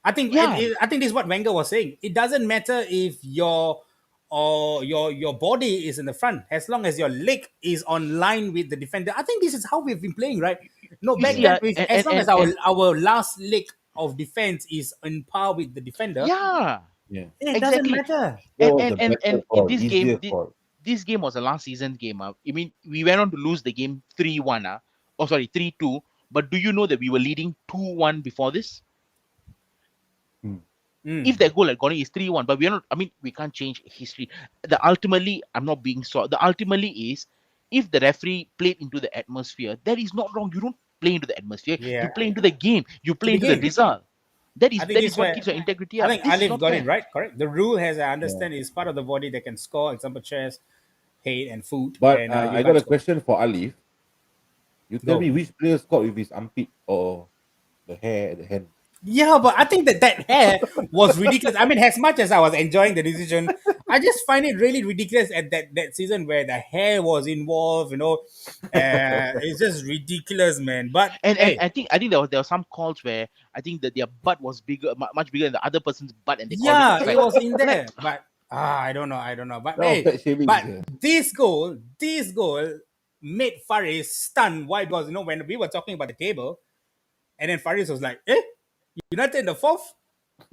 I think Yeah. I think this is what Wenger was saying. It doesn't matter if your body is in the front, as long as your leg is on line with the defender. I think this is how we've been playing, right? No, You back see, then, as long as and our last leg of defense is in par with the defender, yeah, Yeah. it doesn't exactly. matter. That And was and the and, better and in call, this game, easier call. this game was a last season game. I mean, we went on to lose the game 3-1. Oh, sorry, 3-2. But do you know that we were leading 2-1 before this? Mm. If that goal had gone in, is 3-1, but we're not. I mean, we can't change history. I'm not being so. The ultimately is if the referee played into the atmosphere, that is not wrong. You don't play into the atmosphere. Yeah. You play into the game. You To play the into the game. result. That I is think that this is what where keeps your integrity I up. think This is Alif not got fair. it right. Correct. The rule, as I understand, is part of the body that can score, example chest, head, and foot. But And you I got can't a score. question for Alif. You tell Go. me which player scored with his armpit or the hair at the hand. Yeah, but I think that hair was ridiculous. I mean, as much as I was enjoying the decision, I just find it really ridiculous at that season where the hair was involved. It's just ridiculous, man. But And hey, I think there were some calls where I think that their butt was bigger, much bigger than the other person's butt, and they called it yeah, it offside. was in I'm like, there. But I don't know. But That was hey, fat shaming, but sir. this goal made Faris stunned. Why? Because when we were talking about the table, and then Faris was like, "Eh, United in the fourth."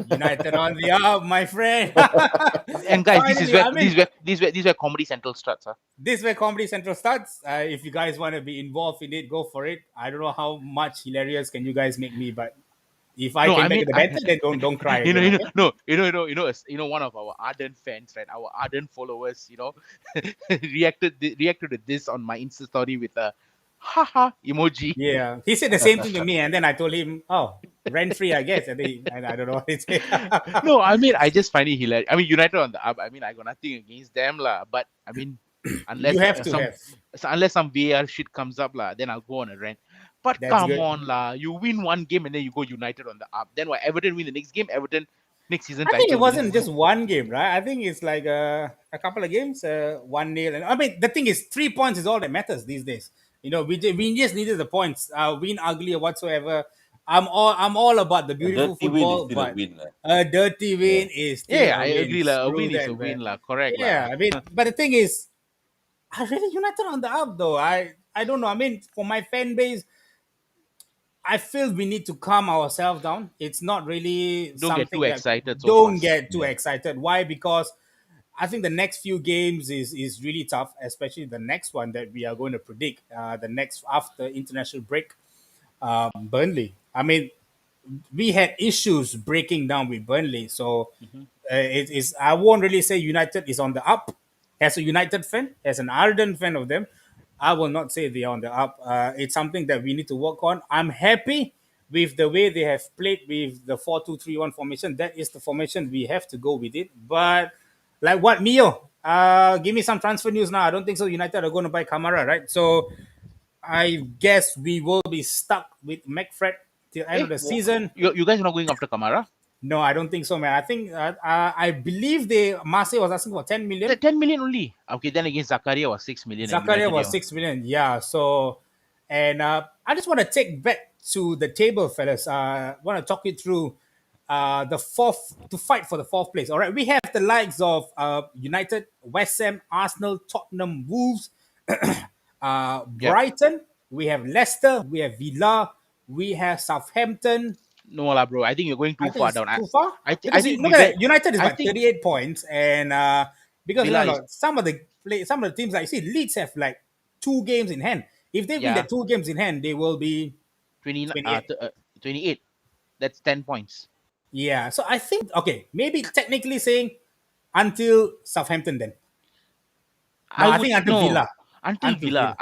United on the up, my friend. And guys, this is Finally, where I mean, this is where Comedy Central starts. Huh? this is where Comedy Central starts. If you guys want to be involved in it, go for it. I don't know how much hilarious can you guys make me, but if I No, can I make mean, it better, then don't cry you know, again. you know, Okay? no, one of our ardent fans, right? Our ardent followers, reacted to this on my Insta story with a haha emoji. Yeah, he said the same thing to me, and then I told him, "Oh, rent free, I guess." And I don't know what he said. No, I mean, I just find it hilarious. I mean, United on the up. I mean, I got nothing against them, lah. But I mean, You unless have to have. unless some VAR shit comes up, lah, then I'll go on a rant. But That's come good. on, lah. You win one game and then you go United on the up. Then what? Everton win the next game. Everton next season I think it title wasn't winning. just one game, right? I think it's like a couple of games, 1-0. And I mean, the thing is, 3 points is all that matters these days. We just needed the points, win ugly or whatsoever. I'm all about the A beautiful dirty win is football, still a but win. Lah. a dirty Yeah. win is still Yeah, a I win. agree, lah. A Screw win is a that, win, man. lah. Correct, Yeah, lah. I mean, but the thing is, I really United on the up though. I don't know. I mean, for my fan base, I feel we need to calm ourselves down. It's not really Don't get too something that excited so don't fast. get too Yeah. excited. Why? Because I think the next few games is really tough, especially the next one that we are going to predict. The next after international break, Burnley. I mean, we had issues breaking down with Burnley, so Hmm. it is. I won't really say United is on the up. As a United fan, as an ardent fan of them, I will not say they are on the up. It's something that we need to work on. I'm happy with the way they have played with the 4-2-3-1 formation. That is the formation we have to go with it. But like what Mio, give me some transfer news now. I don't think so. United are going to buy Kamara, right? So I guess we will be stuck with McFred till end of the season. You guys are not going after Kamara? No, I don't think so, man. I think I believe Marseille was asking for 10 million. 10 million only. Okay, then again, Zakaria was 6 million and Zakaria United. was 6 million. Yeah. So, and I just want to take back to the table, fellas. Want to talk you through the fourth to fight for the fourth place. All right, we have the likes of United, West Ham, Arsenal, Tottenham, Wolves, Yep. Brighton. We have Leicester. We have Villa. We have Southampton. No lah, bro. I think you're going I too think far it's down. too far I because you think look we at bet. it, United is I like think 38 points, and because Villa is some of the teams like see Leeds have like 2 games in hand. If they win the yeah 2 games in hand, they will be 20 28. 28. That's 10 points. Yeah, so I think okay, maybe technically saying until Southampton then. No, I I would think until no Villa. until Until Villa.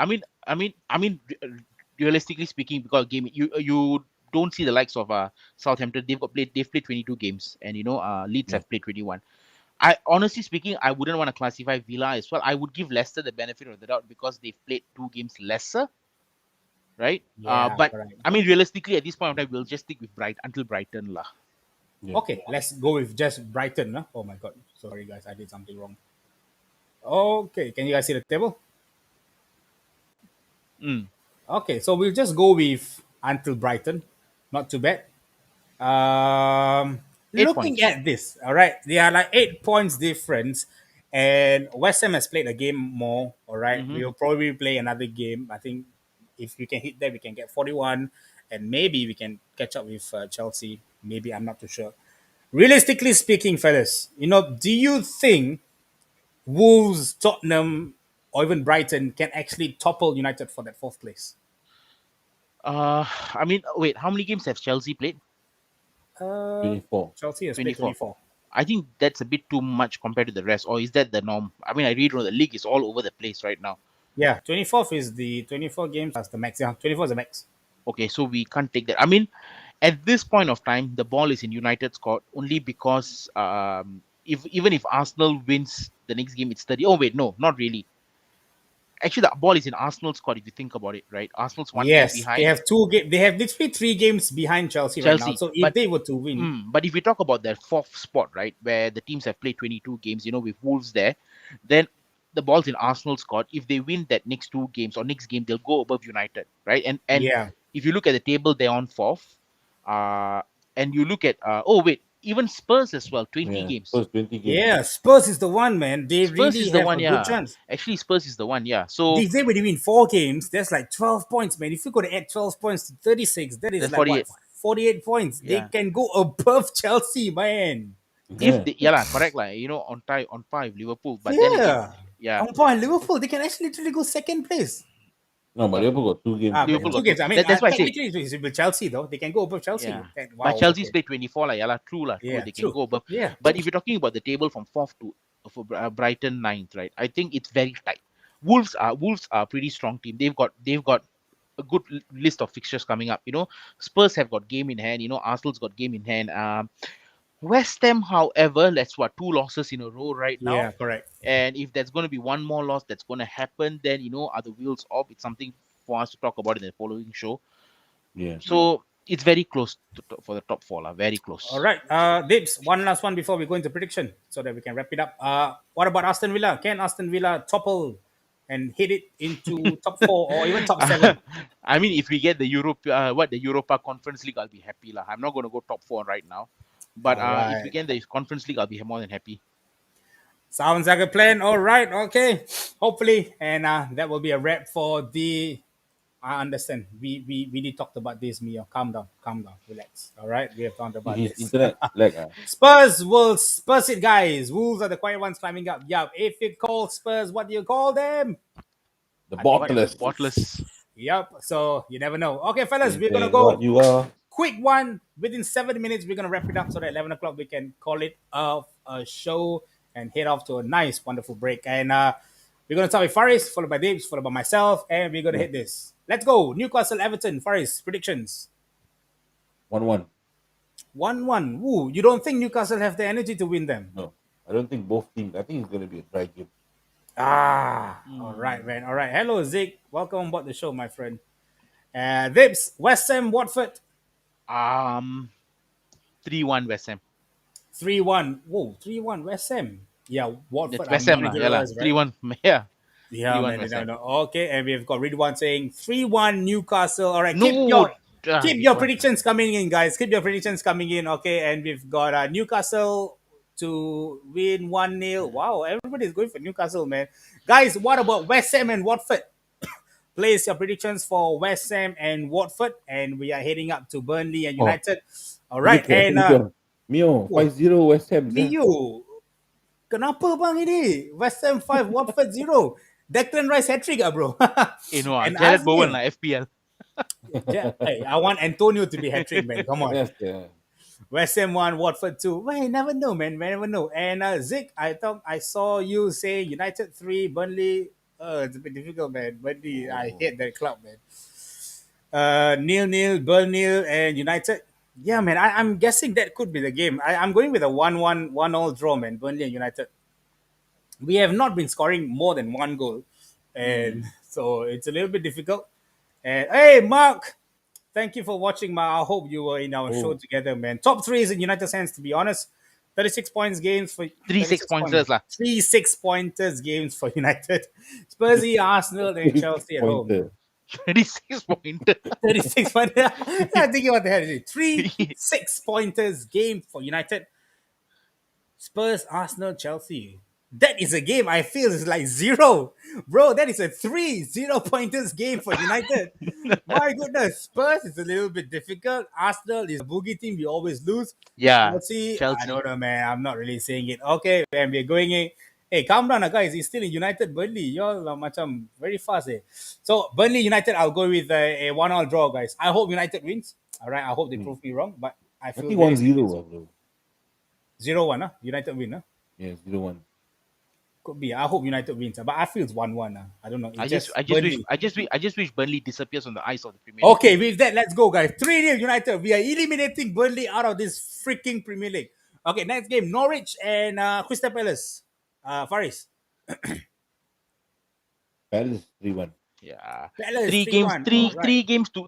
Villa. Realistically speaking, because game you don't see the likes of Southampton. They've played 22 games, and Leeds Yeah. have played 21. I honestly speaking, I wouldn't want to classify Villa as well. I would give Leicester the benefit of the doubt because they've played 2 games lesser, right? Yeah, But correct. I mean, realistically, at this point of time, we'll just stick with Brighton lah. Yeah. Okay, let's go with just Brighton. Huh? Oh my god, sorry guys, I did something wrong. Okay, can you guys see the table? Mm. Okay, so we'll just go with until Brighton. Not too bad. 8 Looking points. at this, all right, they are like 8 points difference, and West Ham has played a game more. All right, Mm-hmm. we'll probably play another game. I think if we can hit that, we can get 41, and maybe we can catch up with Chelsea. Maybe I'm not too sure. Realistically speaking, fellas, do you think Wolves, Tottenham, or even Brighton can actually topple United for that fourth place? I mean, wait, how many games have Chelsea played? 24. Chelsea has played 24. 24. I think that's a bit too much compared to the rest, or is that the norm? I mean, I really don't know. The league is all over the place right now. Yeah, 24th is the 24 games. That's the max. Yeah, 24 is the max. Okay, so we can't take that. I mean, at this point of time, the ball is in United's court only because even if Arsenal wins the next game, it's 30. Oh wait, no, not really. Actually, the ball is in Arsenal's court if you think about it, right? Arsenal's one game Yes, behind they have 2 games. They have literally 3 games behind Chelsea right now. Chelsea, So if but they were to win, but if we talk about the fourth spot, right, where the teams have played 22 games, with Wolves there, then the ball's in Arsenal's court. If they win that next 2 games or next game, they'll go above United, right? And yeah, if you look at the table, they're on fourth. And you look at even Spurs as well, 20 Yeah. games. First 20 games. yeah, Spurs is the one, man. They Spurs really is the have one, a yeah. good chance. Actually, Spurs is the one, yeah. So If they were to win 4 games, that's like 12 points, man. If you're going to add 12 points to 36, that is that's like what, 48. 48 points. They Yeah. can go above Chelsea, man. If Yeah. they, yeah, lah, correct, like on tie on par with Liverpool. But then again, Yeah. yeah, On point, Liverpool, they can actually literally go second place. No, but well, Liverpool got 2 games. Ah, but Liverpool Man. two got two. games. I mean, That's why I say, technically it's with Chelsea though. They can go above Chelsea. yeah. But Wow. Chelsea's Okay. played 24, like, yeah, lah, true, lah, true. Yeah. They can True. go above. Yeah. But if you're talking about the table from fourth to for Brighton ninth, right? I think it's very tight. Wolves are a pretty strong team. They've got a good list of fixtures coming up. Spurs have got game in hand. Arsenal's got game in hand. West Ham, however, that's what, 2 losses in a row right now. Yeah. Correct. And if there's going to be one more loss that's going to happen, then are the wheels off? It's something for us to talk about in the following show. Yeah. So it's very close for the top four, lah. Very close. All right. Dibs, one last one before we go into prediction so that we can wrap it up. What about Aston Villa? Can Aston Villa topple and hit it into top 4 or even top 7? I mean, if we get the the Europa Conference League, I'll be happy, lah. I'm not going to go top 4 right now, but All if we right. get the Conference League, I'll be more than happy. Sounds like a plan. All right. Okay. Hopefully. And that will be a wrap for the. I understand. We really talked about this, Mio. Calm down. Relax. All right. We have talked about His this. internet lag. Spurs will Spurs it, guys. Wolves are the quiet ones climbing up. Yeah. If you call Spurs, what do you call them? The I think what- bottlers. Spotless. Yep. So you never know. Okay, fellas, we're gonna Say go what you are. quick one within 7 minutes. We're gonna wrap it up so that 11 o'clock we can call it a show and head off to a nice, wonderful break. And we're gonna start with Faris, followed by Dibs, followed by myself, and we're gonna hit this. Let's go. Newcastle, Everton. Faris, predictions. 1-1. 1-1. Woo. You don't think Newcastle have the energy to win them? No, I don't think both teams. I think it's going to be a dry game. All right, man. All right. Hello, Zig. Welcome on board the show, my friend. Dibs, West Ham, Watford. 3-1 West Ham. 3-1. Whoa, 3-1 West Ham. Yeah, Watford. That's West Ham, lah. Yeah, lah. managerials, right? 3-1. Yeah. Yeah, 3-1 man. West No, Ham. no. Okay, and we've got Ridwan saying 3-1 Newcastle. All right, No. keep your predictions coming in, guys. Keep your predictions coming in. Okay, and we've got Newcastle to win 1-0. Wow, everybody's going for Newcastle, man. Guys, what about West Ham and Watford? Place your predictions for West Ham and Watford, and we are heading up to Burnley and United. All right, and Mio, 5-0 West Ham. Mio, kenapa bang ini? West Ham 5, Watford 0. Declan Rice hat-trick bro. And Jared Arsenal. Bowen, FPL. Hey, I want Antonio to be hat-trick, man. Come on. Yes, yeah. West Ham 1, Watford 2. Well, you never know, man. We never know. And Zik, I saw you say United 3, Burnley. It's a bit difficult, man. Burnley, I hate that club, man. 0-0, Burnley and United. Yeah, man. I'm guessing that could be the game. I'm going with a 1-1, 1-all draw, man. Burnley and United. We have not been scoring more than 1 goal. And so it's a little bit difficult. And hey, Mark, thank you for watching, Mark. I hope you were in our show together, man. Top 3 is in United hands, to be honest. 36 points games for 3-6 pointers, lah. 3 6-pointers games for United. Spursy, Arsenal, and Chelsea at home. 26 pointers. 36 pointers. I'm thinking what the hell is it? 3 6-pointers game for United. Spurs, Arsenal, Chelsea. That is a game I feel is like 0. Bro, that is a 3 0-pointers game for United. My goodness. Spurs is a little bit difficult. Arsenal is a boogie team. We always lose. Yeah. Chelsea, I Chelsea. don't know, man. I'm not really saying it. Okay, and we're going in. Hey, calm down, guys. It's still in United Burnley. Y'all are macam very fast. So, Burnley United, I'll go with a 1-all draw, guys. I hope United wins. All right, I hope they prove me wrong, but I I feel think 1-0, bro. 0-1, huh? United win, huh? Yeah, 0-1. Could be. I hope United wins, but I feel it's 1-1. I don't know. I It's just wish Burnley disappears on the ice of the Premier League. Okay, with that, let's go, guys. 3-0 United. We are eliminating Burnley out of this freaking Premier League. Okay, next game, Norwich and Crystal Palace. Faris. Palace 3-1. Yeah. Palace, 3 games, 3-1. All right.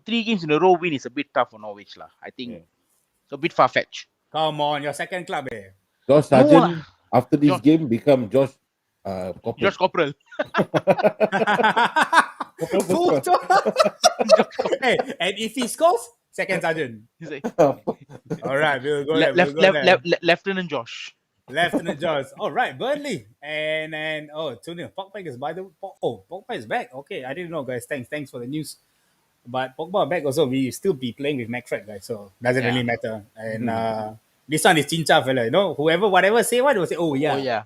3 games in a row win is a bit tough for Norwich, lah. I think Yeah. it's a bit far fetched. Come on, your second club, Josh No Sargent, lah. after this Josh- game, become Josh Copper. Josh Cockrell. Hey, and if he scores, second sergeant. He's like, All right, we'll go there. We'll go there. Lieutenant Josh. Lieutenant George. All right, Burnley. And 2-0. Pogba is by the Pogba is back. Okay, I didn't know, guys. Thanks for the news. But Pogba back also, we still be playing with McFred, guys. So doesn't Yeah. really matter. And this one is Chincha fella. You know, whoever whatever say what will say. Oh Oh yeah, yeah.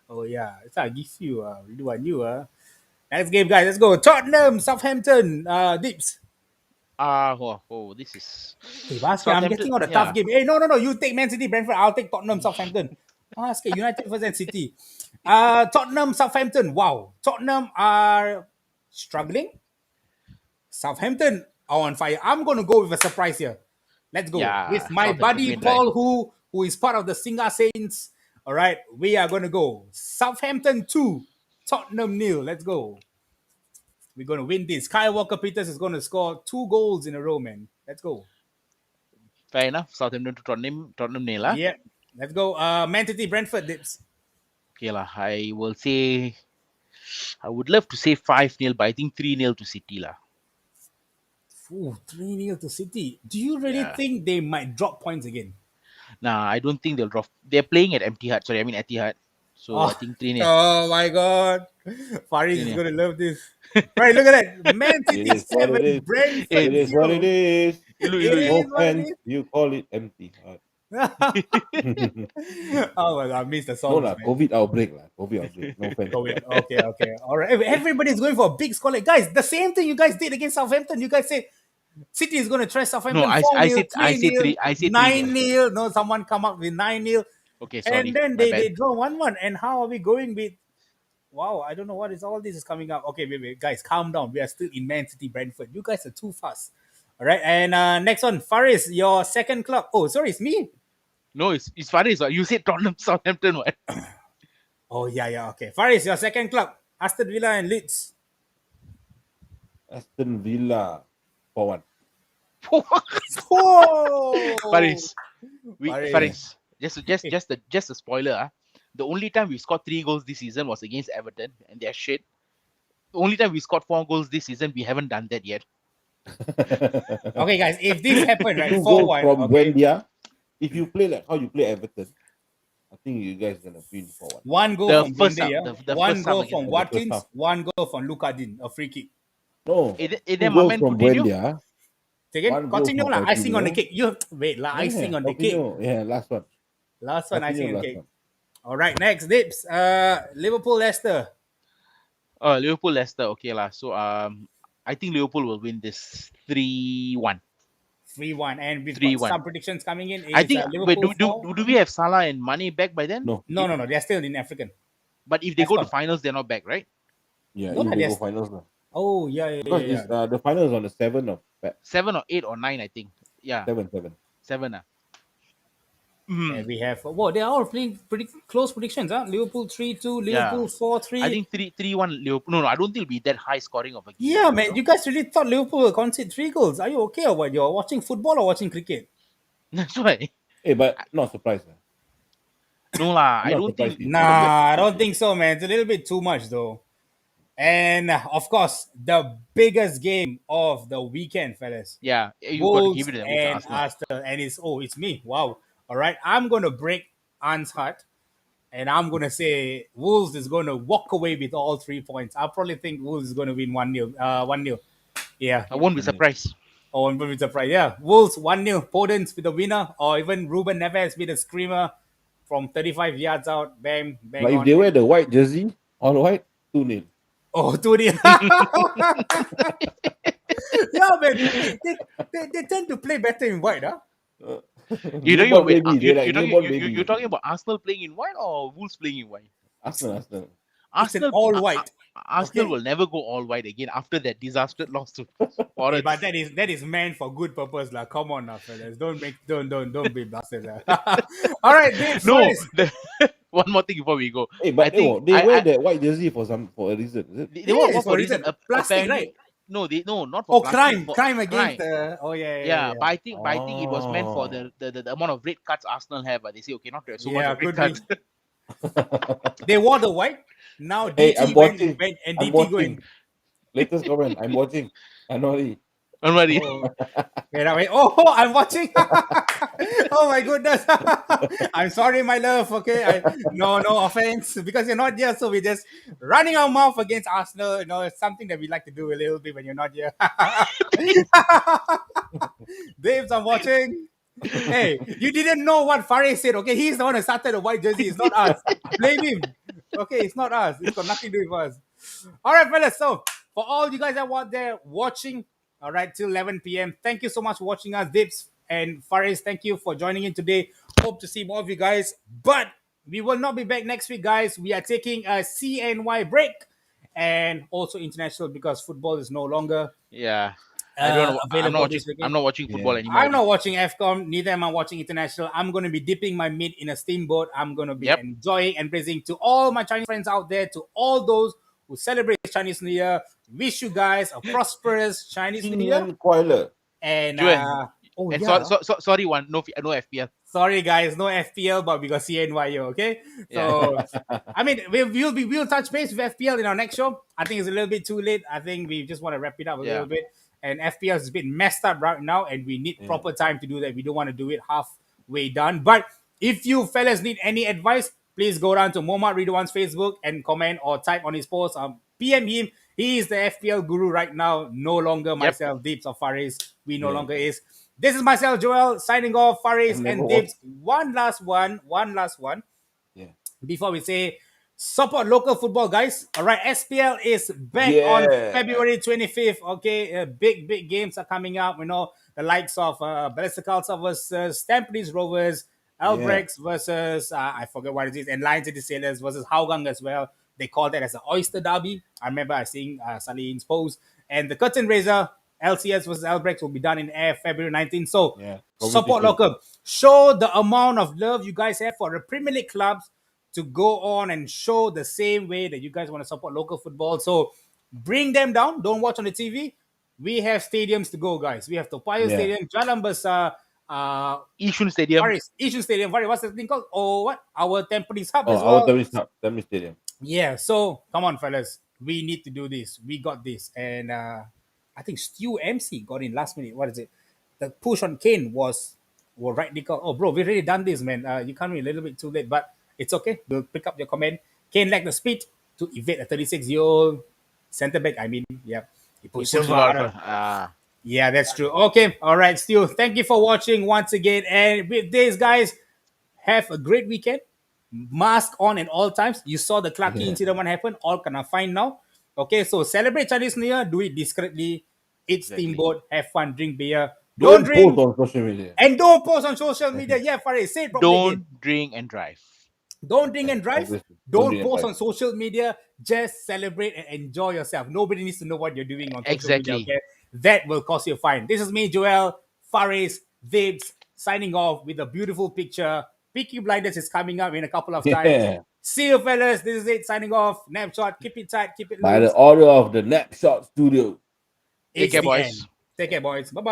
oh yeah. It's I give you. We do what you. Next game, guys. Let's go. Tottenham, Southampton. Dips. This is Hey, basket. I'm Southampton. getting all the tough Yeah. game. Hey, no. You take Man City, Brentford. I'll take Tottenham, Southampton. Basket. United versus City. Tottenham, Southampton. Wow. Tottenham are struggling. Southampton are on fire. I'm going to go with a surprise here. Let's go. Yeah. With my Southampton buddy win, right? Paul, who is part of the Singa Saints. All right, we are going to go. Southampton 2, Tottenham nil. Let's go. We're going to win this. Kyle Walker-Peters is going to score 2 goals in a row, man. Let's go. Fair enough. Southampton to Tottenham nil, lah. Yeah. Let's go. Man City, Brentford, Dips. Okay, lah. I will say, I would love to say 5-0, but I think 3-0 to City, lah. Ooh, 3-0 to City. Do you really Yeah. think they might drop points again? Nah, I don't think they'll drop. They're playing at Etihad. So Oh. I think 3-0. Oh my god. Faris is 3-0. going to love this. Right, look at that. Man It City is what 7, it is. Brentford It is what it 0. is. It No is what it offense, is. you call it empty. Oh my god, I missed the No songs, lah, man. COVID outbreak lah. COVID outbreak. No offense. Okay. All right. Everybody's going for a big score. Like, guys, the same thing you guys did against Southampton. You guys said City is going to trash Southampton. No, I 4-0, said 3-0, three. I said 9-0. No, someone come up with 9-0. Okay, sorry. And then my they bad. draw 1-1. And how are we going with? Wow, I don't know what is all this is coming up. Okay, wait, guys, calm down. We are still in Man City, Brentford. You guys are too fast. All right, and next one, Faris, your second club. Oh, sorry, it's me. No, it's Faris. You said Tottenham, Southampton, what? Oh yeah. Okay, Faris, your second club. Aston Villa and Leeds. Aston Villa 4-1. Oh, Faris, Faris. Faris. Just a spoiler. The only time we scored 3 goals this season was against Everton, and they're shit. The only time we scored 4 goals this season, we haven't done that yet. Okay, guys, if this happened, right, 2 goals 4-1. from Okay. Buendia. If you play like how you play Everton, I think you guys gonna win 4-1. 1 goal The from first Bundy, half, yeah? the 1 first goal half from against- Watkins, half. 1 goal from Lucadin, a free kick. No, And 2 then my goals man from Coutinho. Buendia. Again, 1 goal continue from lah. Icing on the Coutinho. cake. You wait lah. Icing on the cake. Coutinho, yeah, last one. Last one, icing on Coutinho, the last cake. one. All right, next Dips. Liverpool, Leicester. Liverpool, Leicester. Okay lah. So I think Liverpool will win this 3-1. 3-1, and we've 3-1. got some predictions coming in. I Is, think. Wait, Liverpool 4. do we have Salah and Mane back by then? No. No. They're still in African. But if they That's go to gone. finals, they're not back, right? Yeah, No, if they yes. go finals lah. Oh yeah. Because it's, the final is on the 7th of Feb. 7 or 8 or 9, I think. Yeah, 7. 7. And we have they are all playing pretty close predictions, huh? Liverpool 3-2, Liverpool 4-3. I think 3-1 Liverpool. No, I don't think it'll be that high scoring of a game. Yeah, man. You guys really thought Liverpool will concede 3 goals. Are you okay or what? You're watching football or watching cricket? That's why. Hey, but not surprised. No lah, I Not don't think. surprised. Nah, I don't think so, man. It's a little bit too much, though. And of course, the biggest game of the weekend, fellas. Yeah, you got to Wolves give it to and Arsenal. Arsenal. And it's me. Wow. All right. I'm going to break An's heart. And I'm going to say Wolves is going to walk away with all 3 points. I probably think Wolves is going to win 1-0. 1-0. Yeah. I won't be surprised. Oh, I'm very surprised. Yeah. Wolves 1-0. Podence with the winner. Or even Ruben Neves with a screamer from 35 yards out. Bang. Bang But if on. they wear the white jersey, all white, 2-0. Oh, 2-0. Yeah, man. They tend to play better in white, huh? You're Newborn talking, baby, they're like newborn baby. you're talking about Arsenal playing in white or Wolves playing in white? Arsenal. It's an Arsenal all white. Arsenal Okay. will never go all white again after that disastrous loss to Hey, Forest. but that is meant for good purpose, lah. Come on now, fellas. Don't be bastards. Lah. All right, Dave, No, Faris. one more thing before we go. Hey, but I think they I- wear I- that white jersey for a reason, is it? They were Yes, for a reason. Plastic, Apparently- right? No, not for Oh, plastic, for crime against. crime. Yeah. But I think it was meant for the amount of red cards Arsenal have. But they say okay, not to have so much Yeah, of red could be. cards. They wore the white. Now Hey, DT I'm went watching. and I'm DT watching. going. Latest comment. I'm watching. I know it. Don't worry. Oh, wait. Oh, I'm watching. Oh my goodness. I'm sorry, my love. Okay, no offense because you're not here, so we're just running our mouth against Arsenal. You know, it's something that we like to do a little bit when you're not here. Daves, I'm watching. Hey, you didn't know what Fares said. Okay, he's the one who started the white jersey. It's not us. Blame him. Okay, it's not us. It's got nothing to do with us. All right, fellas. So for all you guys out there watching, all right, till 11 p.m. Thank you so much for watching us, Dips and Faris. Thank you for joining in today. Hope to see more of you guys. But we will not be back next week, guys. We are taking a CNY break and also international because football is no longer Yeah. I don't know. available this weekend. I'm not watching football anymore. I'm not watching AFCON, neither am I watching international. I'm going to be dipping my meat in a steamboat. I'm going to be Yep. enjoying and praising to all my Chinese friends out there, to all those who celebrate Chinese New Year. Wish you guys a prosperous Chinese New Year. And Juan, oh and yeah, sorry, one no FPL. sorry guys, no FPL, but we got CNYO. Okay, so I mean we'll touch base with FPL in our next show. I think it's a little bit too late. I think we just want to wrap it up a little bit. And FPL is a bit messed up right now, and we need proper time to do that. We don't want to do it halfway done. But if you fellas need any advice, please go down to Mohammad Ridwan's Facebook and comment or type on his post. PM him. He is the FPL guru right now. No longer myself, Deeps or Faris. We no longer is. This is myself, Joel, signing off. Faris and Deeps. One last one. Yeah. Before we say support local football, guys. All right, SPL is back on February 25th. Okay, big games are coming up. You know, the likes of Balestical versus Tampines Rovers, Albrechts versus I forget what it is, and Lions City Sailors versus Hougang as well. They call that as an Oyster Derby. I remember seeing Salin's post. And the curtain raiser, LCS versus Albrechts, will be done in air February 19th. So support local. Show the amount of love you guys have for the Premier League clubs to go on and show the same way that you guys want to support local football. So bring them down. Don't watch on the TV. We have stadiums to go, guys. We have Topayo Stadium, Jalan Besar, Yishun Stadium. Yishun Stadium. What's the thing called? Oh, what? Our Tampines Hub as Our well. Tampines Stadium. Yeah, so come on, fellas. We need to do this. We got this. And I think Stu MC got in last minute. What is it? The push on Kane was rightly called. Oh, bro, we've already done this, man. You can't be a little bit too late, but it's okay. We'll pick up your comment. Kane lacked the speed to evade a 36-year-old centre back. I mean, yeah. He put Silva. Yeah, that's true. Okay, all right, Stu. Thank you for watching once again. And with this, guys, have a great weekend. Mask on at all times. You saw the Clarky incident when happened. All kind of fine now. Okay, so celebrate Chinese New Year. Do it discreetly. Eat steamboat. Have fun. Drink beer. Don't drink. Post on social media. And don't post on social media. Yeah, Farid, say it properly. Don't drink and drive. Don't drink and drive. Don't post on social media. Just celebrate and enjoy yourself. Nobody needs to know what you're doing on social media. Okay? That will cost you a fine. This is me, Joel, Faris, Vibs, signing off with a beautiful picture. Peaky Blinders is coming up in a couple of times. See you, fellas. This is it. Signing off. Napshot. Keep it tight. Keep it loose. By the order of the Napshot Studio. Take care, boys. Take care, boys. Bye-bye.